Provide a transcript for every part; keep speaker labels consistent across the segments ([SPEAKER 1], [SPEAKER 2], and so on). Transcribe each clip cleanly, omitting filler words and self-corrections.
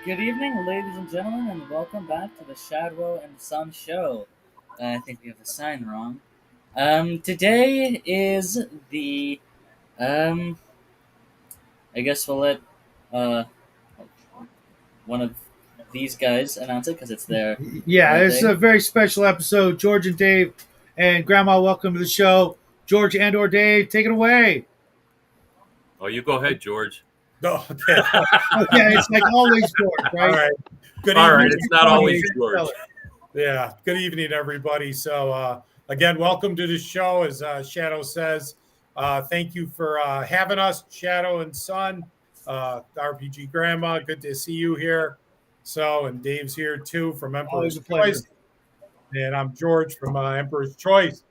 [SPEAKER 1] Good evening, ladies and gentlemen, and welcome back to the Shadow and Sun show. I think we have the sign wrong. Today is the um. I guess we'll let uh one of these guys announce it because it's their
[SPEAKER 2] Yeah, it's a
[SPEAKER 1] thing.
[SPEAKER 2] very special episode. George and Dave and Grandma, welcome to the show. George and or Dave, take it away.
[SPEAKER 3] Oh, you go ahead, George.
[SPEAKER 4] No, okay.
[SPEAKER 2] Yeah, it's like always George,
[SPEAKER 4] All
[SPEAKER 2] right?
[SPEAKER 4] right. Good
[SPEAKER 3] All
[SPEAKER 4] evening.
[SPEAKER 3] right, it's not always George.
[SPEAKER 4] Yeah. Good evening, everybody. So, again, welcome to the show. As Shadow says, thank you for having us, Shadow and Son, RPG Grandma. Good to see you here. So, and Dave's here too from
[SPEAKER 2] Always
[SPEAKER 4] Emperor's
[SPEAKER 2] a pleasure.
[SPEAKER 4] Choice, and I'm George from Emperor's Choice.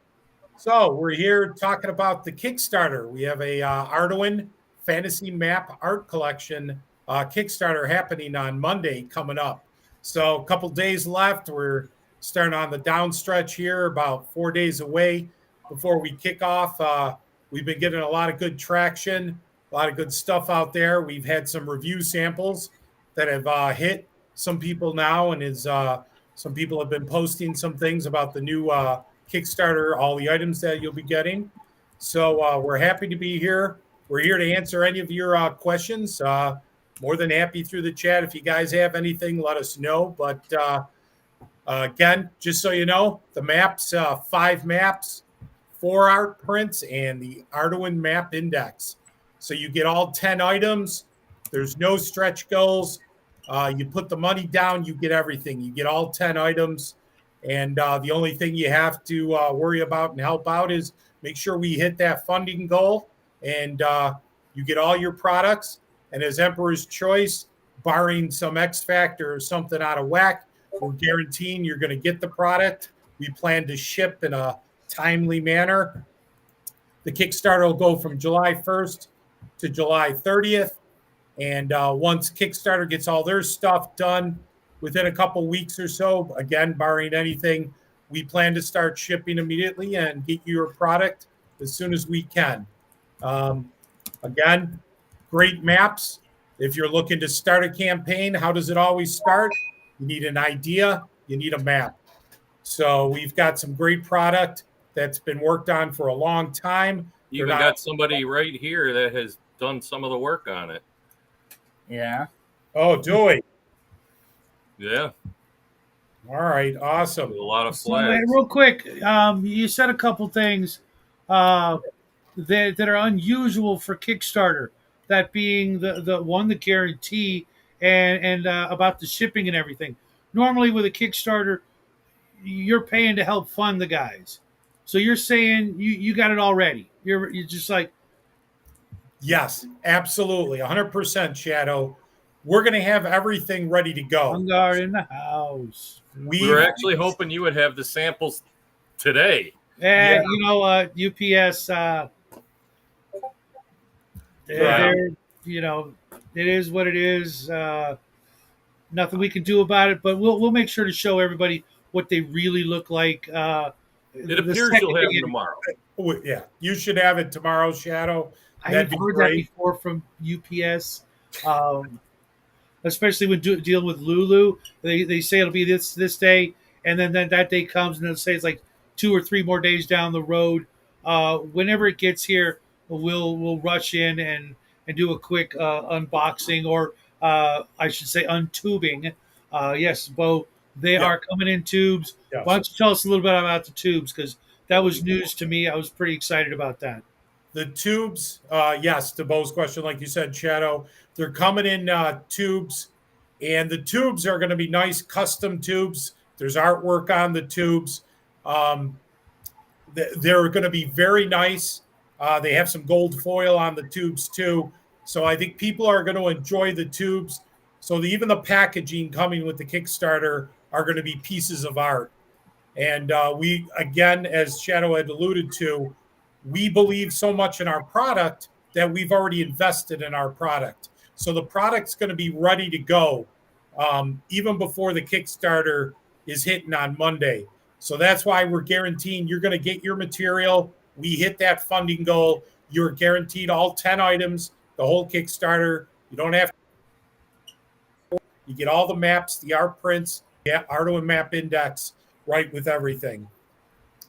[SPEAKER 4] So, we're here talking about the Kickstarter. We have a Arduin Fantasy Map Art Collection Kickstarter happening on Monday coming up. So, a couple days left. We're starting on the down stretch here, about 4 days away before we kick off. We've been getting a lot of good traction, a lot of good stuff out there. We've had some review samples that have hit some people now, and some people have been posting some things about the new Kickstarter, all the items that you'll be getting. So we're happy to be here. We're here to answer any of your questions. More than happy through the chat. If you guys have anything, let us know. But again, just so you know, the maps, 5 maps, 4 art prints, and the Arduin Map Index. So you get all 10 items. There's no stretch goals. You put the money down, you get everything. You get all 10 items. And the only thing you have to worry about and help out is make sure we hit that funding goal and you get all your products. And as Emperor's Choice, barring some X factor or something out of whack, we're guaranteeing you're going to get the product. We plan to ship in a timely manner. The Kickstarter will go from July 1st to July 30th. And once Kickstarter gets all their stuff done within a couple weeks or so, again, barring anything, we plan to start shipping immediately and get you your product as soon as we can. Again, great maps. If you're looking to start a campaign, how does it always start? You need an idea, you need a map. So we've got some great product that's been worked on for a long time.
[SPEAKER 3] You even got somebody right here that has done some of the work on it.
[SPEAKER 1] Yeah.
[SPEAKER 4] Oh, do we?
[SPEAKER 3] Yeah.
[SPEAKER 4] All right, awesome.
[SPEAKER 3] A lot of
[SPEAKER 2] So,
[SPEAKER 3] flags.
[SPEAKER 2] real quick, you said a couple things that are unusual for Kickstarter. That being the one, the guarantee, and about the shipping and everything. Normally, with a Kickstarter, you're paying to help fund the guys. So you're saying you got it already. You're just like,
[SPEAKER 4] Yes, absolutely. 100% Shadow. We're going to have everything ready to go.
[SPEAKER 2] Vanguard in the house.
[SPEAKER 3] We were actually hoping you would have the samples today.
[SPEAKER 2] And, UPS, it is what it is. Nothing we can do about it, but we'll make sure to show everybody what they really look like.
[SPEAKER 3] It appears you'll have them tomorrow.
[SPEAKER 4] Yeah, you should have it tomorrow, Shadow.
[SPEAKER 2] I have heard that before from UPS, especially when dealing with Lulu. They say it'll be this day, and then that day comes, and they'll say it's like 2 or 3 more days down the road. Whenever it gets here, we'll rush in and do a quick unboxing, or I should say untubing. Yes, Bo, they are coming in tubes. Yes. Why don't you tell us a little bit about the tubes, because that was news to me. I was pretty excited about that.
[SPEAKER 4] The tubes, yes, to Bo's question, like you said, Shadow, they're coming in tubes, and the tubes are going to be nice custom tubes. There's artwork on the tubes. They're going to be very nice. They have some gold foil on the tubes too. So I think people are going to enjoy the tubes. So even the packaging coming with the Kickstarter are going to be pieces of art. And we, again, as Shadow had alluded to, we believe so much in our product that we've already invested in our product. So the product's going to be ready to go even before the Kickstarter is hitting on Monday. So that's why we're guaranteeing you're going to get your material. We hit that funding goal. You're guaranteed all 10 items, the whole Kickstarter. You don't have to. You get all the maps, the art prints, yeah, Arduin Map Index, right with everything.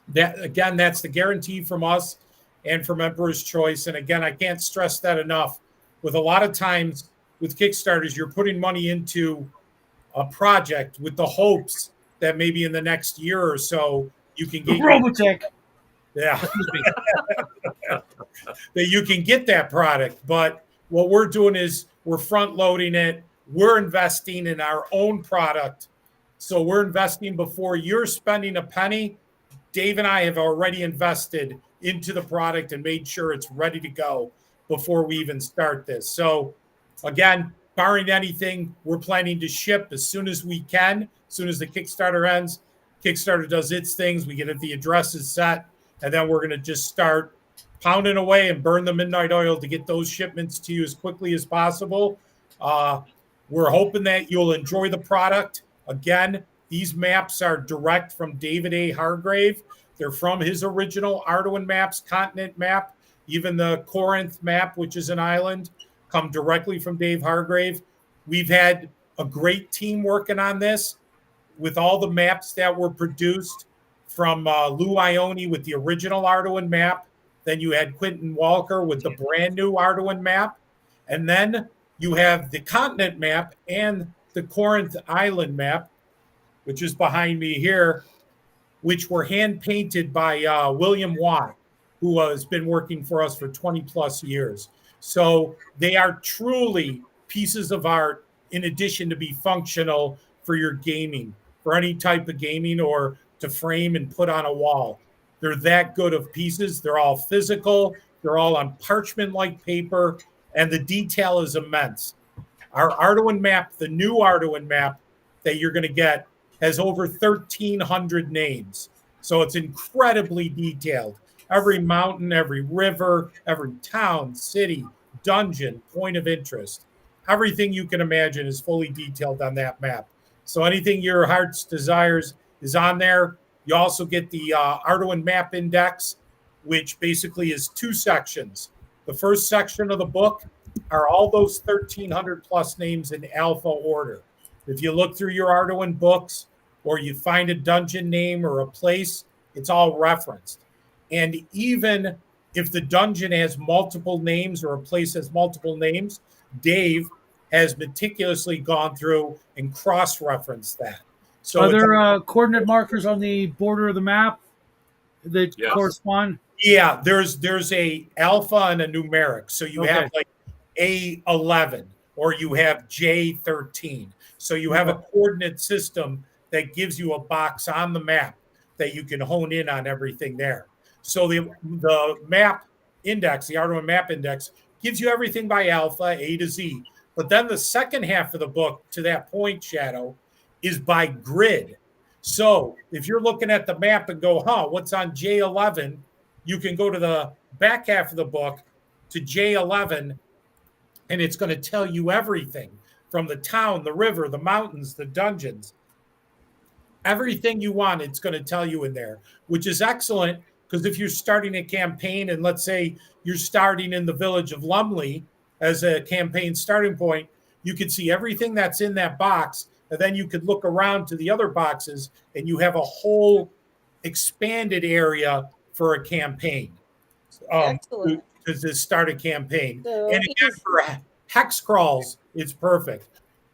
[SPEAKER 4] That again, that's the guarantee from us and from Emperor's Choice. And again, I can't stress that enough. With a lot of times with Kickstarters, you're putting money into a project with the hopes that maybe in the next year or so you can get your
[SPEAKER 2] Robotech.
[SPEAKER 4] yeah
[SPEAKER 2] Excuse me.
[SPEAKER 4] that you can get that product. But what we're doing is we're front loading it. We're investing in our own product. So we're investing before you're spending a penny. Dave and I have already invested into the product and made sure it's ready to go before we even start this. So again, barring anything, we're planning to ship as soon as we can, as soon as the Kickstarter ends. Kickstarter does its things. We get the addresses set, and then we're going to just start pounding away and burn the midnight oil to get those shipments to you as quickly as possible. Uh, we're hoping that you'll enjoy the product. Again, these maps are direct from David A. Hargrave. They're from his original Arduin Maps continent map. Even the Corinth map, which is an island, come directly from Dave Hargrave. We've had a great team working on this with all the maps that were produced from Lou Ione with the original Arduin map. Then you had Quentin Walker with the brand new Arduin map. And then you have the continent map and the Corinth Island map, which is behind me here, which were hand painted by William Watt, who has been working for us for 20 plus years. So they are truly pieces of art in addition to be functional for your gaming, for any type of gaming or to frame and put on a wall. They're that good of pieces. They're all physical. They're all on parchment like paper, and the detail is immense. Our Arduin map, the new Arduin map that you're going to get, has over 1,300 names. So it's incredibly detailed. Every mountain, every river, every town, city, dungeon, point of interest, everything you can imagine is fully detailed on that map. So anything your heart's desires is on there. You also get the Arduin Map Index, which basically is two sections. The first section of the book are all those 1,300 plus names in alpha order. If you look through your Arduin books or you find a dungeon name or a place, it's all referenced. And even if the dungeon has multiple names or a place has multiple names, Dave has meticulously gone through and cross-referenced that. So
[SPEAKER 2] Are there coordinate markers on the border of the map that
[SPEAKER 3] Yes.
[SPEAKER 2] correspond?
[SPEAKER 4] yeah, there's a alpha and a numeric. So you have like A11 or you have J13. So you have a coordinate system that gives you a box on the map that you can hone in on everything there. So the map index, the Arduin Map Index, gives you everything by alpha, A to Z. But then the second half of the book, to that point, Shadow, is by grid. So if you're looking at the map and go, what's on J11? You can go to the back half of the book to J11, and it's going to tell you everything from the town, the river, the mountains, the dungeons. Everything you want, it's going to tell you in there, which is excellent because if you're starting a campaign and let's say you're starting in the village of Lumley as a campaign starting point, you could see everything that's in that box. And then you could look around to the other boxes and you have a whole expanded area for a campaign.
[SPEAKER 5] Excellent.
[SPEAKER 4] To start a campaign.
[SPEAKER 5] So
[SPEAKER 4] And again, for hex crawls, it's perfect.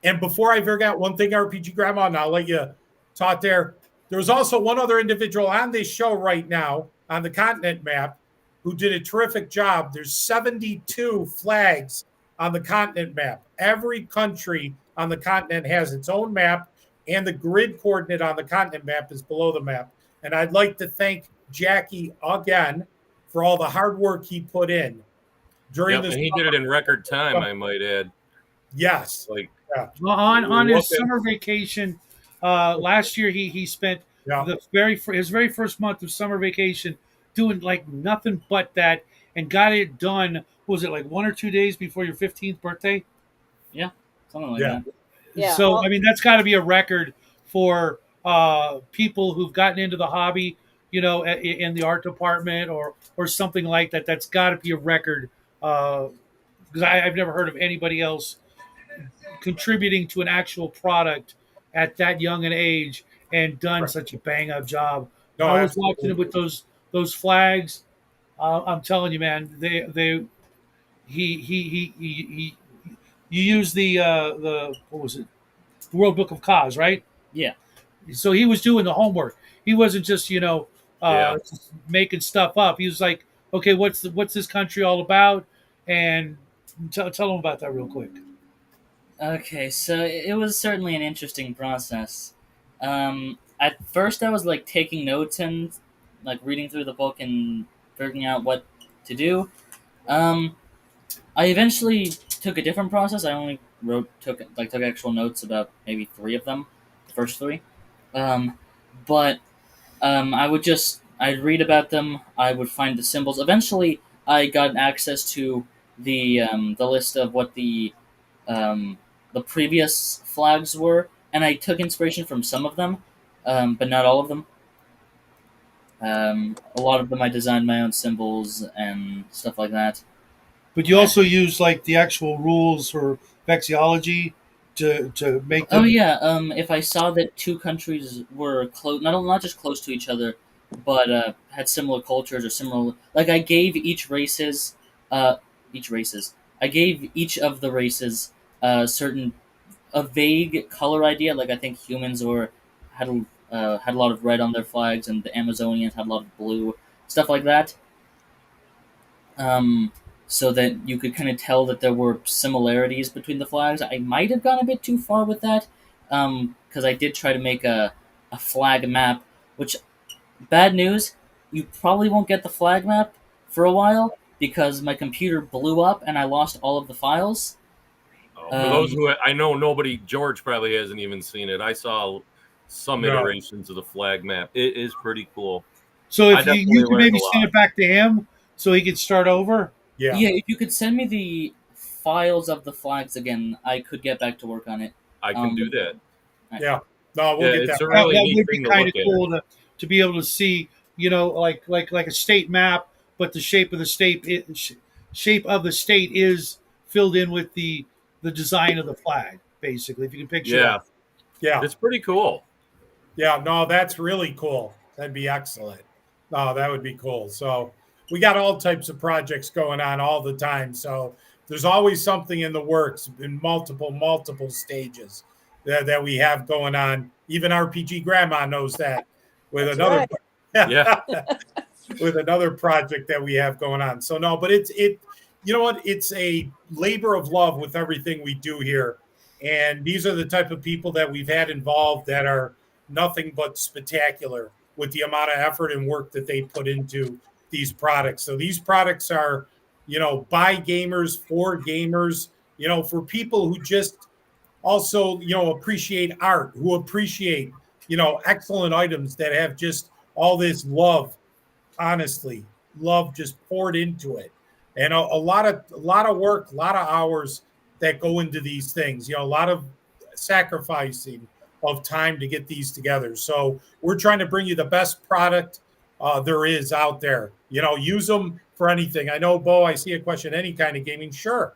[SPEAKER 4] And before I forget one thing, RPG Grandma, and I'll let you talk there. There's also one other individual on this show right now on the continent map who did a terrific job. There's 72 flags on the continent map. Every country on the continent has its own map, and the grid coordinate on the continent map is below the map. And I'd like to thank Jackie again for all the hard work he put in during
[SPEAKER 3] Yep,
[SPEAKER 4] this.
[SPEAKER 3] and he did it in record time, I might add.
[SPEAKER 4] Yes.
[SPEAKER 3] Like
[SPEAKER 2] Well, on his
[SPEAKER 3] looking-
[SPEAKER 2] summer vacation last year, he spent
[SPEAKER 4] Yeah.
[SPEAKER 2] his very first month of summer vacation doing like nothing but that, and got it done. What was it like 1 or 2 days before your 15th birthday?
[SPEAKER 1] Yeah, something like
[SPEAKER 4] Yeah.
[SPEAKER 1] that.
[SPEAKER 5] Yeah,
[SPEAKER 2] So
[SPEAKER 5] well-
[SPEAKER 2] I mean, that's got to be a record for people who've gotten into the hobby, in the art department or something like that. That's got to be a record because I've never heard of anybody else contributing to an actual product at that young an age and done
[SPEAKER 4] Right.
[SPEAKER 2] such a bang up job.
[SPEAKER 4] No,
[SPEAKER 2] I was watching it
[SPEAKER 4] absolutely.
[SPEAKER 2] with those flags. I'm telling you, man, they he you use the what was it, the World Book of Cause, right?
[SPEAKER 1] Yeah.
[SPEAKER 2] So he was doing the homework. He wasn't just
[SPEAKER 3] Yeah.
[SPEAKER 2] just making stuff up. He was like, okay, what's this country all about? And tell him about that real quick.
[SPEAKER 1] Okay, so it was certainly an interesting process. At first, I was like taking notes and like reading through the book and figuring out what to do. Um, I eventually took a different process. I only took actual notes about maybe three of them, the first three. Um, but I'd read about them. I would find the symbols. Eventually, I got access to the list of what um, the previous flags were, and I took inspiration from some of them, but not all of them. A lot of them I designed my own symbols and stuff like that.
[SPEAKER 2] But you
[SPEAKER 1] Uh,
[SPEAKER 2] also use like the actual rules for vexillology to make
[SPEAKER 1] oh
[SPEAKER 2] them.
[SPEAKER 1] yeah, if I saw that two countries were close, not just close to each other, but had similar cultures or similar, like uh, each races. I gave each of the races certain a vague color idea. Like I think humans were had a lot of red on their flags, and the Amazonians had a lot of blue, stuff like that. Um, so that you could kind of tell that there were similarities between the flags. I might have gone a bit too far with that, because I did try to make a flag map. Which bad news, you probably won't get the flag map for a while because my computer blew up and I lost all of the files.
[SPEAKER 3] For those
[SPEAKER 1] Um,
[SPEAKER 3] who I know, nobody, George probably hasn't even seen it. I saw some
[SPEAKER 4] No.
[SPEAKER 3] iterations of the flag map. It is pretty cool.
[SPEAKER 2] So
[SPEAKER 3] I
[SPEAKER 2] if you
[SPEAKER 3] definitely
[SPEAKER 2] could
[SPEAKER 3] learned a
[SPEAKER 2] maybe send
[SPEAKER 3] lot.
[SPEAKER 2] it back to him so he could start over.
[SPEAKER 4] Yeah.
[SPEAKER 1] Yeah, if you could send me the files of the flags again, I could get back to work on it.
[SPEAKER 3] I can do
[SPEAKER 1] Um,
[SPEAKER 3] that.
[SPEAKER 4] Yeah. No, we'll
[SPEAKER 3] Yeah,
[SPEAKER 4] get
[SPEAKER 3] it's
[SPEAKER 4] that
[SPEAKER 3] a
[SPEAKER 4] back.
[SPEAKER 3] really
[SPEAKER 2] That
[SPEAKER 3] neat
[SPEAKER 2] would be
[SPEAKER 3] thing to
[SPEAKER 2] kind
[SPEAKER 3] look
[SPEAKER 2] of
[SPEAKER 3] at.
[SPEAKER 2] cool to be able to see, like a state map, but the shape of the shape of the state is filled in with the design of the flag, basically. If you can picture
[SPEAKER 3] Yeah,
[SPEAKER 2] that.
[SPEAKER 4] Yeah.
[SPEAKER 3] it's pretty cool.
[SPEAKER 4] Yeah. No, that's really cool. That'd be excellent. No, that would be cool. So we got all types of projects going on all the time. So there's always something in the works in multiple stages that we have going on. Even RPG Grandma knows that with
[SPEAKER 5] That's
[SPEAKER 4] another
[SPEAKER 5] right.
[SPEAKER 3] Yeah,
[SPEAKER 4] with another project that we have going on. So no, but you know what? It's a labor of love with everything we do here. And these are the type of people that we've had involved that are nothing but spectacular with the amount of effort and work that they put into these products. So these products are, by gamers, for gamers, for people who just also, appreciate art, who appreciate, excellent items that have just all this love, honestly, love just poured into it. And a lot of work, a lot of hours that go into these things, a lot of sacrificing of time to get these together. So we're trying to bring you the best product there is out there. Use them for anything. I know, Bo, I see a question, any kind of gaming. Sure.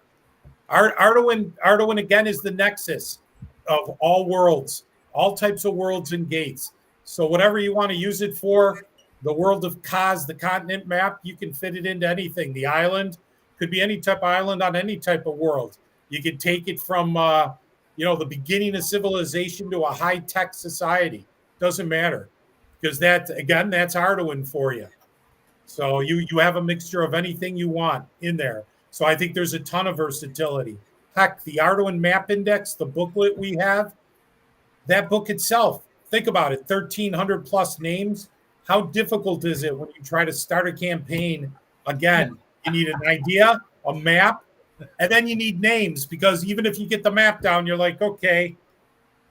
[SPEAKER 4] Arduin again is the nexus of all worlds, all types of worlds and gates. So whatever you want to use it for, the world of Kaz, the continent map, you can fit it into anything. The island could be any type of island on any type of world. You can take it from the beginning of civilization to a high tech society. Doesn't matter because that's Arduin for you. So you have a mixture of anything you want in there. So I think there's a ton of versatility. Heck, the Arduin Map Index, the booklet we have, that book itself, think about it, 1,300 plus names. How difficult is it when you try to start a campaign? Again, you need an idea, a map, and then you need names because even if you get the map down, you're like, okay,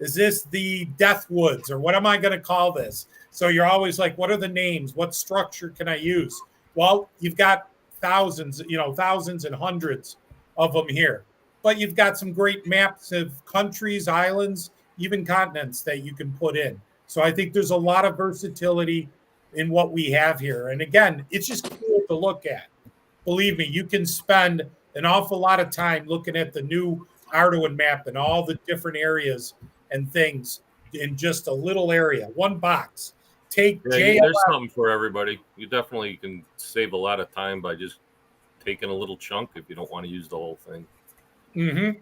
[SPEAKER 4] is this the Death Woods or what am I going to call this? So you're always like, what are the names? What structure can I use? Well, you've got thousands and hundreds of them here, but you've got some great maps of countries, islands, even continents that you can put in. So I think there's a lot of versatility in what we have here. And again, it's just cool to look at. Believe me, you can spend an awful lot of time looking at the new Arduin map and all the different areas and things in just a little area, one box. Take
[SPEAKER 3] Yeah, there's
[SPEAKER 4] JLF.
[SPEAKER 3] something for everybody. You definitely can save a lot of time by just taking a little chunk if you don't want to use the whole thing.
[SPEAKER 4] Mm-hmm.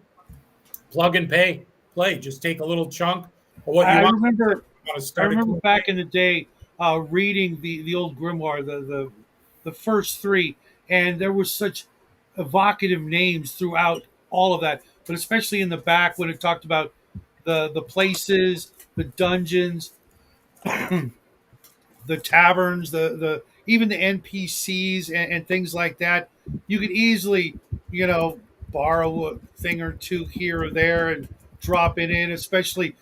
[SPEAKER 4] Plug and play. Just take a little chunk of what you
[SPEAKER 2] I
[SPEAKER 4] want.
[SPEAKER 2] remember
[SPEAKER 4] You want to
[SPEAKER 2] I
[SPEAKER 4] start a
[SPEAKER 2] remember
[SPEAKER 4] campaign.
[SPEAKER 2] back in the day reading the old grimoire, the first three, and there was such evocative names throughout all of that, but especially in the back when it talked about the places, the dungeons, the taverns, the even the NPCs and things like that. You could easily, you know, borrow a thing or two here or there and drop it in, especially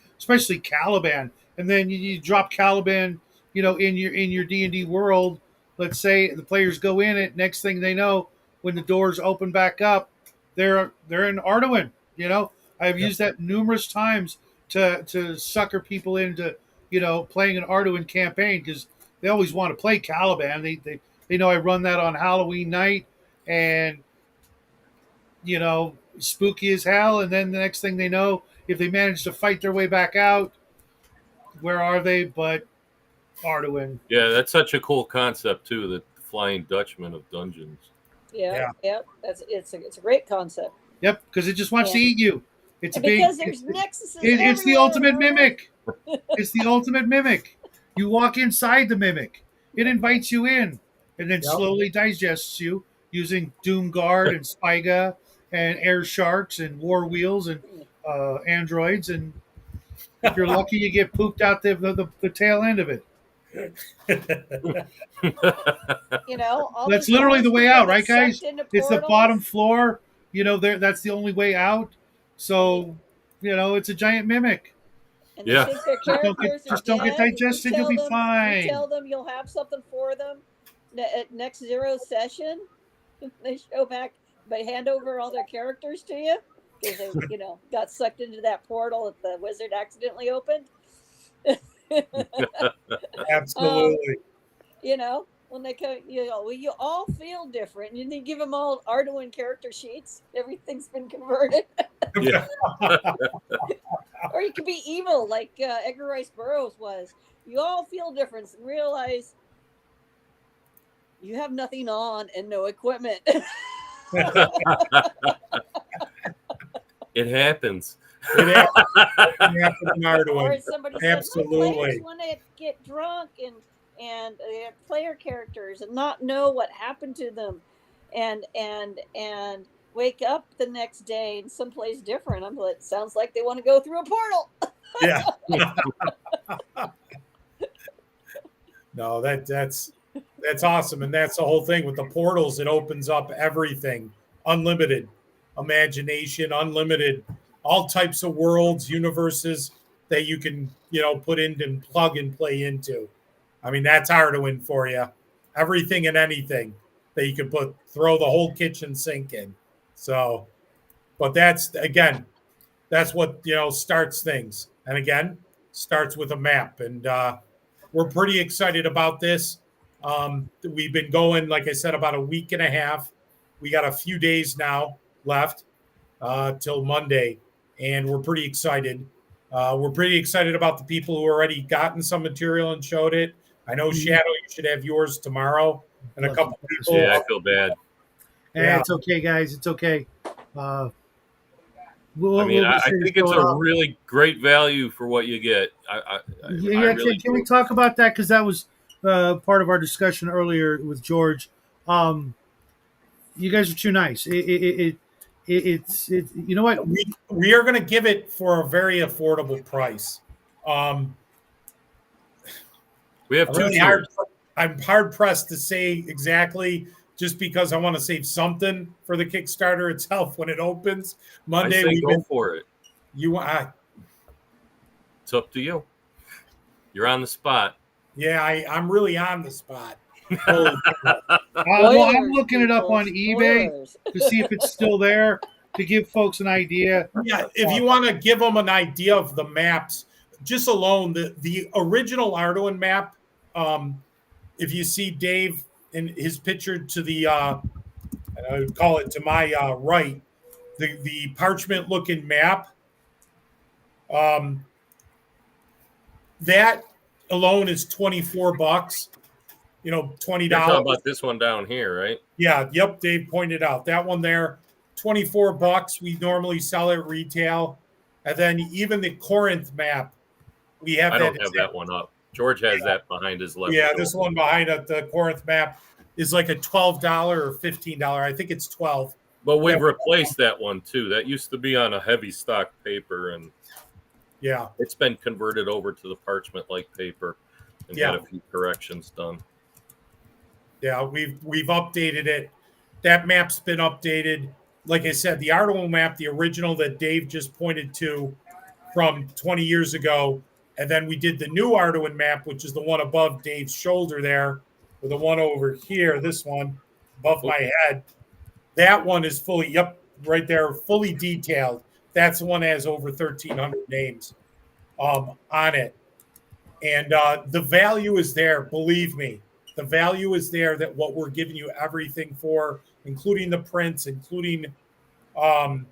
[SPEAKER 2] Caliban. And then you drop Caliban, you know, in your D&D world. Let's say the players go in it. Next thing they know, when the doors open back up, they're in Arduin. You know, I've
[SPEAKER 4] Yep.
[SPEAKER 2] used that numerous times to sucker people into, you know, playing an Arduin campaign because they always want to play Caliban. They know I run that on Halloween night, and you know, spooky as hell. And then the next thing they know, if they manage to fight their way back out, where are they? But Arduin.
[SPEAKER 3] Yeah, that's such a cool concept too. The Flying Dutchman of dungeons.
[SPEAKER 5] Yeah,
[SPEAKER 4] Yeah.
[SPEAKER 5] yeah. It's a great concept.
[SPEAKER 2] Yep, because it just wants to
[SPEAKER 5] Yeah.
[SPEAKER 2] eat you. It's a
[SPEAKER 5] And
[SPEAKER 2] big.
[SPEAKER 5] because there's nexuses
[SPEAKER 2] It's the
[SPEAKER 5] everywhere,
[SPEAKER 2] ultimate
[SPEAKER 5] Marvel.
[SPEAKER 2] mimic. It's the ultimate mimic. You walk inside the mimic. It invites you in, and then
[SPEAKER 4] Yep.
[SPEAKER 2] slowly digests you using Doom Guard and Spyga and Air Sharks and War Wheels and androids. And if you're lucky, you get pooped out the tail end of it.
[SPEAKER 5] You know, all
[SPEAKER 2] That's
[SPEAKER 5] these
[SPEAKER 2] literally the way
[SPEAKER 5] townspeople
[SPEAKER 2] out,
[SPEAKER 5] get
[SPEAKER 2] right, guys?
[SPEAKER 5] sucked into
[SPEAKER 2] It's the
[SPEAKER 5] portals.
[SPEAKER 2] bottom floor. You know, that's the only way out. So, you know, it's a giant mimic.
[SPEAKER 5] And
[SPEAKER 3] Yeah.
[SPEAKER 5] they think their
[SPEAKER 2] Just
[SPEAKER 5] characters are
[SPEAKER 2] don't get
[SPEAKER 5] dead.
[SPEAKER 2] digested. You'll be
[SPEAKER 5] You
[SPEAKER 2] fine.
[SPEAKER 5] tell them you'll have something for them at next zero session. They show back, but hand over all their characters to you because they, you know, got sucked into that portal that the wizard accidentally opened.
[SPEAKER 4] Absolutely.
[SPEAKER 5] You know, when they come, you know, well, you all feel different. And you give them all Arduin character sheets. Everything's been converted.
[SPEAKER 3] Yeah.
[SPEAKER 5] Or you could be evil, like Edgar Rice Burroughs was. You all feel different and realize you have nothing on and no equipment.
[SPEAKER 3] It happens.
[SPEAKER 4] It happened. It happened in
[SPEAKER 5] Or
[SPEAKER 4] Arduin.
[SPEAKER 5] somebody said, my
[SPEAKER 4] Absolutely.
[SPEAKER 5] players want to get drunk and player characters and not know what happened to them, and wake up the next day in someplace different. I'm like, sounds like they want to go through a portal.
[SPEAKER 4] Yeah. No, that's awesome, and that's the whole thing with the portals. It opens up everything, unlimited imagination, unlimited all types of worlds, universes that you can, you know, put in and plug and play into. I mean, that's Arduin for you. Everything and anything that you can throw the whole kitchen sink in. So, but that's again, that's what, you know, starts things, and again, starts with a map, and we're pretty excited about this. We've been going, like I said, about a week and a half. We got a few days now left till Monday, and we're pretty excited. We're pretty excited about the people who already gotten some material and showed it. I know, Shadow, you should have yours tomorrow, and a couple people.
[SPEAKER 3] Yeah, I feel bad.
[SPEAKER 2] Yeah, it's okay, guys. It's okay.
[SPEAKER 3] I mean, I think it's a really great value for what you get. I really
[SPEAKER 2] can we talk about that? Because that was part of our discussion earlier with George. You guys are too nice. It's you know what?
[SPEAKER 4] We are going to give it for a very affordable price.
[SPEAKER 3] We have two tiers.
[SPEAKER 4] I'm hard pressed to say exactly, just because I want to save something for the Kickstarter itself when it opens Monday.
[SPEAKER 3] I say go for it. It's up to you. You're on the spot.
[SPEAKER 4] Yeah, I'm really on the spot.
[SPEAKER 2] Well, I'm looking it up on eBay to see if it's still there, to give folks an idea.
[SPEAKER 4] Yeah, if you want to give them an idea of the maps, just alone, the original Arduin map, if you see Dave in his picture to the, I would call it to my right, the parchment looking map. Um, that alone is $24. $20.
[SPEAKER 3] You're talking about this one down here, right?
[SPEAKER 4] Yeah, yep. Dave pointed out that one there, $24. We normally sell it retail, and then even the Corinth map, we have
[SPEAKER 3] I
[SPEAKER 4] that.
[SPEAKER 3] don't have that one up. George has that behind his left
[SPEAKER 4] Yeah,
[SPEAKER 3] shoulder.
[SPEAKER 4] this one behind it, the Corinth map, is like a $12 or $15. I think it's 12.
[SPEAKER 3] But we've replaced that one too. That used to be on a heavy stock paper, and
[SPEAKER 4] yeah,
[SPEAKER 3] it's been converted over to the parchment like paper and had a few corrections done.
[SPEAKER 4] Yeah, we've updated it. That map's been updated. Like I said, the Arduin map, the original that Dave just pointed to from 20 years ago, and then we did the new Arduin map, which is the one above Dave's shoulder there, or the one over here, this one above my head. That one is fully, yep, right there, fully detailed. That's the one that has over 1,300 names on it. And the value is there, believe me. The value is there that what we're giving you everything for, including the prints, including the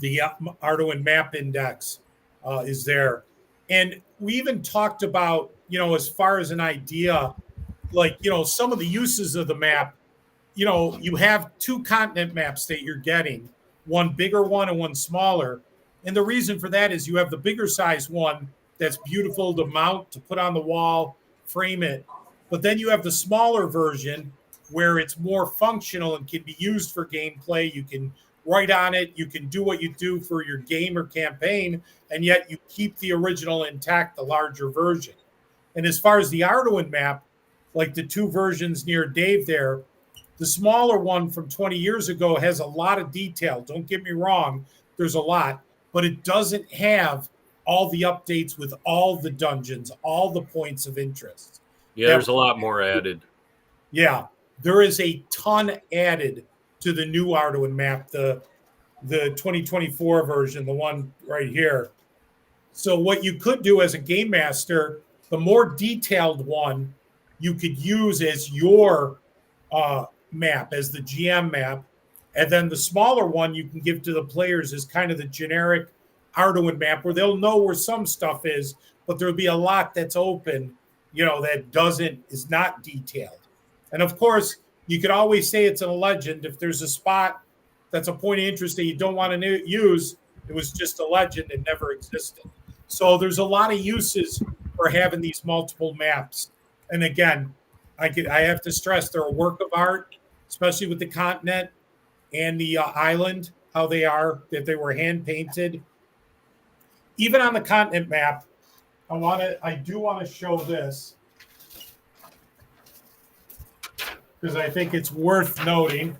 [SPEAKER 4] Arduin Map Index is there. And we even talked about, as far as an idea, like, some of the uses of the map, you have two continent maps that you're getting, one bigger one and one smaller. And the reason for that is you have the bigger size one that's beautiful to mount, to put on the wall, frame it. But then you have the smaller version where it's more functional and can be used for gameplay. You can write on it, you can do what you do for your game or campaign, and yet you keep the original intact, the larger version. And as far as the Arduin map, like the two versions near Dave there, the smaller one from 20 years ago has a lot of detail. Don't get me wrong, there's a lot, but it doesn't have all the updates with all the dungeons, all the points of interest.
[SPEAKER 3] Yeah, there's a lot more added.
[SPEAKER 4] Yeah, there is a ton added to the new Arduin map, the 2024 version, the one right here. So what you could do as a game master, the more detailed one you could use as your map, as the GM map, and then the smaller one you can give to the players as kind of the generic Arduin map where they'll know where some stuff is, but there'll be a lot that's open, that is not detailed. And of course, you could always say it's a legend. If there's a spot that's a point of interest that you don't want to use, it was just a legend, it never existed. So there's a lot of uses for having these multiple maps. And again, I have to stress they're a work of art, especially with the continent and the island, how they are, that they were hand painted. Even on the continent map, I do want to show this because I think it's worth noting.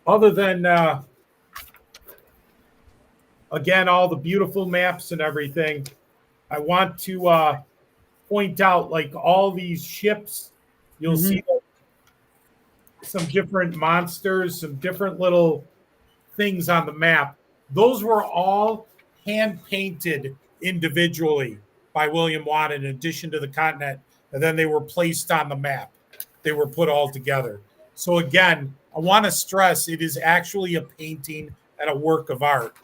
[SPEAKER 4] Other than again, all the beautiful maps and everything, I want to point out, like, all these ships. You'll see some different monsters, some different little things on the map. Those were all hand painted individually by William Watt in addition to the continent, and then they were placed on the map. They were put all together. So again, I want to stress it is actually a painting and a work of art.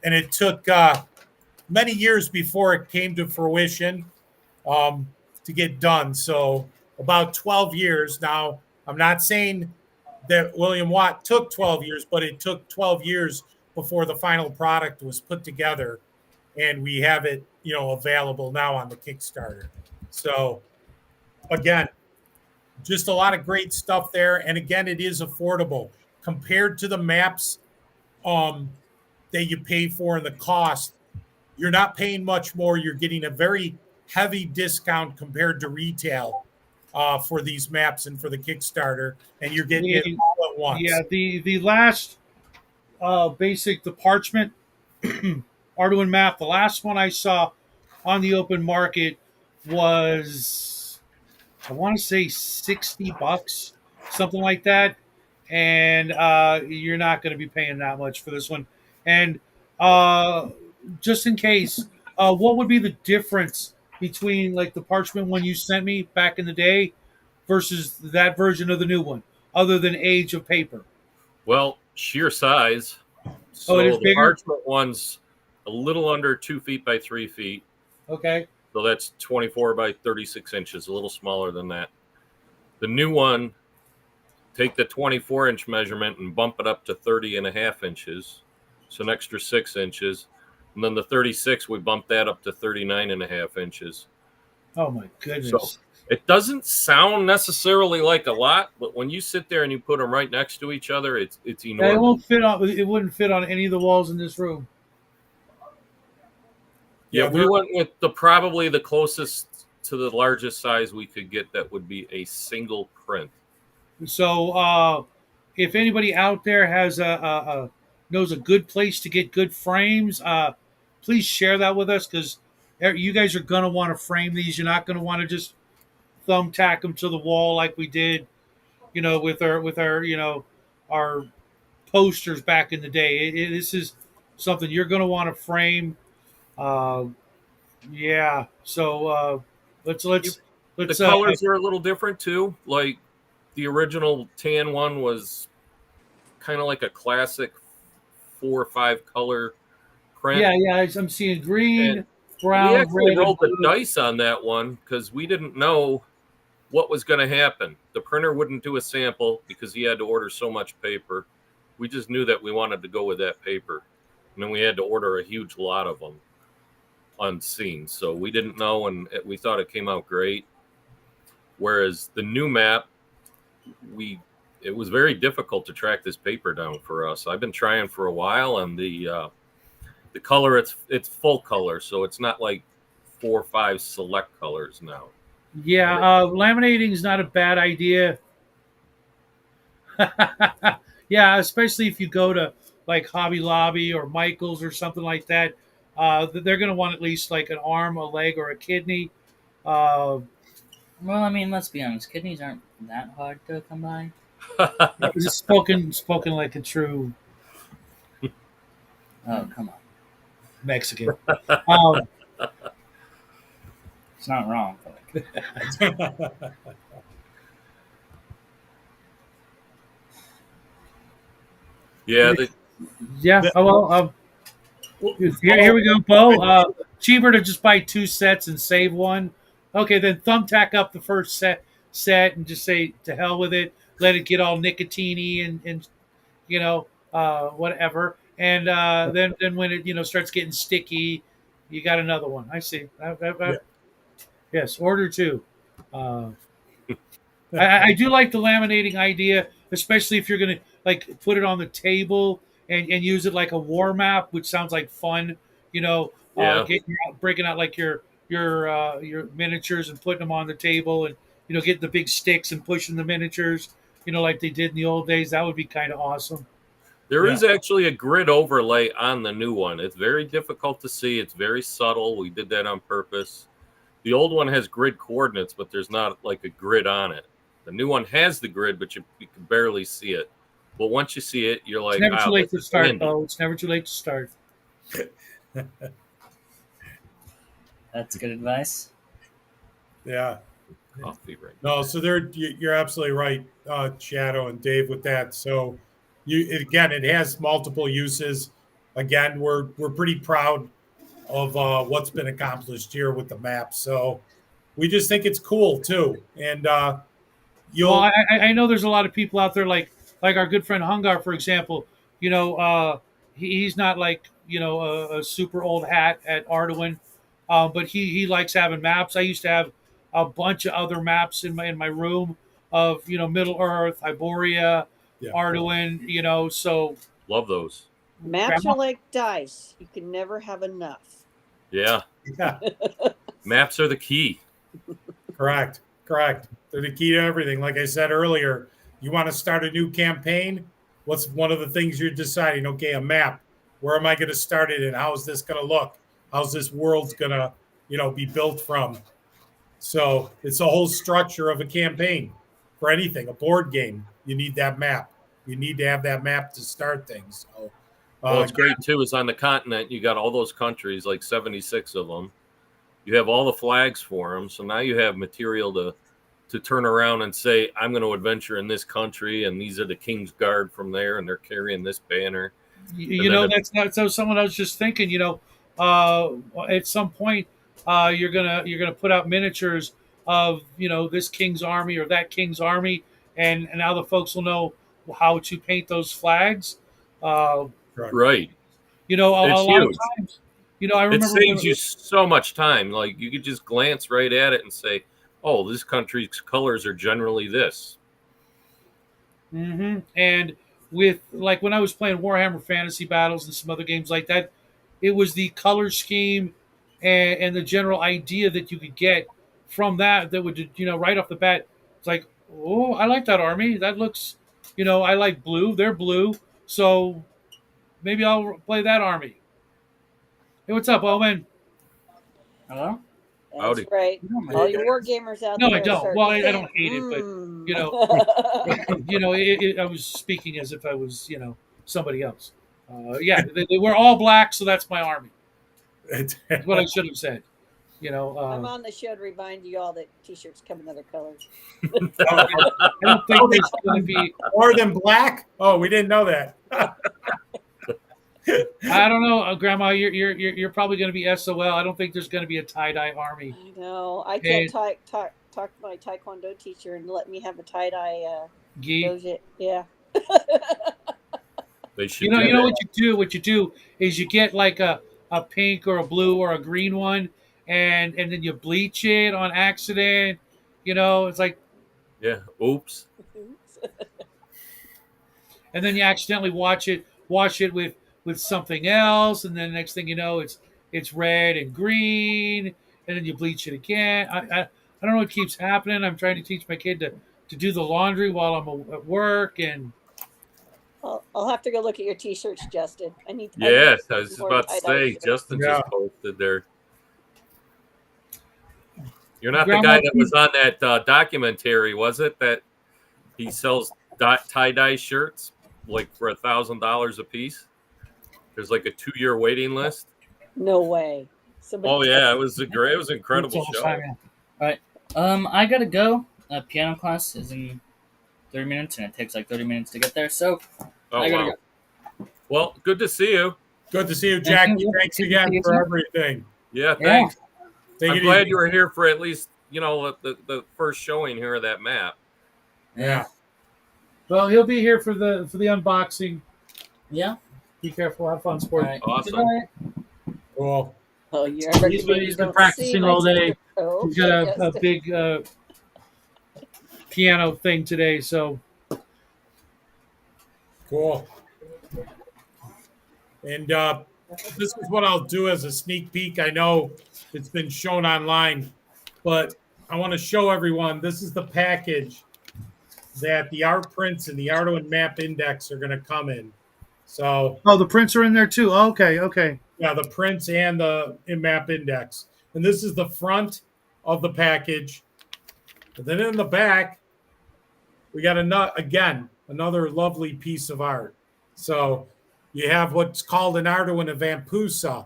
[SPEAKER 4] And it took many years before it came to fruition to get done. So about 12 years. Now, I'm not saying that William Watt took 12 years, but it took 12 years before the final product was put together. And we have it, available now on the Kickstarter. So again, just a lot of great stuff there. And again, it is affordable compared to the maps that you pay for and the cost. You're not paying much more. You're getting a very heavy discount compared to retail for these maps and for the Kickstarter, and you're getting it all at once.
[SPEAKER 2] Yeah, the last the parchment Arduin map, the last one I saw on the open market was, I want to say, $60, something like that. And you're not going to be paying that much for this one. And just in case, what would be the difference between, like, the parchment one you sent me back in the day versus that version of the new one? other than age of paper?
[SPEAKER 3] Well, sheer size.
[SPEAKER 2] Oh, it is
[SPEAKER 3] So the
[SPEAKER 2] bigger.
[SPEAKER 3] parchment one's a little under 2 feet by 3 feet.
[SPEAKER 2] Okay.
[SPEAKER 3] So that's 24 by 36 inches, a little smaller than that. The new one, take the 24-inch measurement and bump it up to 30 and a half inches. So an extra 6 inches. And then the 36, we bumped that up to 39 and a half inches.
[SPEAKER 2] Oh my goodness.
[SPEAKER 3] So it doesn't sound necessarily like a lot, but when you sit there and you put them right next to each other, it's enormous.
[SPEAKER 2] It won't fit on. It wouldn't fit on any of the walls in this room.
[SPEAKER 3] Yeah, we went with probably the closest to the largest size we could get that would be a single print.
[SPEAKER 2] So if anybody out there has knows a good place to get good frames, please share that with us, because you guys are going to want to frame these. You're not going to want to just thumbtack them to the wall like we did, with our our posters back in the day. This is something you're going to want to frame. Yeah. So let's
[SPEAKER 3] The colors are a little different too. Like the original tan one was kind of like a classic 4 or 5 color print.
[SPEAKER 2] Yeah. I'm seeing green,
[SPEAKER 3] and
[SPEAKER 2] brown,
[SPEAKER 3] we actually
[SPEAKER 2] red,
[SPEAKER 3] rolled the dice on that one because we didn't know what was going to happen. The printer wouldn't do a sample because he had to order so much paper. We just knew that we wanted to go with that paper, and then we had to order a huge lot of them unseen. So we didn't know, and we thought it came out great. Whereas the new map, it was very difficult to track this paper down for us. I've been trying for a while, and the color, it's full color, so it's not like 4 or 5 select colors now.
[SPEAKER 2] Yeah, laminating is not a bad idea. Yeah, especially if you go to like Hobby Lobby or Michael's or something like that. They're going to want at least like an arm, a leg, or a kidney.
[SPEAKER 1] Well, I mean, let's be honest. Kidneys aren't that hard to come by.
[SPEAKER 2] Just spoken like a true
[SPEAKER 1] Oh, come on.
[SPEAKER 2] Mexican.
[SPEAKER 1] It's not wrong. But
[SPEAKER 3] Yeah.
[SPEAKER 2] Yeah. Well, here we go, Bo. Cheaper to just buy 2 sets and save one. Okay, then thumbtack up the first set and just say to hell with it. Let it get all nicotine-y and whatever. And then when it starts getting sticky, you got another one. I see. Yes, order 2. I do like the laminating idea, especially if you're going to like put it on the table and use it like a war map, which sounds like fun.
[SPEAKER 3] Yeah.
[SPEAKER 2] Breaking out like your miniatures and putting them on the table, and getting the big sticks and pushing the miniatures, like they did in the old days. That would be kind of awesome.
[SPEAKER 3] There is actually a grid overlay on the new one. It's very difficult to see. It's very subtle. We did that on purpose. The old one has grid coordinates, but there's not like a grid on it. The new one has the grid, but you can barely see it. But once you see it, you're like,
[SPEAKER 2] it's never too late to start, though. It's never too late to start.
[SPEAKER 1] that's good advice.
[SPEAKER 4] Yeah.
[SPEAKER 3] Coffee right
[SPEAKER 4] No, so you're absolutely right, Shadow and Dave, with that. So it has multiple uses. Again, we're pretty proud of what's been accomplished here with the map. So we just think it's cool too. And
[SPEAKER 2] I know there's a lot of people out there like our good friend Hungar, for example. He's not like a super old hat at Arduin, but he likes having maps. I used to have a bunch of other maps in my room of Middle Earth, Iboria, Arduin. So
[SPEAKER 3] love those.
[SPEAKER 5] Maps are like dice. You can never have enough.
[SPEAKER 3] Yeah. Maps are the key.
[SPEAKER 4] Correct. They're the key to everything. Like I said earlier, you want to start a new campaign. What's one of the things you're deciding? Okay, a map. Where am I going to start it and how is this going to look? How's this world's going to, be built from? So it's the whole structure of a campaign for anything, a board game. You need that map. You need to have that map to start things. So,
[SPEAKER 3] what's great too is on the continent, you got all those countries, like 76 of them. You have all the flags for them. So now you have material to to turn around and say, I'm going to adventure in this country, and these are the King's Guard from there, and they're carrying this banner.
[SPEAKER 2] You
[SPEAKER 3] And then
[SPEAKER 2] know, that's not so. Someone I was just thinking. At some point, you're gonna put out miniatures of this king's army or that king's army, and now the folks will know how to paint those flags. Uh,
[SPEAKER 4] Right.
[SPEAKER 3] right,
[SPEAKER 2] a
[SPEAKER 3] it's
[SPEAKER 2] lot of
[SPEAKER 3] huge.
[SPEAKER 2] times, I
[SPEAKER 3] It
[SPEAKER 2] remember
[SPEAKER 3] saves you so much time. Like you could just glance right at it and say, "Oh, this country's colors are generally this."
[SPEAKER 2] And with like when I was playing Warhammer Fantasy Battles and some other games like that, it was the color scheme and the general idea that you could get from that would right off the bat. It's like, oh, I like that army. That looks, I like blue. They're blue, so maybe I'll play that army. Hey, what's up, Owen?
[SPEAKER 1] Hello?
[SPEAKER 5] That's
[SPEAKER 3] Howdy.
[SPEAKER 5] right.
[SPEAKER 1] You don't mind.
[SPEAKER 5] All you war gamers out
[SPEAKER 2] No,
[SPEAKER 5] there
[SPEAKER 2] I don't.
[SPEAKER 5] start
[SPEAKER 2] Well, I
[SPEAKER 5] saying,
[SPEAKER 2] don't hate it, but I was speaking as if I was, somebody else. Yeah, they were all black, so that's my army. That's what I should have said.
[SPEAKER 5] I'm on the show to remind you all that t-shirts come in other colors.
[SPEAKER 2] I don't think there's going to be.
[SPEAKER 4] More than black? Oh, we didn't know that.
[SPEAKER 2] I don't know, Grandma. You're probably going to be SOL. I don't think there's going to be a tie-dye army.
[SPEAKER 5] I know. I can't talk to my Taekwondo teacher and let me have a tie-dye
[SPEAKER 2] Gi.
[SPEAKER 5] doji. Yeah.
[SPEAKER 3] They should.
[SPEAKER 2] You know what you do. What you do is you get like a pink or a blue or a green one, and then you bleach it on accident. It's like,
[SPEAKER 3] Yeah. Oops.
[SPEAKER 2] and then you accidentally wash it with something else, and then next thing you know, it's red and green, and then you bleach it again. I don't know what keeps happening. I'm trying to teach my kid to do the laundry while I'm at work, and
[SPEAKER 5] I'll have to go look at your t-shirts, Justin.
[SPEAKER 3] Yes, I was just
[SPEAKER 5] more
[SPEAKER 3] about to
[SPEAKER 5] tie-dye
[SPEAKER 3] say,
[SPEAKER 5] shirts.
[SPEAKER 3] Justin
[SPEAKER 4] Yeah.
[SPEAKER 3] just posted there. You're not
[SPEAKER 2] Grandma,
[SPEAKER 3] the guy that was on that documentary, was it? That he sells tie-dye shirts like for $1,000 a piece. There's like a 2-year waiting list.
[SPEAKER 5] No way. Somebody
[SPEAKER 3] Oh yeah, it was an incredible
[SPEAKER 2] it's
[SPEAKER 3] show.
[SPEAKER 2] almost time,
[SPEAKER 1] All right. I gotta go. Piano class is in 30 minutes, and it takes like 30 minutes to get there. So
[SPEAKER 3] Oh
[SPEAKER 1] I gotta
[SPEAKER 3] wow. Well, good to see you.
[SPEAKER 4] Good to see you, Jackie. Thanks
[SPEAKER 1] Good to
[SPEAKER 4] again
[SPEAKER 1] see you
[SPEAKER 4] for
[SPEAKER 1] too.
[SPEAKER 4] everything.
[SPEAKER 3] Yeah,
[SPEAKER 1] Yeah.
[SPEAKER 3] thanks.
[SPEAKER 4] Take
[SPEAKER 3] I'm
[SPEAKER 4] it
[SPEAKER 3] glad
[SPEAKER 4] easy.
[SPEAKER 3] you were here for at least the first showing here of that map.
[SPEAKER 4] Yeah.
[SPEAKER 2] Well, he'll be here for the unboxing.
[SPEAKER 1] Yeah.
[SPEAKER 2] Be careful. Have fun,
[SPEAKER 1] All
[SPEAKER 2] sport.
[SPEAKER 1] right.
[SPEAKER 3] Awesome.
[SPEAKER 1] Goodbye.
[SPEAKER 4] Cool.
[SPEAKER 5] Oh, you're
[SPEAKER 2] He's been practicing all day.
[SPEAKER 5] Oh,
[SPEAKER 2] He's got
[SPEAKER 5] okay,
[SPEAKER 2] a
[SPEAKER 5] Justin.
[SPEAKER 2] big piano thing today, so
[SPEAKER 4] Cool. And this is what I'll do as a sneak peek. I know it's been shown online, but I want to show everyone this is the package that the art prints and the Arduin Map Index are going to come in. So,
[SPEAKER 2] the prints are in there too. Oh, okay.
[SPEAKER 4] yeah, the prints and the map index. And this is the front of the package. And then in the back, we got another lovely piece of art. So you have what's called an Arduin a Vampusa.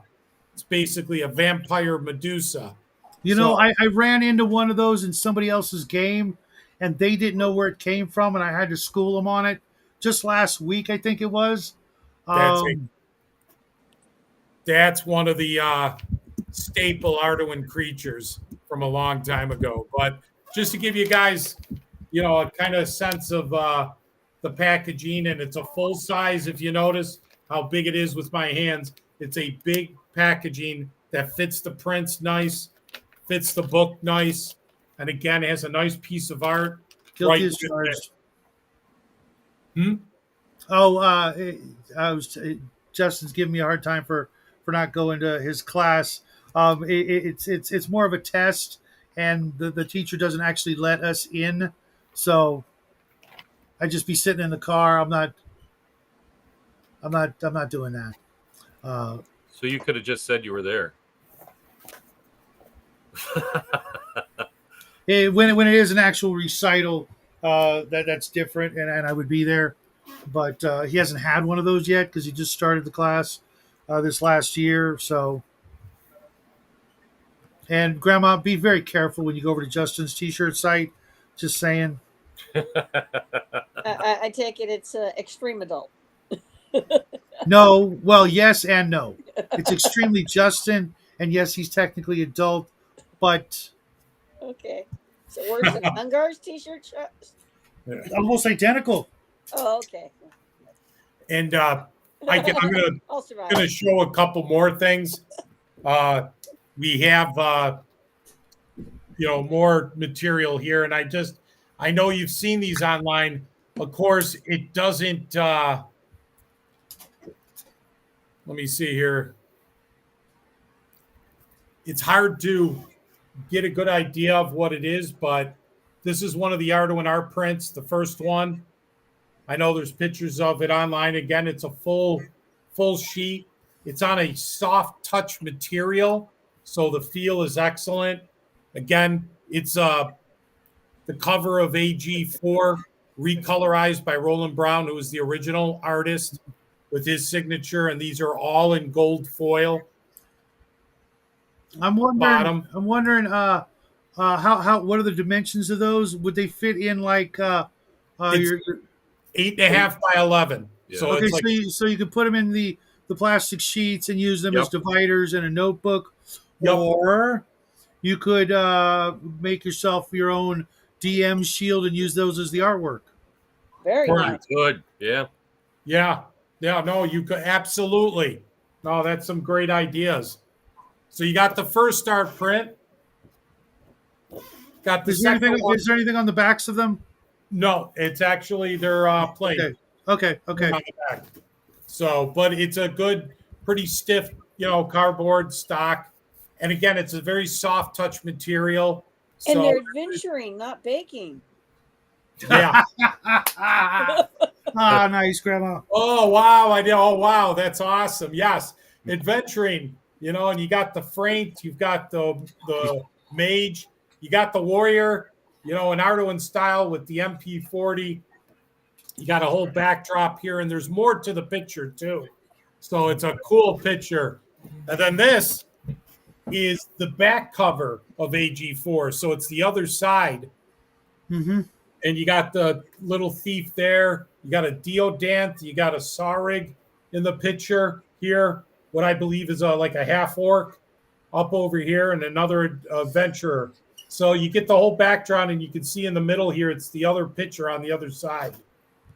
[SPEAKER 4] It's basically a vampire Medusa.
[SPEAKER 2] I ran into one of those in somebody else's game, and they didn't know where it came from, and I had to school them on it just last week, I think it was.
[SPEAKER 4] That's one of the staple Arduin creatures from a long time ago. But just to give you guys, a kind of sense of the packaging, and it's a full size. If you notice how big it is with my hands, it's a big packaging that fits the prints nice, fits the book nice, and again, it has a nice piece of art.
[SPEAKER 2] Guilty
[SPEAKER 4] right
[SPEAKER 2] as
[SPEAKER 4] with
[SPEAKER 2] charged.
[SPEAKER 4] it.
[SPEAKER 2] Justin's giving me a hard time for not going to his class. It's more of a test, and the teacher doesn't actually let us in, so I'd just be sitting in the car. I'm not doing that.
[SPEAKER 3] So you could have just said you were there.
[SPEAKER 2] When it is an actual recital, that's different, and I would be there. But he hasn't had one of those yet because he just started the class this last year. So, and Grandma, be very careful when you go over to Justin's T-shirt site Just saying.
[SPEAKER 5] I take it it's extreme adult.
[SPEAKER 2] No, well, yes and no. It's extremely Justin, and yes, he's technically adult, but
[SPEAKER 5] Okay. So worse than Ungar's t-shirt shops?
[SPEAKER 2] almost identical.
[SPEAKER 5] Oh, okay.
[SPEAKER 4] And I'm
[SPEAKER 5] I'll survive.
[SPEAKER 4] gonna show a couple more things. We have more material here, and I know you've seen these online. Of course, it doesn't. Let me see here. It's hard to get a good idea of what it is, but this is one of the Arduin art prints, the first one. I know there's pictures of it online. Again, it's a full sheet. It's on a soft touch material, so the feel is excellent. Again, it's the cover of AG4, recolorized by Roland Brown, who was the original artist, with his signature, and these are all in gold foil.
[SPEAKER 2] I'm wondering.
[SPEAKER 4] Bottom.
[SPEAKER 2] I'm wondering. How what are the dimensions of those? Would they fit in like
[SPEAKER 4] It's
[SPEAKER 2] your
[SPEAKER 4] 8.5 by 11.
[SPEAKER 3] Yeah.
[SPEAKER 4] So
[SPEAKER 2] okay?
[SPEAKER 4] it's like
[SPEAKER 2] So you could put them in the plastic sheets and use them as
[SPEAKER 3] Yep.
[SPEAKER 2] dividers in a notebook,
[SPEAKER 4] Yep.
[SPEAKER 2] or you could make yourself your own DM shield and use those as the artwork.
[SPEAKER 5] Very
[SPEAKER 4] Right.
[SPEAKER 5] nice.
[SPEAKER 3] Good. Yeah.
[SPEAKER 4] Yeah. No, you could absolutely. No, that's some great ideas. So you got the first art print. Got the
[SPEAKER 2] Is there
[SPEAKER 4] second
[SPEAKER 2] anything?
[SPEAKER 4] one.
[SPEAKER 2] Is there anything on the backs of them?
[SPEAKER 4] No, it's actually their plate
[SPEAKER 2] Okay.
[SPEAKER 4] on the back. So, but it's a good, pretty stiff, cardboard stock. And again, it's a very soft touch material.
[SPEAKER 5] And
[SPEAKER 4] So
[SPEAKER 5] they're adventuring, not baking.
[SPEAKER 4] yeah.
[SPEAKER 2] Ah, nice, Grandma.
[SPEAKER 4] Oh wow, I did. Oh wow, that's awesome. Yes, adventuring. And you got the Frank, you've got the mage, you got the warrior. In Arduin style with the MP40. You got a whole backdrop here, and there's more to the picture too. So it's a cool picture. And then this is the back cover of AG4. So it's the other side.
[SPEAKER 2] Mm-hmm.
[SPEAKER 4] And you got the little thief there. You got a Deodant. You got a Saurig in the picture here. What I believe is like a half orc up over here, and another adventurer. So you get the whole background, and you can see in the middle here, it's the other picture on the other side.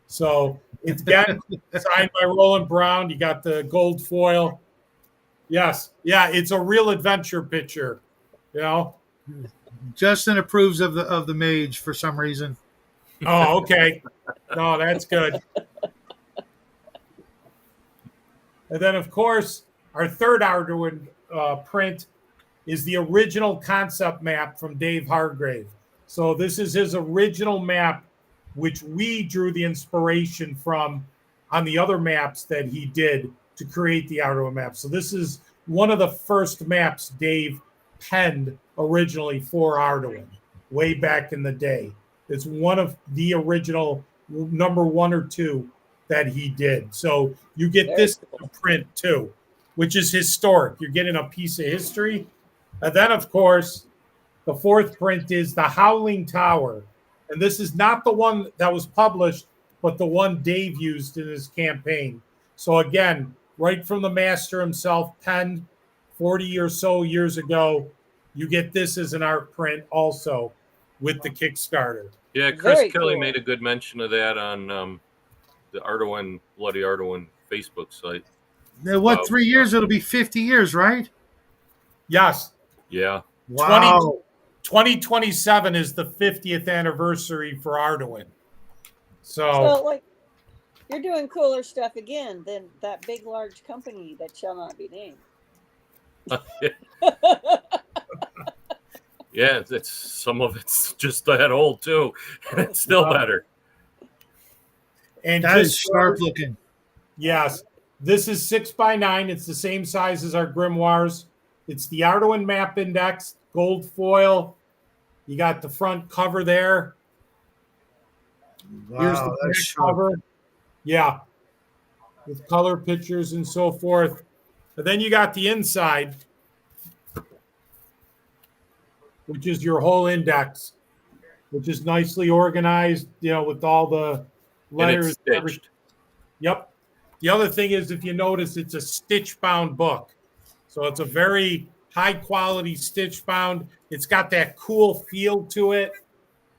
[SPEAKER 4] So it's again signed by Roland Brown. You got the gold foil. Yes, yeah, it's a real adventure picture.
[SPEAKER 2] Justin approves of the mage for some reason.
[SPEAKER 4] Oh, okay. No, that's good. And then, of course, our third Arduin print is the original concept map from Dave Hargrave. So this is his original map, which we drew the inspiration from on the other maps that he did to create the Arduin map. So this is one of the first maps Dave penned originally for Arduin way back in the day. It's one of the original number 1 or 2 that he did. So you get this print too, which is historic. You're getting a piece of history. And then, of course, the fourth print is the Howling Tower. And this is not the one that was published, but the one Dave used in his campaign. So again, right from the master himself, penned 40 or so years ago. You get this as an art print also with the Kickstarter.
[SPEAKER 3] Yeah, Chris
[SPEAKER 5] Very
[SPEAKER 3] Kelly
[SPEAKER 5] cool.
[SPEAKER 3] made a good mention of that on the Arduin Bloody Arduin Facebook site.
[SPEAKER 2] Now, what 3 years? It'll be 50 years, right?
[SPEAKER 4] Yes.
[SPEAKER 3] Yeah.
[SPEAKER 2] Wow.
[SPEAKER 4] 2027 is the 50th anniversary for Arduin.
[SPEAKER 5] So, like, you're doing cooler stuff again than that big, large company that shall not be named.
[SPEAKER 3] Yeah, it's some of it's just that old too. It's still better.
[SPEAKER 4] And
[SPEAKER 2] That is
[SPEAKER 4] just
[SPEAKER 2] sharp looking.
[SPEAKER 4] Yes. This is 6x9. It's the same size as our grimoires. It's the Arduin Map Index, gold foil. You got the front cover there. Here's
[SPEAKER 2] Wow,
[SPEAKER 4] the
[SPEAKER 2] that's
[SPEAKER 4] back
[SPEAKER 2] sharp.
[SPEAKER 4] cover. Yeah. With color pictures and so forth. And then you got the inside, which is your whole index. which is nicely organized, with all the
[SPEAKER 3] And it's
[SPEAKER 4] letters.
[SPEAKER 3] stitched.
[SPEAKER 4] Yep. The other thing is, if you notice, it's a stitch bound book. So it's a very high quality stitch bound. It's got that cool feel to it.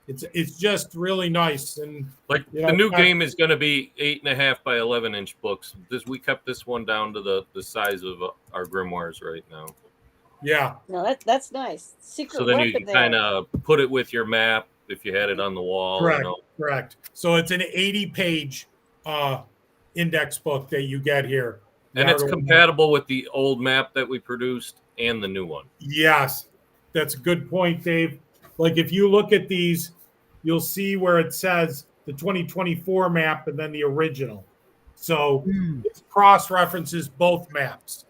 [SPEAKER 4] It's just really nice. And
[SPEAKER 3] Like the new game is going to be 8.5 by 11-inch books. We kept this one down to the size of our grimoires right now.
[SPEAKER 4] Yeah.
[SPEAKER 5] No, that's nice. Secret
[SPEAKER 3] So then you
[SPEAKER 5] weapon
[SPEAKER 3] can kind of put it with your map if you had it on the wall.
[SPEAKER 4] Correct. Correct. So it's an 80-page index book that you get here.
[SPEAKER 3] And it's compatible with the old map that we produced and the new one.
[SPEAKER 4] Yes. That's a good point, Dave. Like if you look at these, you'll see where it says the 2024 map and then the original. So it cross-references both maps.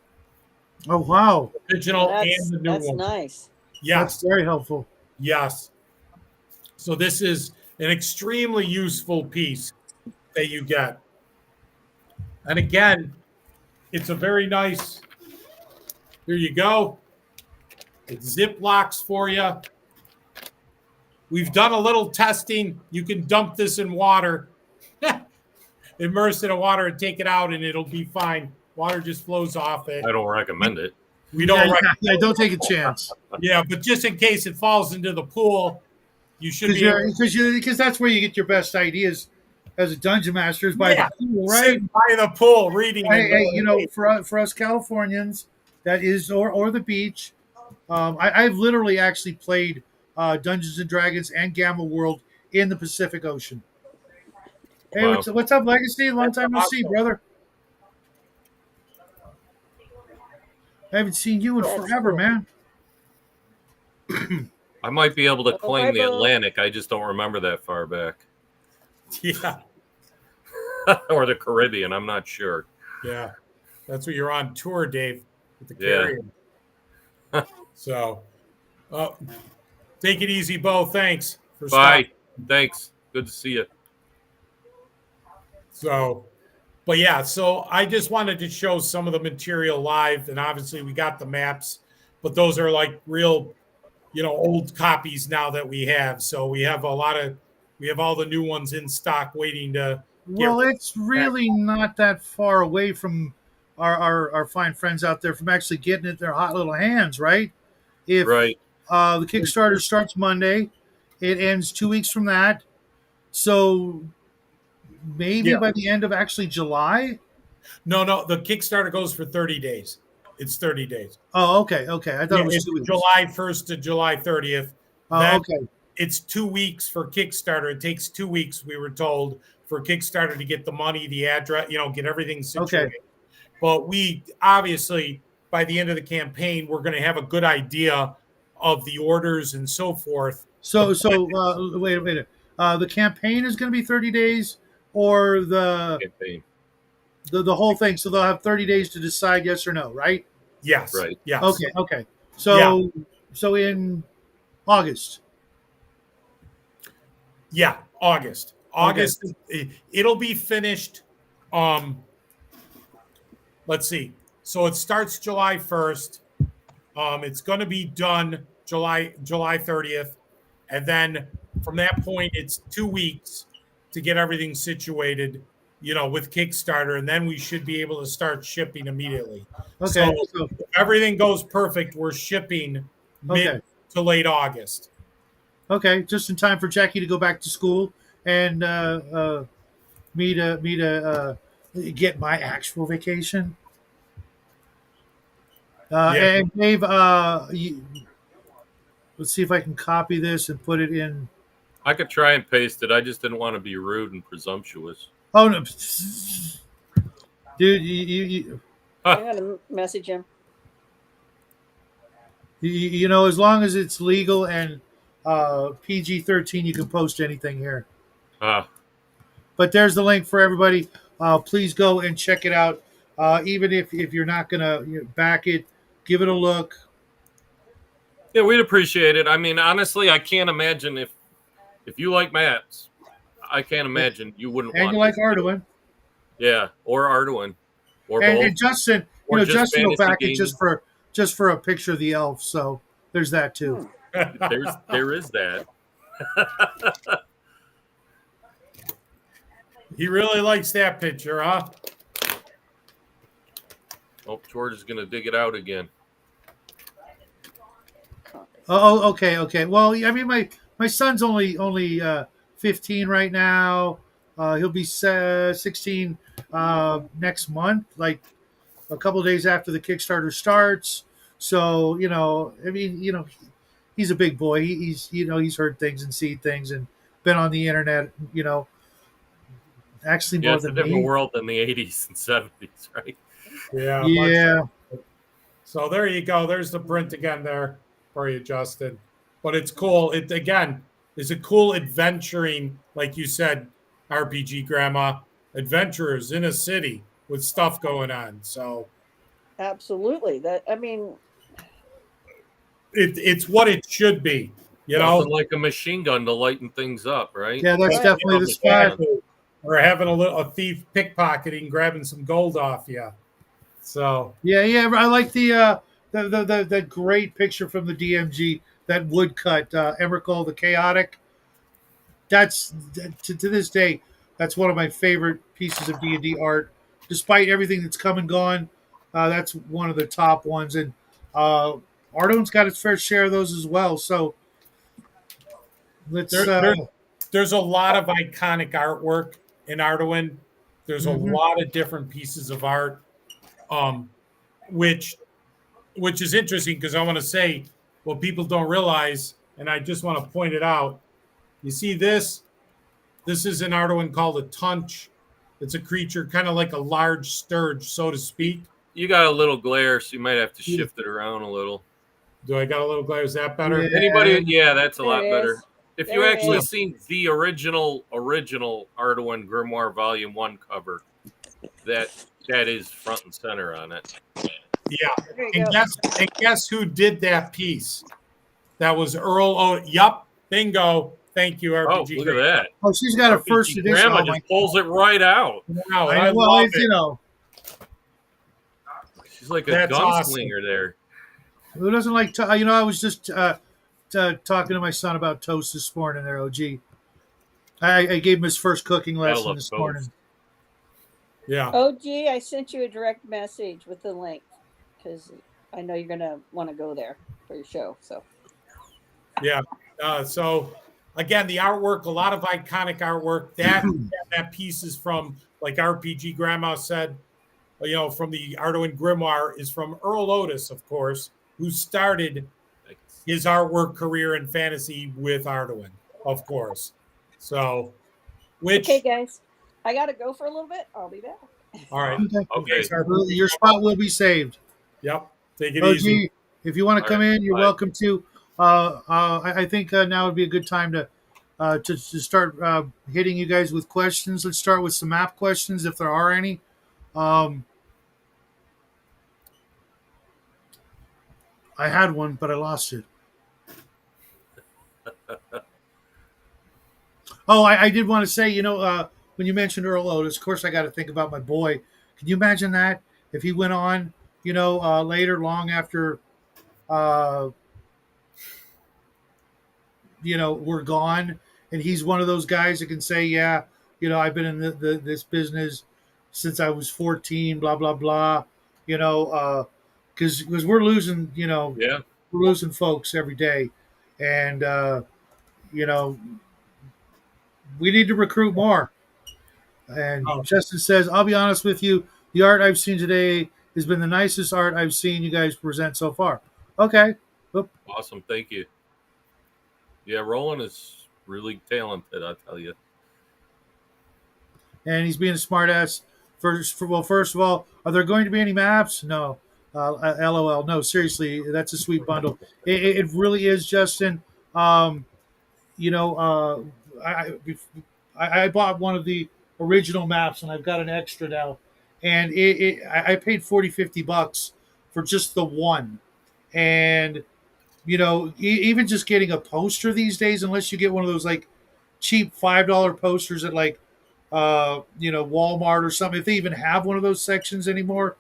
[SPEAKER 2] Oh, wow.
[SPEAKER 4] The original and the new one.
[SPEAKER 5] That's nice.
[SPEAKER 4] Yes.
[SPEAKER 2] That's very helpful.
[SPEAKER 4] Yes. So this is an extremely useful piece that you get. And again, it's a very nice, here you go. It zip locks for you. We've done a little testing. You can dump this in water, immerse it in water and take it out and it'll be fine. Water just flows off it.
[SPEAKER 3] I don't recommend it.
[SPEAKER 4] We don't
[SPEAKER 2] don't take a chance.
[SPEAKER 4] Yeah, but just in case it falls into the pool, you should be
[SPEAKER 2] because that's where you get your best ideas as a dungeon master is by the pool, right?
[SPEAKER 4] Sitting by the pool reading.
[SPEAKER 2] Hey, for us Californians, that is or the beach. I've literally actually played Dungeons and Dragons and Gamma World in the Pacific Ocean. Hey,
[SPEAKER 3] Wow.
[SPEAKER 2] what's up, Legacy? Long time no see, brother. I haven't seen you in forever, man.
[SPEAKER 3] I might be able to claim the Atlantic. I just don't remember that far back.
[SPEAKER 4] Yeah.
[SPEAKER 3] Or the Caribbean. I'm not sure.
[SPEAKER 4] Yeah. That's what you're on tour, Dave, with the Caribbean.
[SPEAKER 3] Yeah.
[SPEAKER 4] So, take it easy, Bo. Thanks for
[SPEAKER 3] Bye.
[SPEAKER 4] stopping.
[SPEAKER 3] Thanks. Good to see you.
[SPEAKER 4] So, but yeah, so I just wanted to show some of the material live, and obviously we got the maps, but those are like real, old copies now that we have. So we have all the new ones in stock waiting to.
[SPEAKER 2] Well, it's really not that far away from our fine friends out there from actually getting it in their hot little hands, right? If
[SPEAKER 3] right.
[SPEAKER 2] The Kickstarter starts Monday, it ends 2 weeks from that. So maybe by the end of actually July?
[SPEAKER 4] No, the Kickstarter goes for 30 days. It's 30 days.
[SPEAKER 2] Oh, okay. I thought it was 2 weeks.
[SPEAKER 4] July 1st to July 30th.
[SPEAKER 2] Oh, okay.
[SPEAKER 4] It's 2 weeks for Kickstarter. It takes 2 weeks, we were told, for Kickstarter to get the money, the address, get everything situated.
[SPEAKER 2] Okay.
[SPEAKER 4] But we obviously, by the end of the campaign, we're going to have a good idea of the orders and so forth.
[SPEAKER 2] So wait a minute. The campaign is going to be 30 days or the
[SPEAKER 3] campaign.
[SPEAKER 2] The whole thing. So they'll have 30 days to decide yes or no, right?
[SPEAKER 4] Yes.
[SPEAKER 3] Right.
[SPEAKER 4] Yes.
[SPEAKER 2] Okay. So in August.
[SPEAKER 4] Yeah, August. August, it'll be finished. Let's see. So it starts July 1st. It's going to be done July 30th. And then from that point, it's 2 weeks to get everything situated, with Kickstarter. And then we should be able to start shipping immediately.
[SPEAKER 2] Okay.
[SPEAKER 4] So if everything goes perfect, we're shipping mid to late August.
[SPEAKER 2] Okay. Just in time for Jackie to go back to school and me to get my actual vacation. And Dave, let's see if I can copy this and put it in.
[SPEAKER 3] I could try and paste it. I just didn't want to be rude and presumptuous.
[SPEAKER 2] Oh no, dude! You
[SPEAKER 5] I'm gonna message him.
[SPEAKER 2] As long as it's legal and PG-13, you can post anything here. But there's the link for everybody. Please go and check it out. Even if you're not gonna back it, give it a look.
[SPEAKER 3] Yeah, we'd appreciate it. I mean, honestly, I can't imagine if you like maps, I can't imagine you wouldn't want.
[SPEAKER 2] And you like Arduin.
[SPEAKER 3] Yeah, or Arduin, or
[SPEAKER 2] both.
[SPEAKER 3] And
[SPEAKER 2] Justin, Justin will back it just for a picture of the elf. So there's that too.
[SPEAKER 3] There is that.
[SPEAKER 4] He really likes that picture, huh?
[SPEAKER 3] Oh, George is going to dig it out again.
[SPEAKER 2] Okay, okay. Well, I mean, my son's only 15 right now. He'll be 16 next month, like a couple of days after the Kickstarter starts. So I mean, he's a big boy. He's heard things and seen things and been on the internet. Actually
[SPEAKER 3] Yeah,
[SPEAKER 2] more
[SPEAKER 3] it's a
[SPEAKER 2] than
[SPEAKER 3] different
[SPEAKER 2] me.
[SPEAKER 3] world than the 80s and 70s, right?
[SPEAKER 4] Yeah, much.
[SPEAKER 2] Yeah,
[SPEAKER 4] So there you go. There's the print again there for you, Justin. But it's cool. It again is a cool adventuring, like you said, RPG grandma, adventurers in a city with stuff going on. So
[SPEAKER 5] Absolutely. That I mean,
[SPEAKER 4] it's what it should be, you
[SPEAKER 3] Nothing
[SPEAKER 4] know.
[SPEAKER 3] like a machine gun to lighten things up, right?
[SPEAKER 2] yeah, that's
[SPEAKER 5] right.
[SPEAKER 2] definitely
[SPEAKER 3] From
[SPEAKER 2] the
[SPEAKER 3] the
[SPEAKER 2] spot.
[SPEAKER 3] can.
[SPEAKER 4] Or having a thief pickpocketing, grabbing some gold off you. So
[SPEAKER 2] Yeah, yeah. I like the great picture from the DMG, that woodcut Emrakul the Chaotic. That's to this day, that's one of my favorite pieces of D&D art. Despite everything that's come and gone, that's one of the top ones. And uh, Arduin's got its fair share of those as well. So let's.
[SPEAKER 4] there, there there's a lot of iconic artwork in Arduin. There's a
[SPEAKER 2] Mhm.
[SPEAKER 4] lot of different pieces of art, um, which which is interesting because I want to say what people don't realize, and I just want to point it out. You see this? This is an Arduin called a tunch. It's a creature kind of like a large sturge, so to speak.
[SPEAKER 3] You got a little glare, so you might have to shift it around a little.
[SPEAKER 4] Do I got a little glare? Is that better?
[SPEAKER 2] Yeah,
[SPEAKER 3] Anybody? Yeah, that's a
[SPEAKER 5] There
[SPEAKER 3] lot
[SPEAKER 5] it
[SPEAKER 3] better.
[SPEAKER 5] is.
[SPEAKER 3] If you
[SPEAKER 5] There it
[SPEAKER 3] actually
[SPEAKER 4] Yeah.
[SPEAKER 5] is.
[SPEAKER 3] seen the original Arduin Grimoire Volume 1 cover, that is front and center on it.
[SPEAKER 4] Yeah.
[SPEAKER 5] There you
[SPEAKER 4] And
[SPEAKER 5] go.
[SPEAKER 4] guess who did that piece? That was Earl O. Yup. Bingo. Thank you,
[SPEAKER 3] Oh,
[SPEAKER 4] RPG.
[SPEAKER 3] look at that.
[SPEAKER 2] oh, she's got a first
[SPEAKER 3] RPG
[SPEAKER 2] edition.
[SPEAKER 3] Grandma
[SPEAKER 2] Oh my!
[SPEAKER 3] just pulls it right out.
[SPEAKER 4] Wow,
[SPEAKER 2] I
[SPEAKER 4] I
[SPEAKER 2] know. Well,
[SPEAKER 4] love
[SPEAKER 2] it's
[SPEAKER 4] it.
[SPEAKER 3] She's like a
[SPEAKER 4] That's awesome.
[SPEAKER 3] gunslinger there.
[SPEAKER 2] who doesn't like? I was just talking to my son about toast this morning. There, OG. I gave him his first cooking
[SPEAKER 3] Gotta
[SPEAKER 2] lesson
[SPEAKER 3] love
[SPEAKER 2] this
[SPEAKER 3] toast.
[SPEAKER 2] morning.
[SPEAKER 4] Yeah.
[SPEAKER 5] Oh, gee, I sent you a direct message with the link because I know you're gonna want to go there for your show. So
[SPEAKER 4] Yeah. So again, the artwork, a lot of iconic artwork. That piece is from, like RPG Grandma said, from the Arduin Grimoire is from Earl Otis, of course, who started his artwork career in fantasy with Arduin, of course. So,
[SPEAKER 5] okay,
[SPEAKER 4] which
[SPEAKER 5] guys, I gotta go for a little bit. I'll be back.
[SPEAKER 4] all right.
[SPEAKER 2] Okay.
[SPEAKER 3] Okay.
[SPEAKER 4] Thanks, RPG
[SPEAKER 2] Your
[SPEAKER 4] Grandma.
[SPEAKER 2] spot will be saved.
[SPEAKER 4] Yep. Take it easy.
[SPEAKER 2] OG, if you want to
[SPEAKER 3] All
[SPEAKER 2] come
[SPEAKER 3] right.
[SPEAKER 2] in, you're
[SPEAKER 3] Bye.
[SPEAKER 2] welcome to. I think now would be a good time to start hitting you guys with questions. Let's start with some map questions, if there are any. Um, I had one, but I lost it. Oh, I did want to say, when you mentioned Earl Otis, of course, I got to think about my boy. Can you imagine that if he went on, later, long after, uh, we're gone, and he's one of those guys that can say, yeah, I've been in this business since I was 14, blah blah blah, because we're losing,
[SPEAKER 3] Yeah.
[SPEAKER 2] we're losing folks every day, and you know, we need to recruit more. And
[SPEAKER 4] Oh,
[SPEAKER 2] Justin says, I'll be honest with you, the art I've seen today has been the nicest art I've seen you guys present so far. Okay. Oop.
[SPEAKER 3] Awesome. Thank you. Yeah, Roland is really talented, I'll tell you.
[SPEAKER 2] And he's being a smartass. First of all, are there going to be any maps? No. LOL. No, seriously, that's a sweet bundle. It really is, Justin. Um, you know, I bought one of the original maps, and I've got an extra now. And I paid 40-50 bucks for just the one. And even just getting a poster these days, unless you get one of those like cheap $5 posters at like Walmart or something, if they even have one of those sections anymore,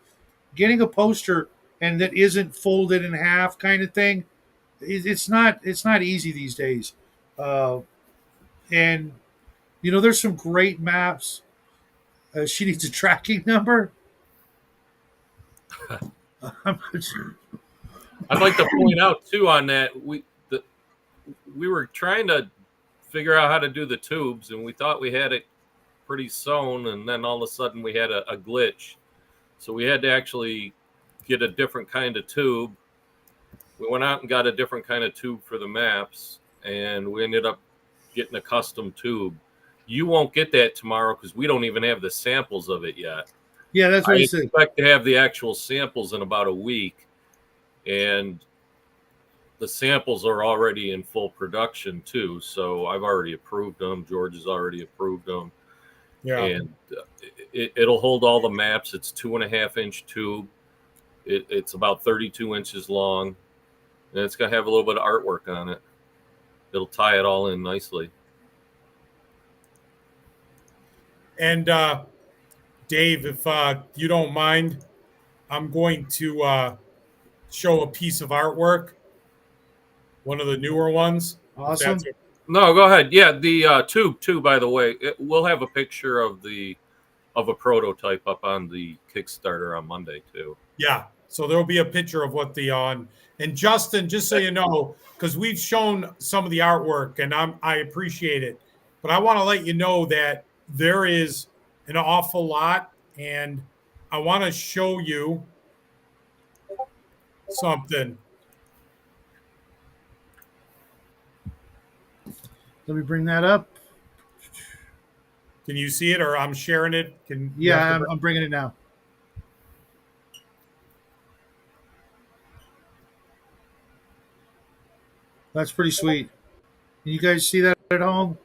[SPEAKER 2] getting a poster and that isn't folded in half kind of thing, it's not easy these days. And there's some great maps. She needs a tracking number. I'm not sure.
[SPEAKER 3] I'd like to point out too on that we were trying to figure out how to do the tubes, and we thought we had it pretty sewn, and then all of a sudden we had a glitch, so we had to actually get a different kind of tube. We went out and got a different kind of tube for the maps, and we ended up getting a custom tube. You won't get that tomorrow because we don't even have the samples of it yet.
[SPEAKER 2] Yeah, that's what
[SPEAKER 3] I
[SPEAKER 2] he said.
[SPEAKER 3] expect to have the actual samples in about a week, and the samples are already in full production too. So I've already approved them. George has already approved them.
[SPEAKER 4] Yeah.
[SPEAKER 3] And it'll hold all the maps. It's 2.5-inch tube. It's about 32 inches long, and it's gonna have a little bit of artwork on it. It'll tie it all in nicely.
[SPEAKER 4] And Dave, if you don't mind, I'm going to show a piece of artwork, one of the newer ones. if
[SPEAKER 2] Awesome.
[SPEAKER 4] that's okay.
[SPEAKER 3] No, go ahead. Yeah, the tube too. By the way, we'll have a picture of a prototype up on the Kickstarter on Monday too.
[SPEAKER 4] Yeah. So there'll be a picture of what the on. And Justin, just so you know, because we've shown some of the artwork, and I appreciate it, but I want to let you know that there is an awful lot, and I want to show you something.
[SPEAKER 2] Let me bring that up.
[SPEAKER 4] Can you see it, or I'm sharing it?
[SPEAKER 2] Yeah, I'm bringing it now. That's pretty sweet. Can you guys see that at home?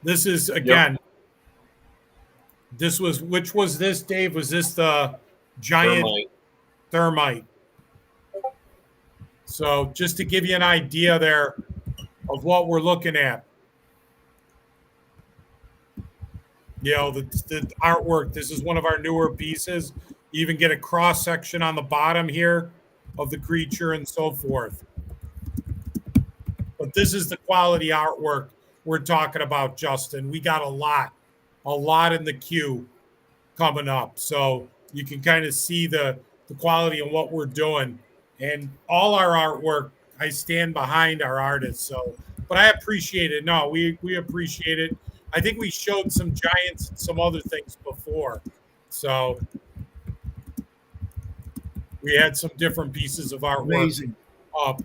[SPEAKER 4] This is again. This was which was this, Dave? Was this the giant thermite? So just to give you an idea there of what we're looking at. The artwork. This is one of our newer pieces. You even get a cross section on the bottom here of the creature and so forth. But this is the quality artwork we're talking about, Justin. We got a lot in the queue coming up. So you can kind of see the quality of what we're doing. And all our artwork, I stand behind our artists. So, but I appreciate it. No, we appreciate it. I think we showed some giants and some other things before. So we had some different pieces of artwork
[SPEAKER 2] Amazing.
[SPEAKER 4] up.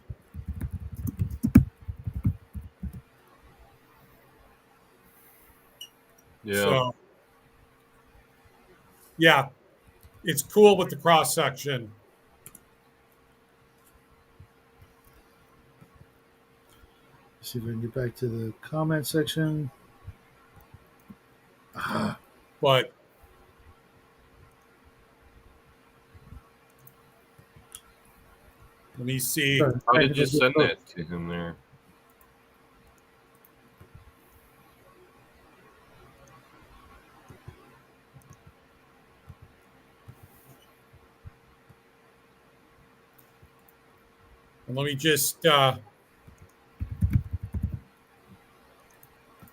[SPEAKER 3] Yeah.
[SPEAKER 4] So, yeah, it's cool with the cross section.
[SPEAKER 2] Let's see if I can get back to the comment section.
[SPEAKER 4] But let me see.
[SPEAKER 3] How did you send that to him there?
[SPEAKER 4] And let me just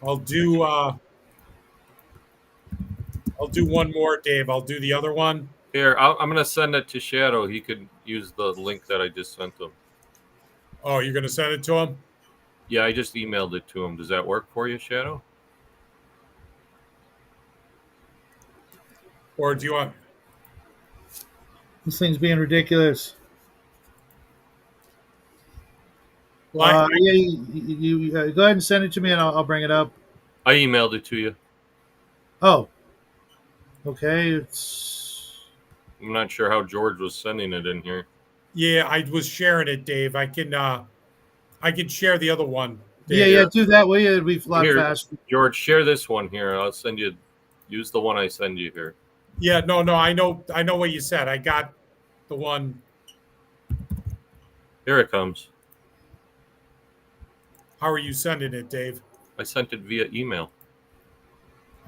[SPEAKER 4] I'll do one more, Dave. I'll do the other one.
[SPEAKER 3] Here, I'm going to send it to Shadow. He could use the link that I just sent him.
[SPEAKER 4] Oh, you're going to send it to him?
[SPEAKER 3] Yeah, I just emailed it to him. Does that work for you, Shadow?
[SPEAKER 4] Or do you want?
[SPEAKER 2] This thing's being ridiculous.
[SPEAKER 4] Well,
[SPEAKER 2] Yeah, you go ahead and send it to me, and I'll bring it up.
[SPEAKER 3] I emailed it to you.
[SPEAKER 2] Oh, okay.
[SPEAKER 3] I'm not sure how George was sending it in here.
[SPEAKER 4] yeah, I was sharing it, Dave. I can share the other one. Dave.
[SPEAKER 2] Yeah. Do that. Will you? It'll be a lot
[SPEAKER 3] Here,
[SPEAKER 2] faster.
[SPEAKER 3] George, share this one here. I'll send you. Use the one I send you here.
[SPEAKER 4] Yeah, no, I know what you said. I got the one.
[SPEAKER 3] Here it comes.
[SPEAKER 4] How are you sending it, Dave?
[SPEAKER 3] I sent it via email.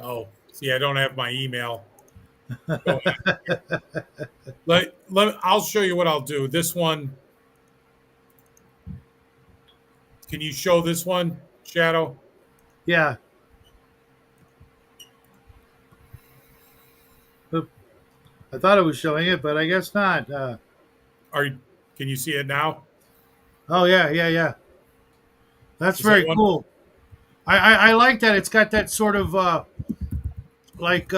[SPEAKER 4] Oh, see, I don't have my email. I'll show you what I'll do. This one, can you show this one, Shadow?
[SPEAKER 2] Yeah. Oop. I thought it was showing it, but I guess not.
[SPEAKER 4] Are can you see it now?
[SPEAKER 2] Oh yeah, yeah, yeah. That's
[SPEAKER 4] Does
[SPEAKER 2] very
[SPEAKER 4] anyone?
[SPEAKER 2] cool. I like that. It's got that sort of like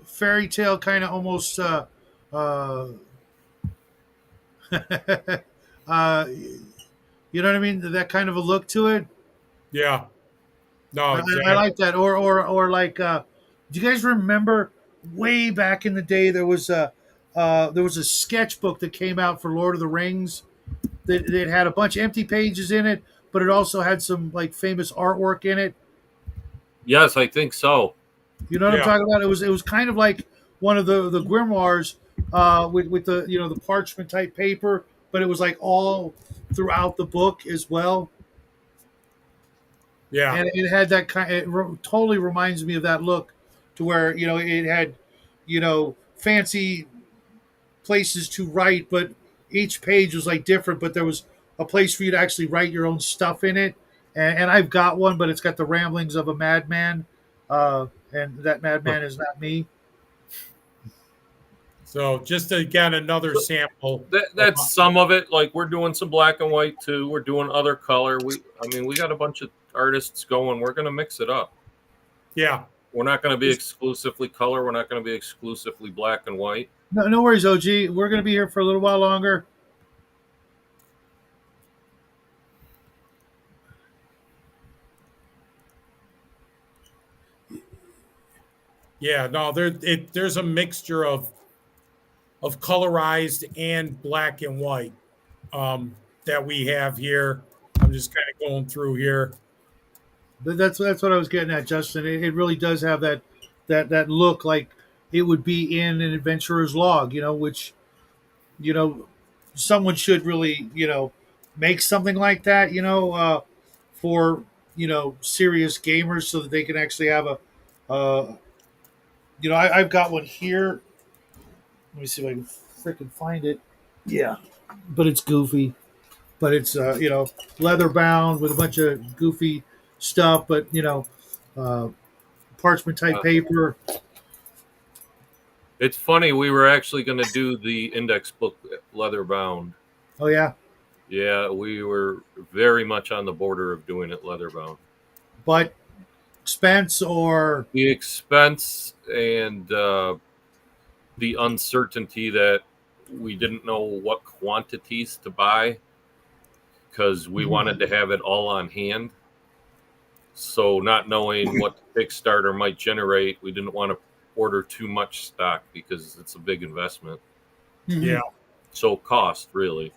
[SPEAKER 2] fairy tale kind of almost uh, uh, you know what I mean? That kind of a look to it.
[SPEAKER 4] Yeah. No,
[SPEAKER 2] I
[SPEAKER 4] exactly.
[SPEAKER 2] like that. Or like, do you guys remember way back in the day there was a sketchbook that came out for Lord of the Rings that had a bunch of empty pages in it, but it also had some like famous artwork in it.
[SPEAKER 3] Yes, I think so.
[SPEAKER 2] You know what I'm
[SPEAKER 4] Yeah.
[SPEAKER 2] talking about? It was kind of like one of the grimoires with the the parchment type paper, but it was like all throughout the book as well,
[SPEAKER 4] Yeah.
[SPEAKER 2] and it had that kind. Totally reminds me of that look, to where it had fancy places to write, but each page was like different. But there was a place for you to actually write your own stuff in it, and I've got one, but it's got the ramblings of a madman, and that madman is not me.
[SPEAKER 4] So just again another
[SPEAKER 3] So
[SPEAKER 4] sample.
[SPEAKER 3] that's some of it. Like we're doing some black and white too. We're doing other color. I mean, we got a bunch of artists going. We're going to mix it up.
[SPEAKER 4] Yeah.
[SPEAKER 3] We're not going to be exclusively color. We're not going to be exclusively black and white.
[SPEAKER 2] No, no worries, OG. We're going to be here for a little while longer.
[SPEAKER 4] Yeah. No, there's a mixture of colorized and black and white that we have here. I'm just kind of going through here.
[SPEAKER 2] That's what I was getting at, Justin. It really does have that look like it would be in an adventurer's log, which you know someone should really make something like that, for serious gamers, so that they can actually have a I've got one here. Let me see if I can freaking find it. Yeah, but it's goofy. But it's leather bound with a bunch of goofy stuff. But uh, parchment type
[SPEAKER 3] Uh,
[SPEAKER 2] paper.
[SPEAKER 3] it's funny. We were actually going to do the index book leather bound.
[SPEAKER 2] Oh yeah,
[SPEAKER 3] Yeah, we were very much on the border of doing it leather bound.
[SPEAKER 2] but expense or
[SPEAKER 3] The expense and the uncertainty that we didn't know what quantities to buy because we wanted to have it all on hand. So, not knowing what the Kickstarter might generate, we didn't want to order too much stock because it's a big investment.
[SPEAKER 4] Yeah.
[SPEAKER 3] So, cost really.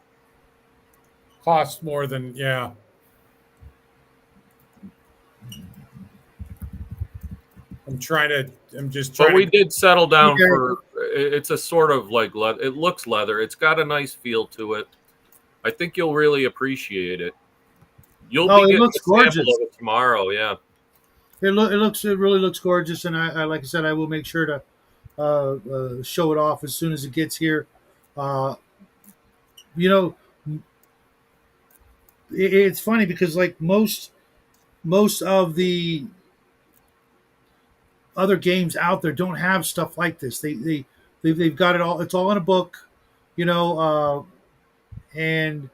[SPEAKER 4] Costs more than yeah. I'm just trying
[SPEAKER 3] But we
[SPEAKER 4] to
[SPEAKER 3] did settle down
[SPEAKER 2] Okay.
[SPEAKER 3] for it's a sort of like leather. It looks leather. It's got a nice feel to it. I think you'll really appreciate it. You'll
[SPEAKER 2] Oh,
[SPEAKER 3] be
[SPEAKER 2] it
[SPEAKER 3] getting
[SPEAKER 2] looks
[SPEAKER 3] a sample
[SPEAKER 2] gorgeous.
[SPEAKER 3] of it tomorrow. Yeah.
[SPEAKER 2] It really looks gorgeous, and I like I said, I will make sure to show it off as soon as it gets here. Uh, you know, it's funny because like most of the other games out there don't have stuff like this. They've got it all. It's all in a book, and